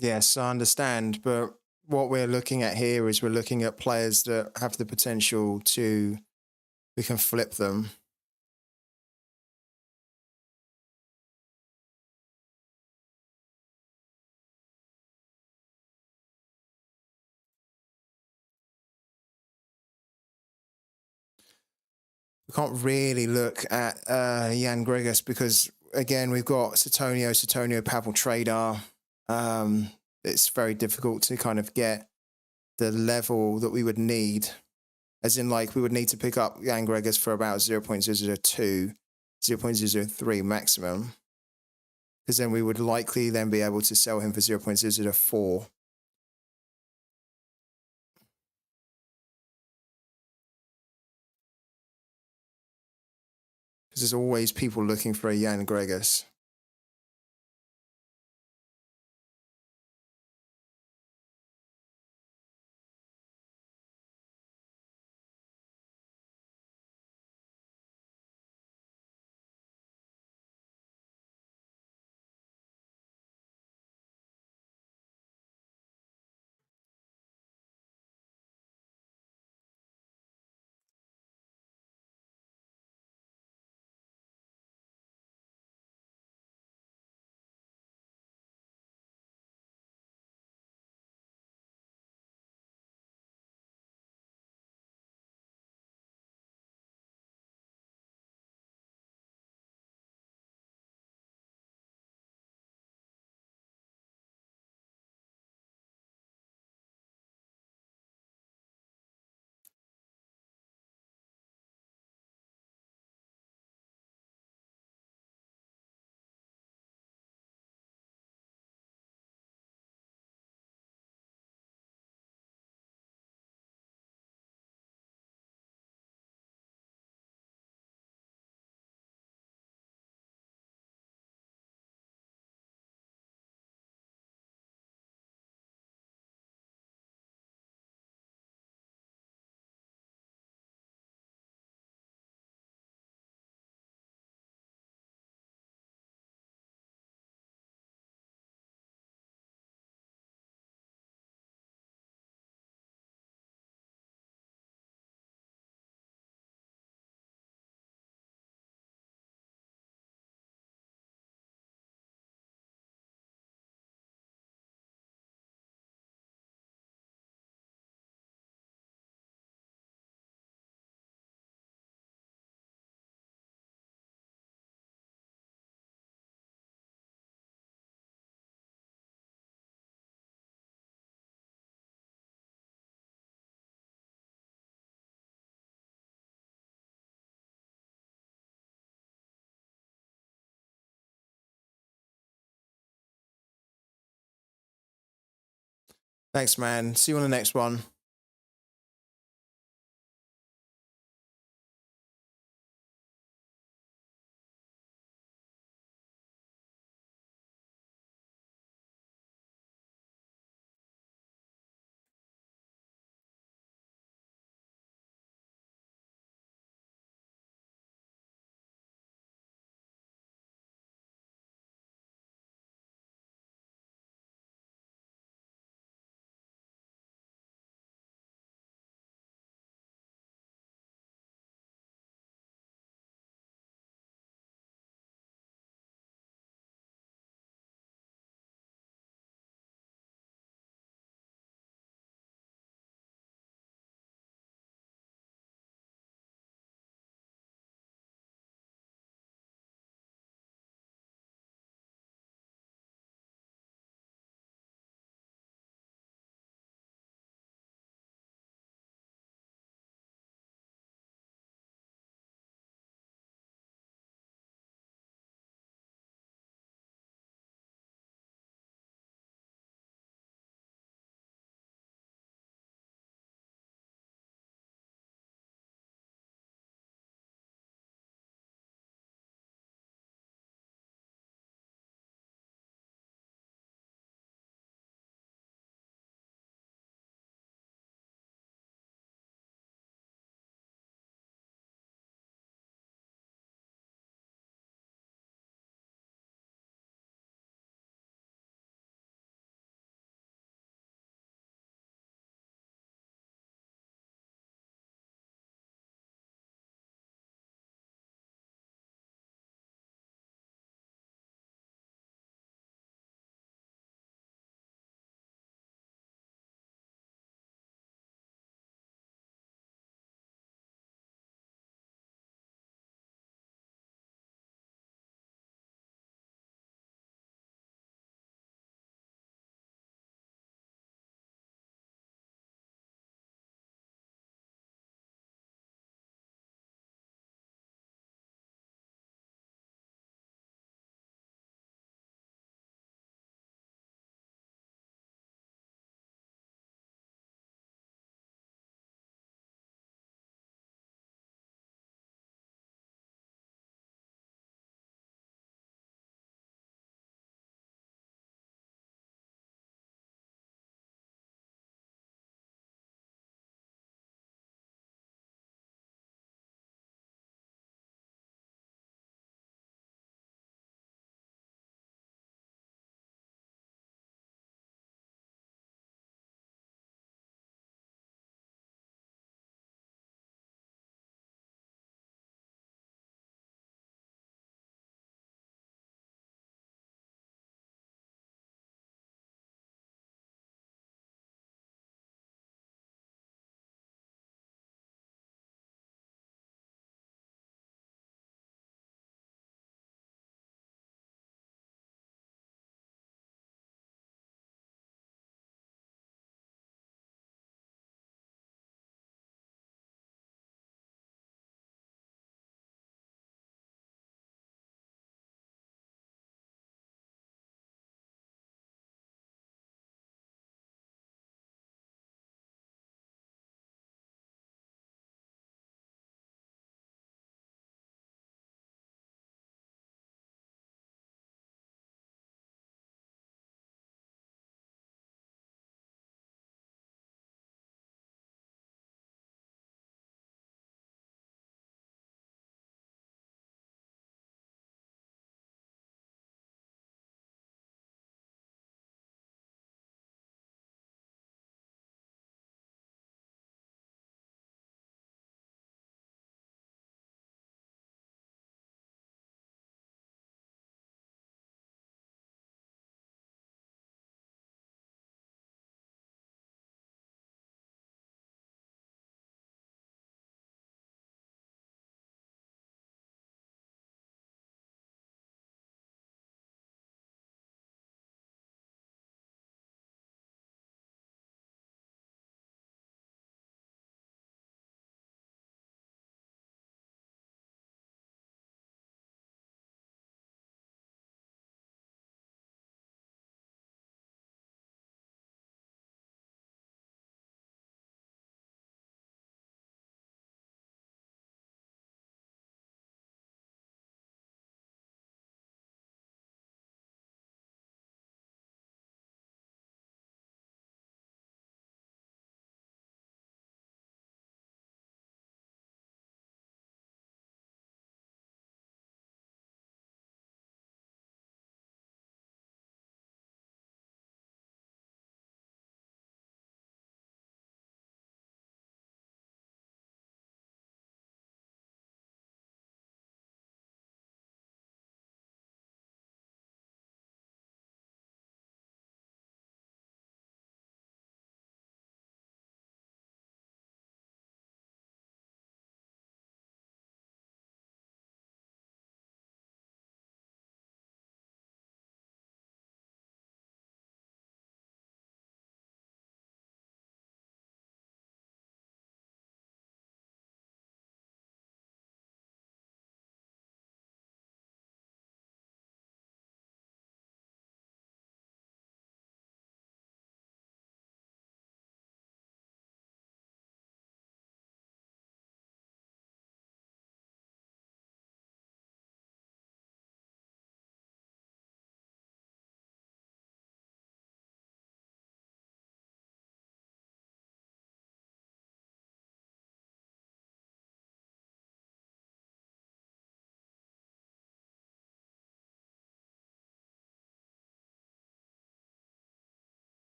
Yes, I understand, but what we're looking at here is we're looking at players that have the potential to we can flip them. We can't really look at Jan Gregus because again we've got Satonio, Pavel Tradar. It's very difficult to kind of get the level that we would need, as in like we would need to pick up Jan Gregus for about 0.002, 0.003 maximum, because then we would likely then be able to sell him for 0.004. Because there's always people looking for a Jan Gregus. Thanks, man. See you on the next one.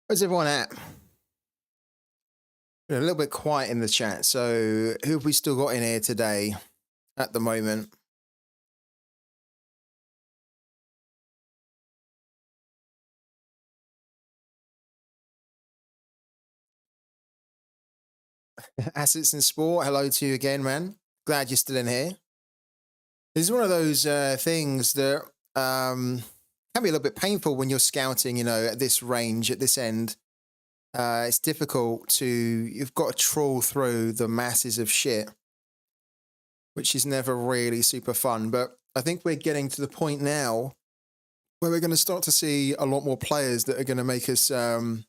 Where's everyone at? We're a little bit quiet in the chat. So who have we still got in here today at the moment? Assets in Sport, hello to you again, man. Glad you're still in here. This is one of those things that can be a little bit painful when you're scouting, at this range, at this end. It's difficult you've got to trawl through the masses of shit, which is never really super fun. But I think we're getting to the point now where we're going to start to see a lot more players that are going to make us turn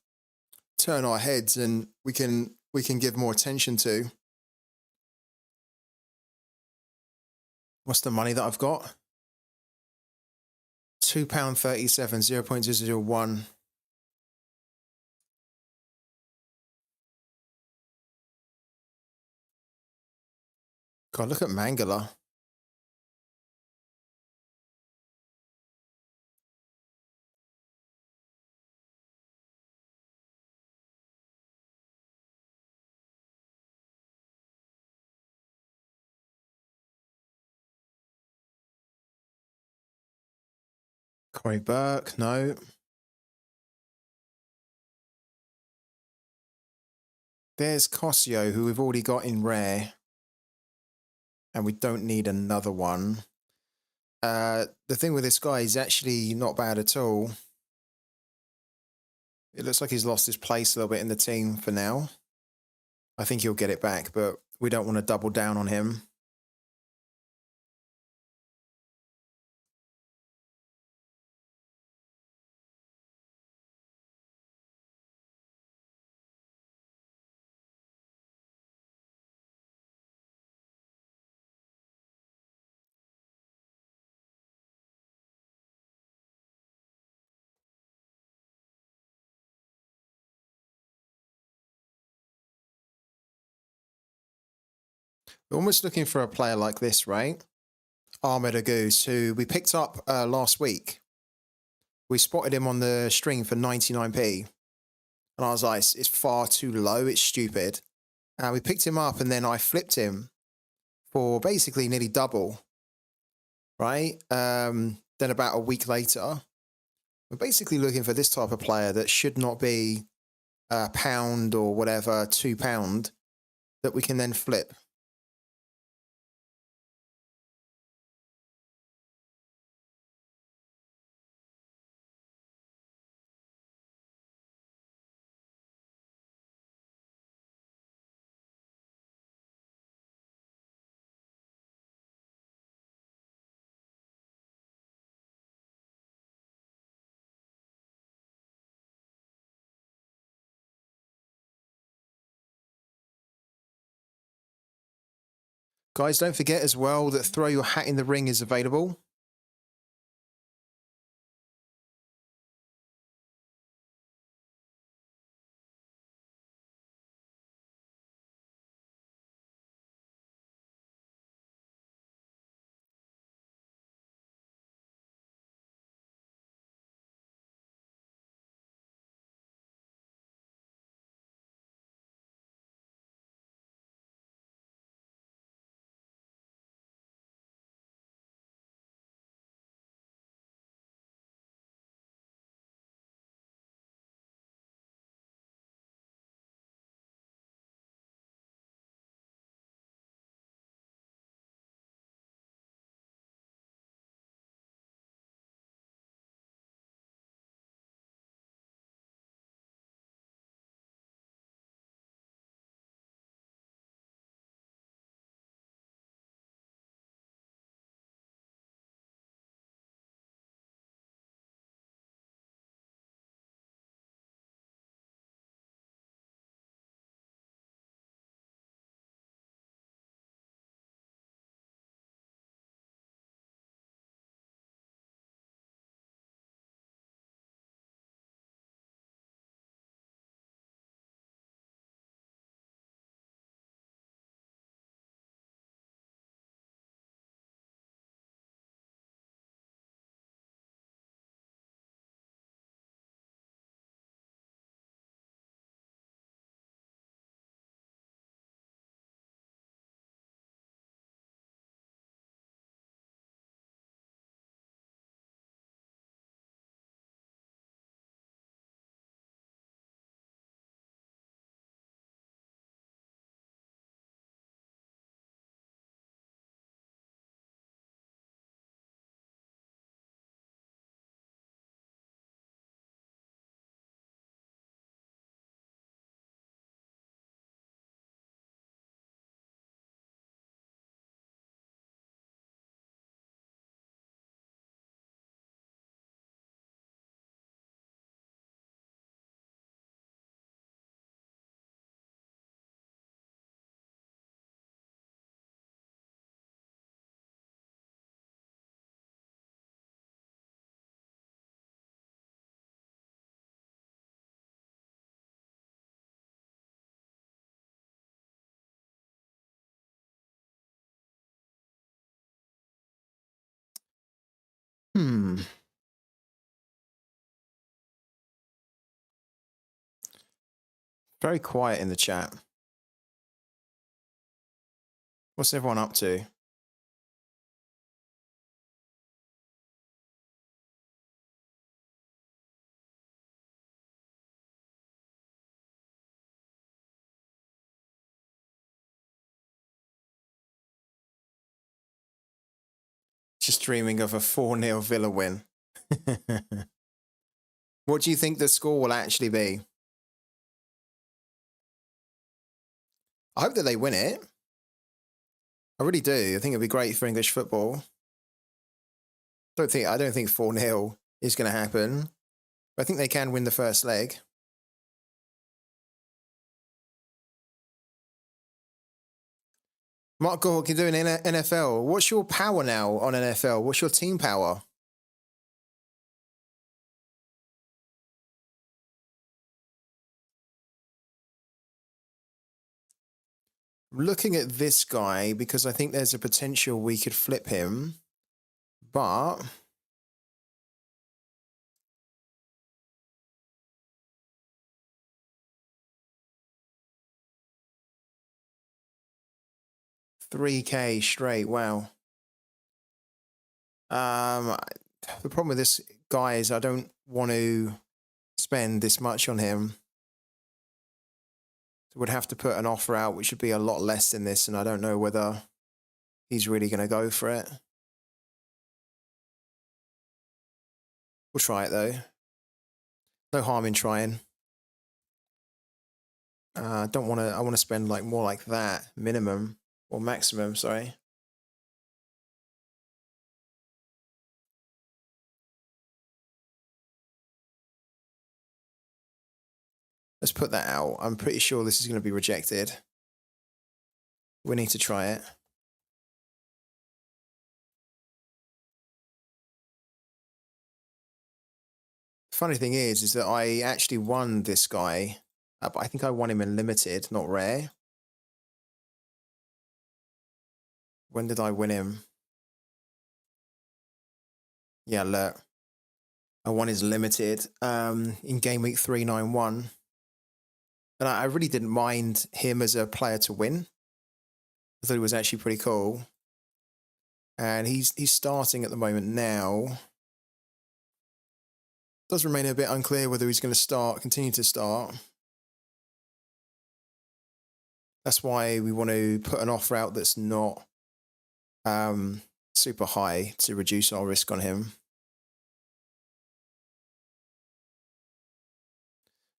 our heads, and we can give more attention to. What's the money that I've got? £2.37, 0.001. God, look at Mangala. Corey Burke, no. There's Cosio, who we've already got in rare. And we don't need another one. The thing with this guy, he's actually not bad at all. It looks like he's lost his place a little bit in the team for now. I think he'll get it back, but we don't want to double down on him. We're almost looking for a player like this, right? Ahmed Agoos, who we picked up last week. We spotted him on the string for 99p. And I was like, it's far too low. It's stupid. We picked him up, and then I flipped him for basically nearly double, right? Then about a week later, we're basically looking for this type of player that should not be a pound or whatever, £2, that we can then flip. Guys, don't forget as well that Throw Your Hat in the Ring is available. Hmm. Very quiet in the chat. What's everyone up to? Just dreaming of a 4-0 Villa win. What do you think the score will actually be? I hope that they win it. I really do. I think it'd be great for English football. I don't think 4-0 is going to happen. But I think they can win the first leg. Mark Gork, you're doing NFL. What's your power now on NFL? What's your team power? I'm looking at this guy because I think there's a potential we could flip him. But $3K straight, wow. The problem with this guy is I don't want to spend this much on him. So we'd have to put an offer out, which would be a lot less than this, and I don't know whether he's really going to go for it. We'll try it though. No harm in trying. I don't want to. I want to spend like more like that minimum or maximum. Sorry. Let's put that out. I'm pretty sure this is going to be rejected. We need to try it. Funny thing is that I actually won this guy, but I think I won him in limited, not rare. When did I win him? Yeah, look. I won his limited in game week 391. And I really didn't mind him as a player to win. I thought he was actually pretty cool. And he's starting at the moment now. Does remain a bit unclear whether he's going to continue to start. That's why we want to put an offer out that's not super high to reduce our risk on him.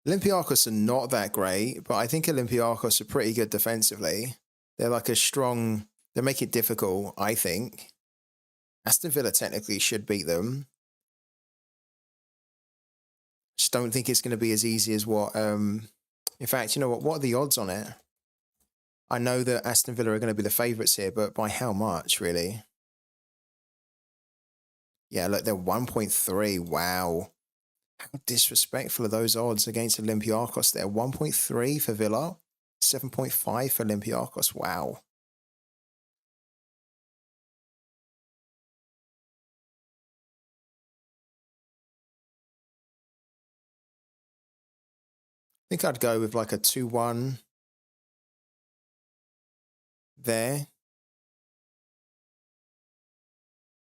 Olympiacos are not that great, but I think Olympiacos are pretty good defensively. They're like they make it difficult, I think. Aston Villa technically should beat them. Just don't think it's going to be as easy as what... in fact, you know what are the odds on it? I know that Aston Villa are going to be the favourites here, but by how much, really? Yeah, look, they're 1.3. Wow. How disrespectful are those odds against Olympiacos there? 1.3 for Villa, 7.5 for Olympiacos. Wow. I think I'd go with like a 2-1 there.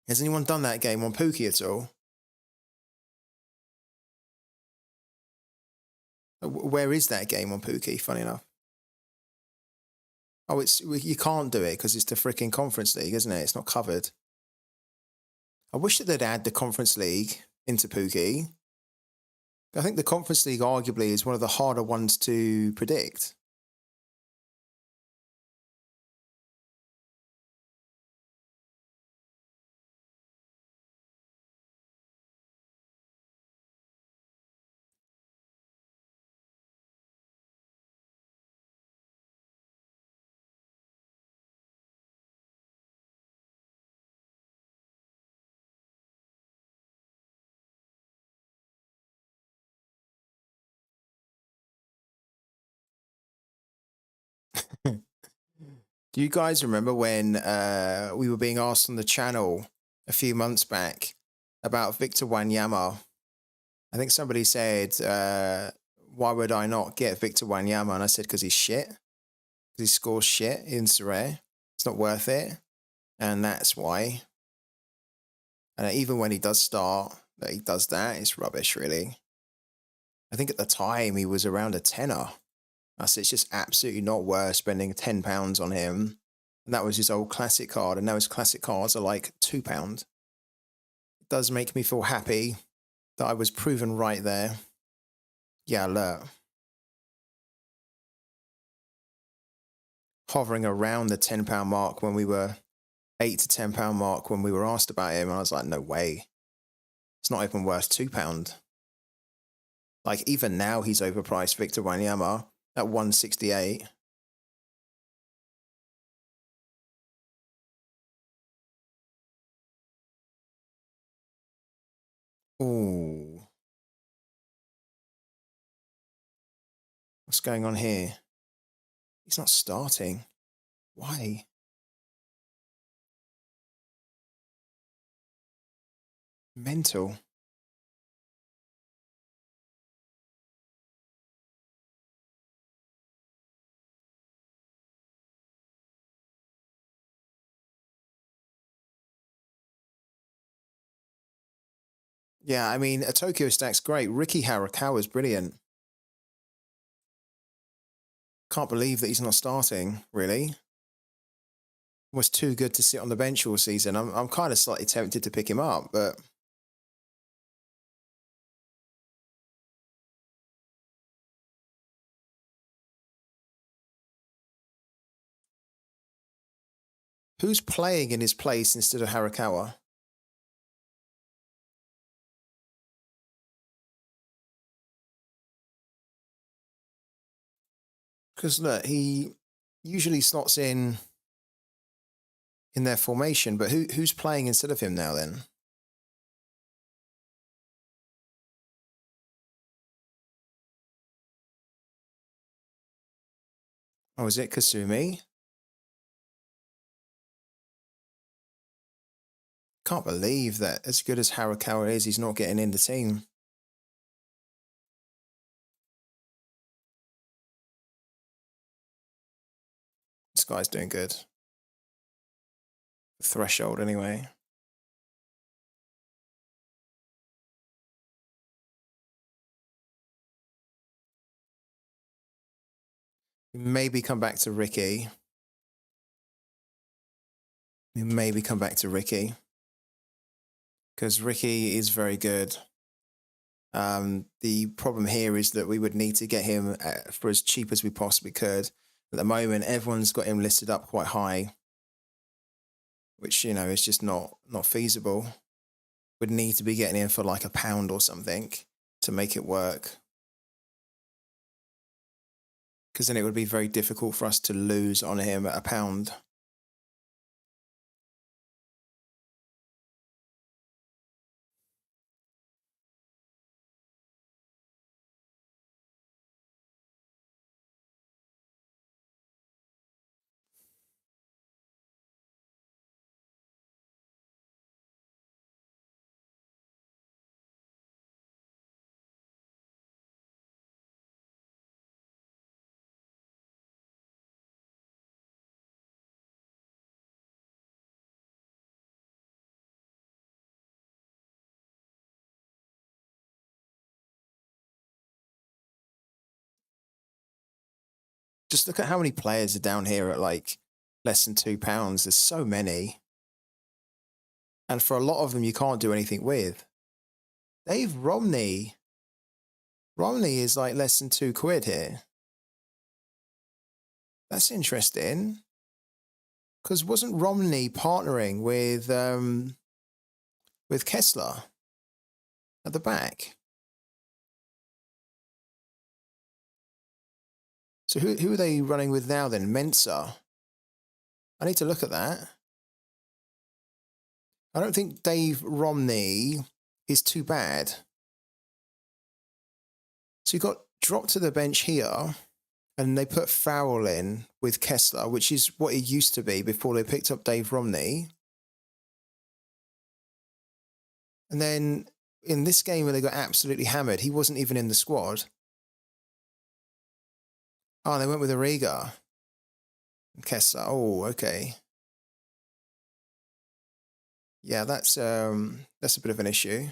Has anyone done that game on Pooky at all? Where is that game on Pooky, funny enough? Oh, you can't do it because it's the freaking Conference League, isn't it? It's not covered. I wish that they'd add the Conference League into Pooky. I think the Conference League arguably is one of the harder ones to predict. Do you guys remember when we were being asked on the channel a few months back about Victor Wanyama. I think somebody said, why would I not get Victor Wanyama? And I said, because he's shit. Because he scores shit in Sorare. It's not worth it. And that's why. And even when he does start, that he does that, it's rubbish, really. I think at the time he was around a tenner. I said, it's just absolutely not worth spending £10 on him. And that was his old classic card. And now his classic cards are like £2. It does make me feel happy that I was proven right there. Yeah, look. Hovering around the £10 mark when we were £8 to £10 mark when we were asked about him. And I was like, no way. It's not even worth £2. Like, even now he's overpriced, Victor Wanyama, at 168. Ooh. What's going on here? He's not starting. Why? Mental. Yeah, I mean, a Tokyo stack's great. Ricky Harakawa's brilliant. Can't believe that he's not starting, really. Was too good to sit on the bench all season. I'm kind of slightly tempted to pick him up, but who's playing in his place instead of Harakawa? Because look, he usually slots in their formation, but who's playing instead of him now then? Oh, is it Kasumi? Can't believe that as good as Harakawa is, he's not getting in the team. This guy's doing good. Threshold, anyway. Maybe come back to Ricky. Maybe come back to Ricky. Because Ricky is very good. The problem here is that we would need to get him for as cheap as we possibly could. At the moment, everyone's got him listed up quite high, which, you know, is just not feasible. Would need to be getting in for like £1 or something to make it work. Because then it would be very difficult for us to lose on him at £1. Just look at how many players are down here at like less than £2. There's so many. And for a lot of them, you can't do anything with. Dave Romney. Romney is like less than £2 here. That's interesting. Because wasn't Romney partnering with Kessler at the back? So who are they running with now then? Mensah. I need to look at that. I don't think Dave Romney is too bad. So you got dropped to the bench here, and they put Farrell in with Kessler, which is what it used to be before they picked up Dave Romney. And then in this game where they got absolutely hammered, he wasn't even in the squad. Oh, they went with Origa. Kessler. Oh, okay. Yeah, that's a bit of an issue.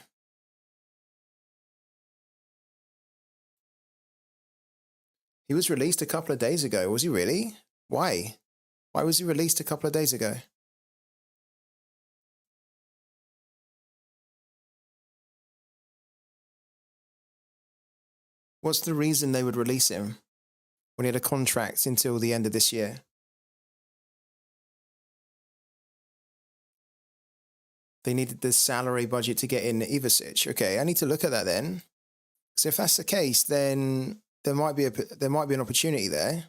He was released a couple of days ago. Was he really? Why? Why was he released a couple of days ago? What's the reason they would release him when he had a contract until the end of this year? They needed the salary budget to get in Ivasic. Okay, I need to look at that then. So if that's the case, then there might be an opportunity there.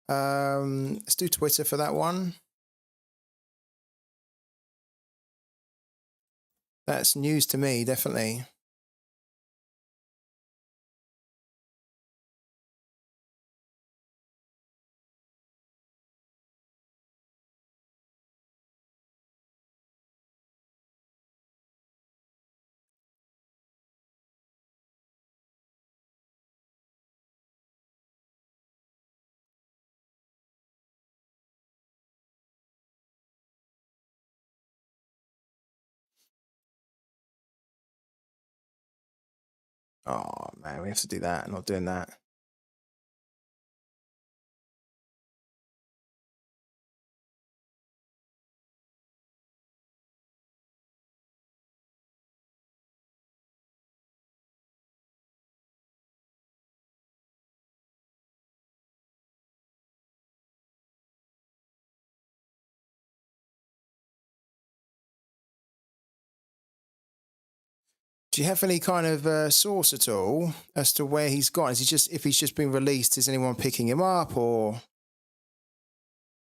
Let's do Twitter for that one. That's news to me, definitely. Oh man, we have to do that. Not doing that. Do you have any kind of source at all as to where he's gone? Is he just, if he's just been released, is anyone picking him up, or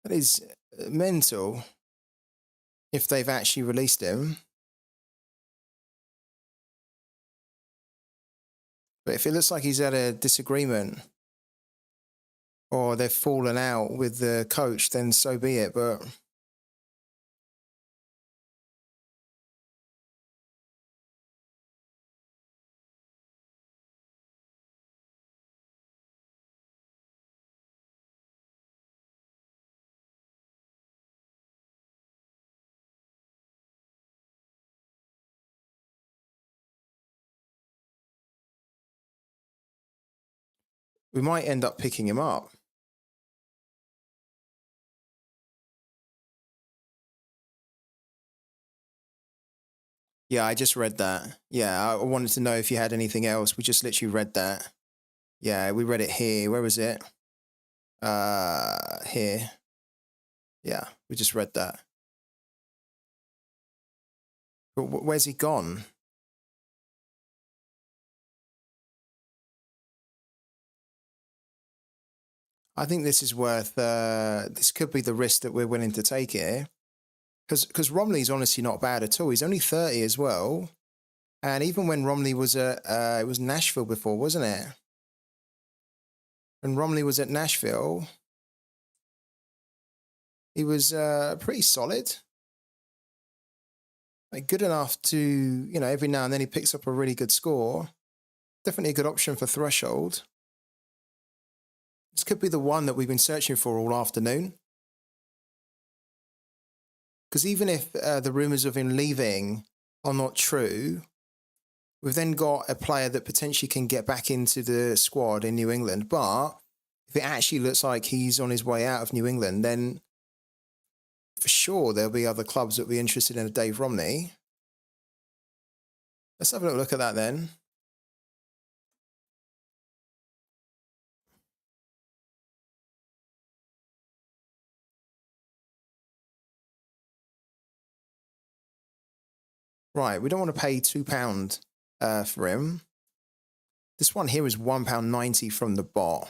that is mental? If they've actually released him, but if it looks like he's had a disagreement or they've fallen out with the coach, then so be it. But we might end up picking him up. Yeah, I just read that. Yeah, I wanted to know if you had anything else. We just literally read that. Yeah, we read it here. Where was it? Here. Yeah, we just read that. But where's he gone? I think this is worth. This could be the risk that we're willing to take here, because Romney's honestly not bad at all. He's only 30 as well, and even when Romney was at, it was Nashville before, wasn't it? When Romney was at Nashville, he was pretty solid, like good enough to, you know, every now and then he picks up a really good score. Definitely a good option for threshold. This could be the one that we've been searching for all afternoon. Because even if the rumours of him leaving are not true, we've then got a player that potentially can get back into the squad in New England. But if it actually looks like he's on his way out of New England, then for sure there'll be other clubs that will be interested in a Dave Romney. Let's have a look at that then. Right, we don't want to pay £2 for him. This one here is £1.90 from the bot.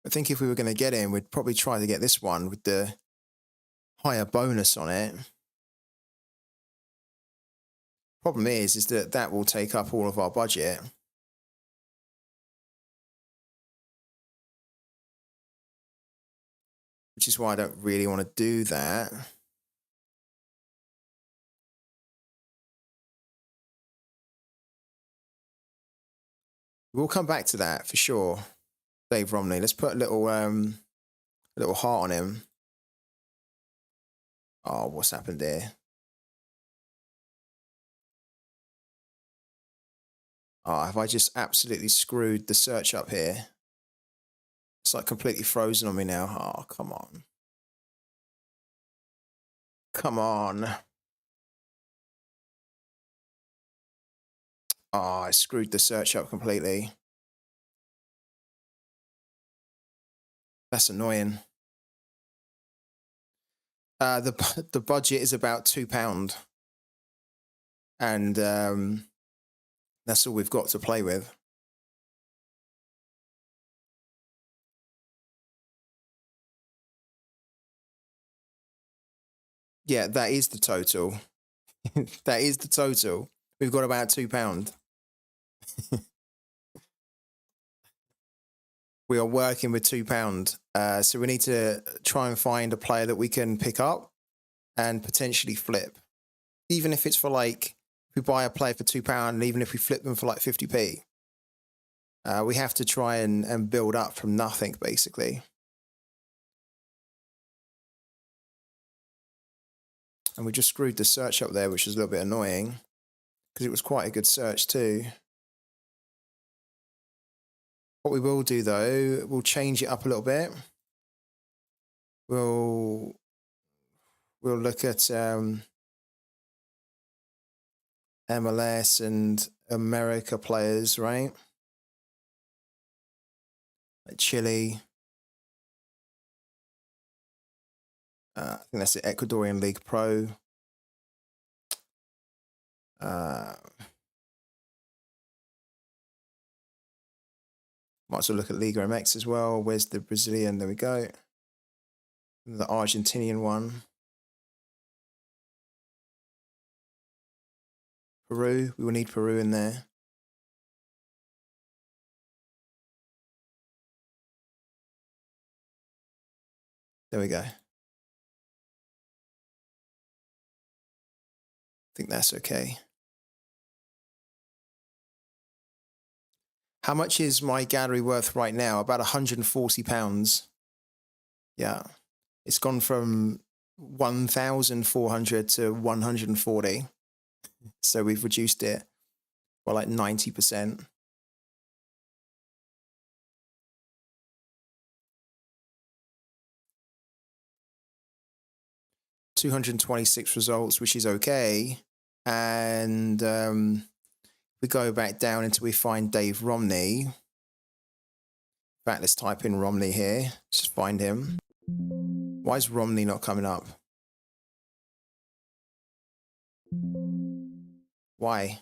I think if we were going to get him, we'd probably try to get this one with the higher bonus on it. Problem is that that will take up all of our budget. which is why I don't really want to do that. We'll come back to that for sure. Dave Romney. Let's put a little heart on him. Oh, what's happened there? Oh, have I just absolutely screwed the search up here? It's like completely frozen on me now. Oh, come on. Come on. Oh, I screwed the search up completely. That's annoying. The budget is about £2, and that's all we've got to play with. Yeah, that is the total. That is the total. We've got about £2. We are working with £2. So we need to try and find a player that we can pick up and potentially flip. Even if it's for like, if we buy a player for £2, and even if we flip them for like 50p, we have to try and build up from nothing, basically. And we just screwed the search up there, which is a little bit annoying because it was quite a good search too. What we will do though, we'll change it up a little bit. We'll look at MLS and America players, right? Like Chile. I think that's the Ecuadorian League Pro. Might as well look at Liga MX as well. Where's the Brazilian? There we go. The Argentinian one. Peru. We will need Peru in there. There we go. I think that's okay. How much is my gallery worth right now? About £140. Yeah. It's gone from 1,400 to 140. So we've reduced it by like 90%. $226 results, which is okay. And we go back down until we find Dave Romney. In fact, let's type in Romney here. Just find him. Why is Romney not coming up? Why?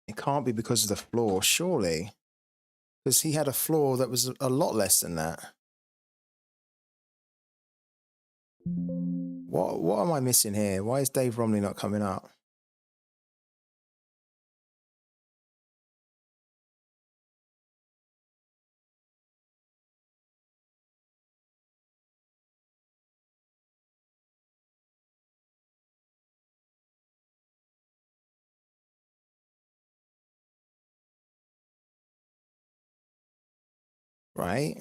It can't be because of the floor, surely. Because he had a floor that was a lot less than that. What am I missing here? Why is Dave Romney not coming up? Right?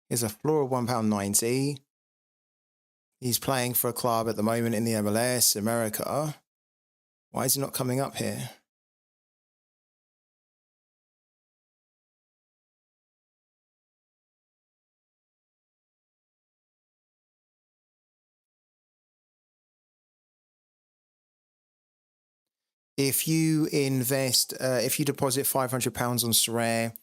He's a floor of £1.90. He's playing for a club at the moment in the MLS, America. Why is he not coming up here? If you invest, if you deposit £500 on Sorare,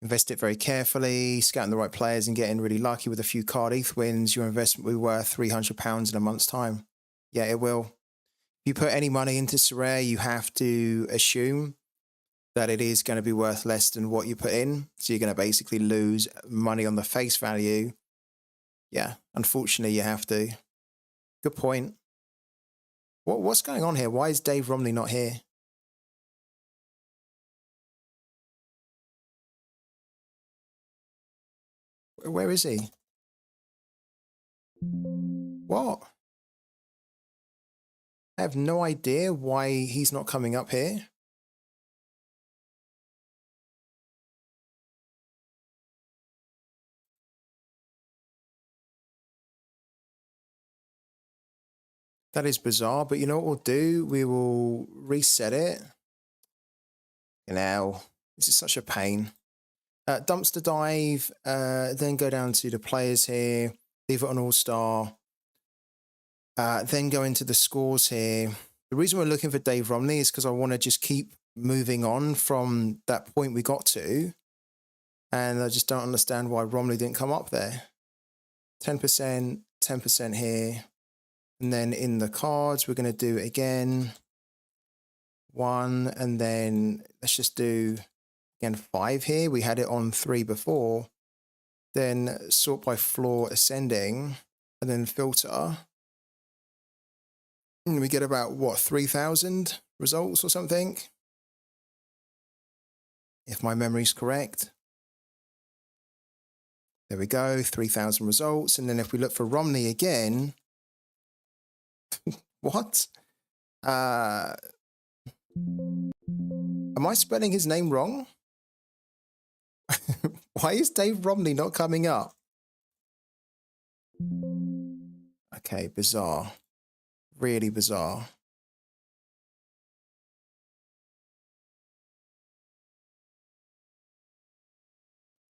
invest it very carefully, scouting the right players and getting really lucky with a few card ETH wins, your investment will be worth £300 in a month's time. Yeah, it will. If you put any money into Sorare, you have to assume that it is going to be worth less than what you put in. So you're going to basically lose money on the face value. Yeah, unfortunately, you have to. Good point. What's going on here? Why is Dave Romney not here? Where is he? What? I have no idea why he's not coming up here. That is bizarre, but you know what we'll do? We will reset it. Now, this is such a pain. Dumpster dive, then go down to the players here, leave it on all-star, then go into the scores here. The reason we're looking for Dave Romney is because I want to just keep moving on from that point we got to, and I just don't understand why Romney didn't come up there. 10%, 10% here. And then in the cards, we're going to do it again. 1, and then let's just do, again, 5 here. We had it on 3 before. Then sort by floor ascending, and then filter. And we get about, what, 3,000 results or something? If my memory's correct. There we go, 3,000 results. And then if we look for Romney again, what? Am I spelling his name wrong? Why is Dave Romney not coming up? Okay, bizarre. Really bizarre.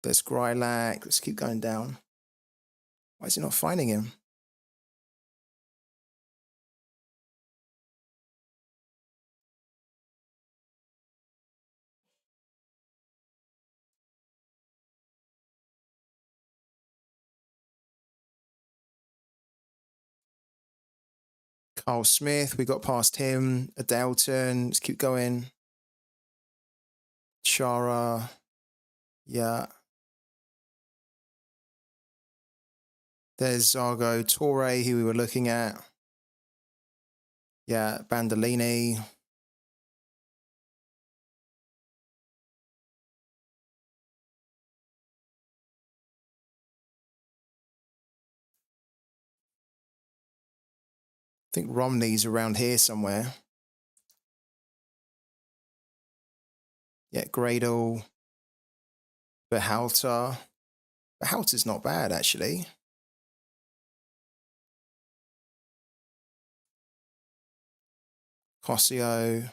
There's Grylac. Let's keep going down. Why is he not finding him? Carl Smith, we got past him. Adelton, let's keep going. Chara, yeah. There's Zargo Torre, who we were looking at. Yeah, Bandolini. I think Romney's around here somewhere. Yeah, Gradle. Behalta. Behalta's not bad, actually. Cossio.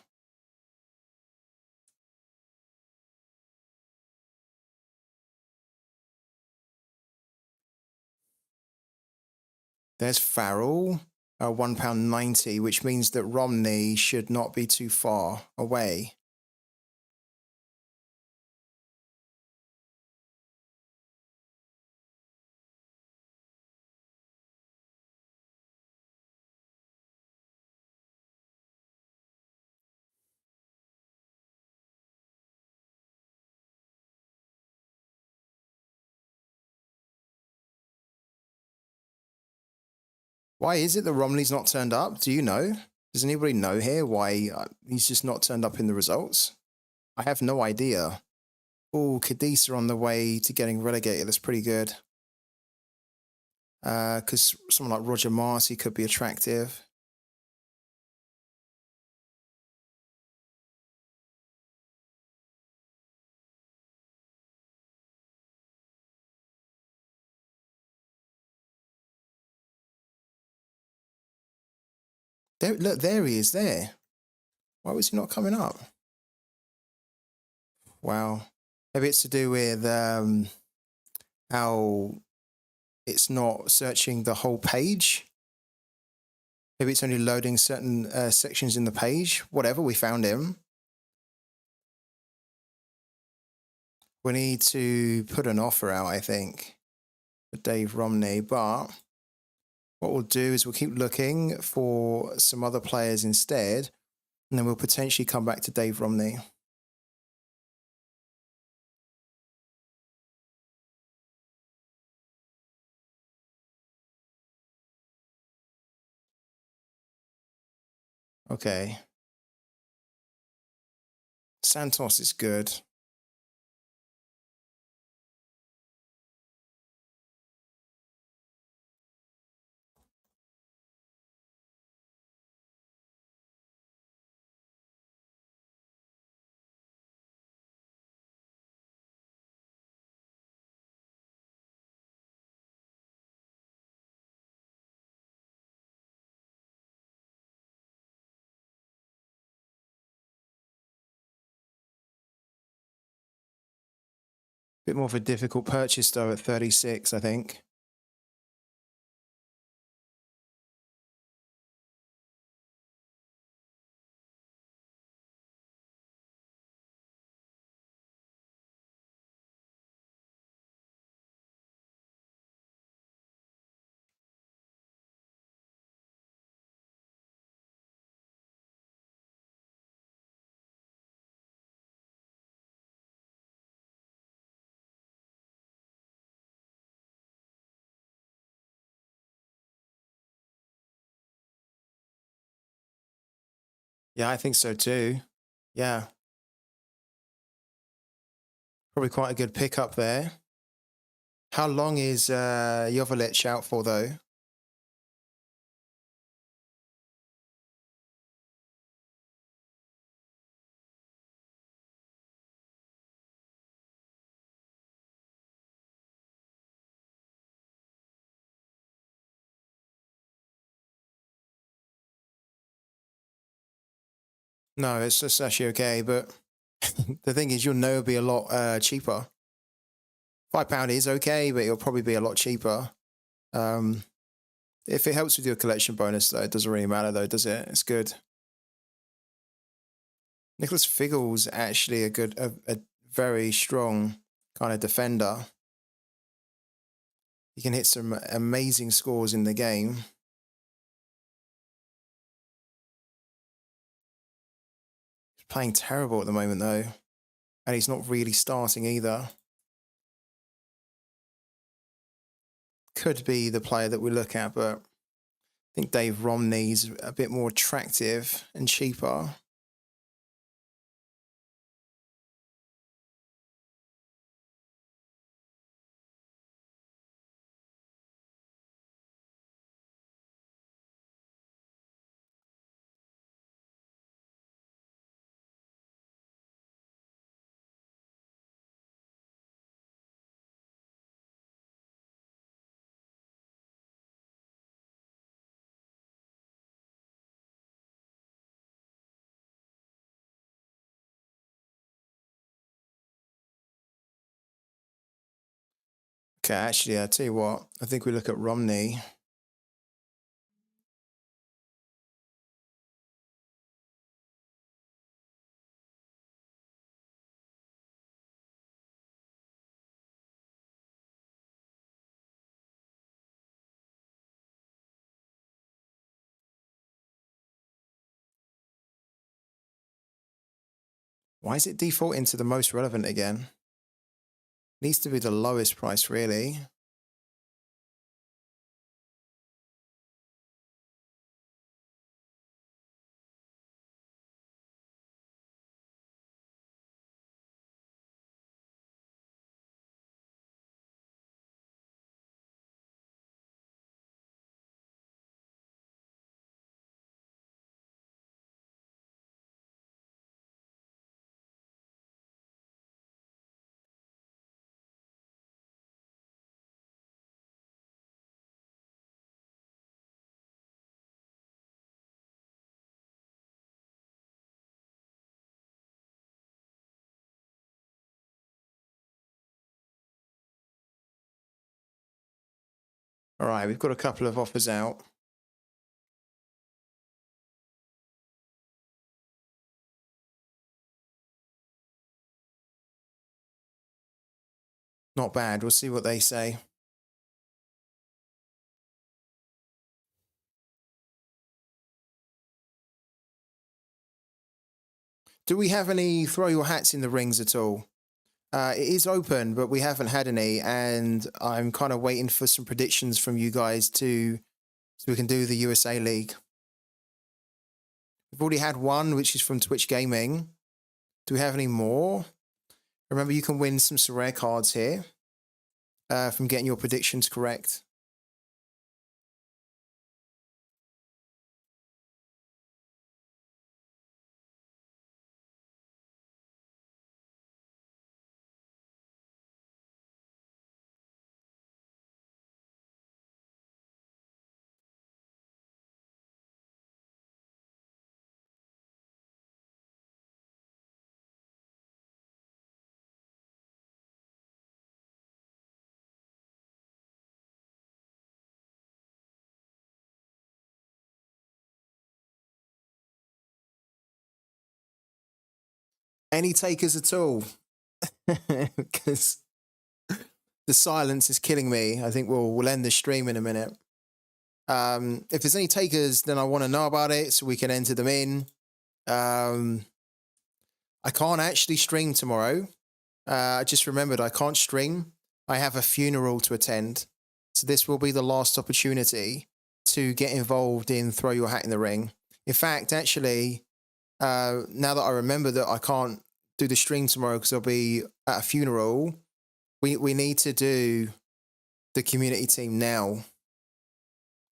There's Farrell, £1.90, which means that Romney should not be too far away. Why is it that Romney's not turned up? Do you know? Does anybody know here why he's just not turned up in the results? I have no idea. Oh, Cadiz are on the way to getting relegated. That's pretty good. Because someone like Roger Marcy could be attractive. There, look, there he is there. Why was he not coming up? Wow. Maybe it's to do with how it's not searching the whole page. Maybe it's only loading certain sections in the page. Whatever, we found him. We need to put an offer out, I think, for Dave Romney. But what we'll do is we'll keep looking for some other players instead, and then we'll potentially come back to Dave Romney. Okay. Santos is good. Bit more of a difficult purchase though at 36, I think. Yeah, I think so too. Yeah. Probably quite a good pickup there. How long is Joveljic out for though? No, it's just actually okay, but the thing is, you'll know it'll be a lot cheaper. £5 is okay, but it'll probably be a lot cheaper. If it helps with your collection bonus, though, it doesn't really matter, though, does it? It's good. Nicholas Figgle's actually a very strong kind of defender. He can hit some amazing scores in the game. He's playing terrible at the moment, though, and he's not really starting either. Could be the player that we look at, but I think Dave Romney's a bit more attractive and cheaper. Okay, actually, I tell you what, I think we look at Romney. Why is it defaulting to the most relevant again? Needs to be the lowest price, really. All right, we've got a couple of offers out. Not bad. We'll see what they say. Do we have any throw your hats in the rings at all? It is open, but we haven't had any, and I'm kind of waiting for some predictions from you guys so we can do the USA League. We've already had one, which is from Twitch Gaming. Do we have any more? Remember, you can win some Sorare cards here from getting your predictions correct. Any takers at all? Because the silence is killing me. I think we'll end the stream in a minute. If there's any takers, then I want to know about it so we can enter them in. I can't actually stream tomorrow. I just remembered I can't stream. I have a funeral to attend. So this will be the last opportunity to get involved in Throw Your Hat in the Ring. In fact, actually, now that I remember that I can't do the stream tomorrow because I'll be at a funeral, we need to do the community team now.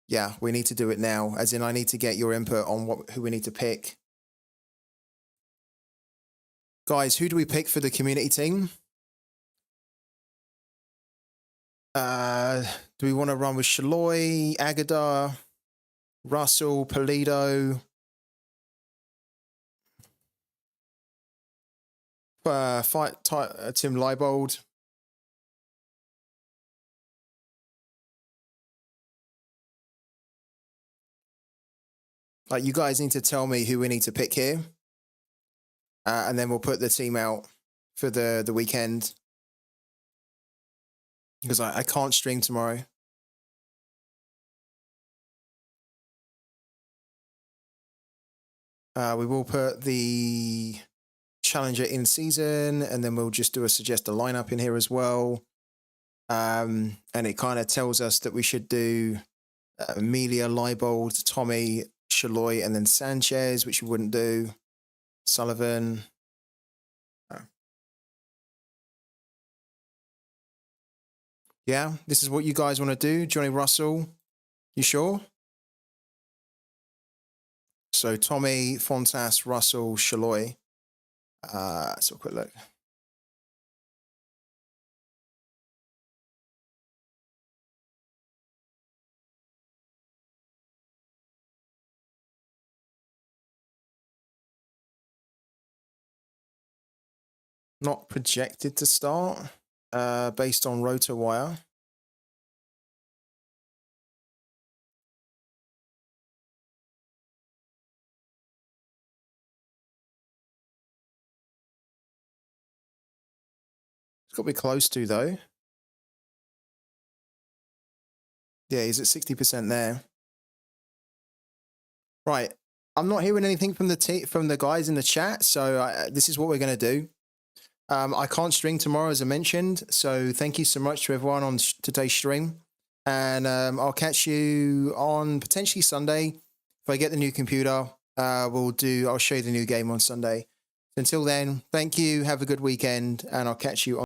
Yeah, we need to do it now, as in I need to get your input on who we need to pick. Guys, who do we pick for the community team? Do we want to run with Shaloy, Agadar, Russell, Polido? Tim Leibold. Like, you guys need to tell me who we need to pick here. And then we'll put the team out for the weekend. Because I can't stream tomorrow. We will put the challenger in season, and then we'll just do a suggest a lineup in here as well. And it kind of tells us that we should do Amelia, Leibold, Tommy, Shaloy, and then Sanchez, which we wouldn't do. Sullivan. Yeah, this is what you guys want to do. Johnny Russell, you sure? So Tommy, Fontas, Russell, Shaloy. Let's have a quick look. Not projected to start, based on RotoWire. It's got to be close to, though. Yeah, he's at 60% there. Right. I'm not hearing anything from the guys in the chat, so this is what we're going to do. I can't stream tomorrow, as I mentioned, so thank you so much to everyone on today's stream. And I'll catch you on potentially Sunday. If I get the new computer, I'll show you the new game on Sunday. Until then, thank you, have a good weekend, and I'll catch you on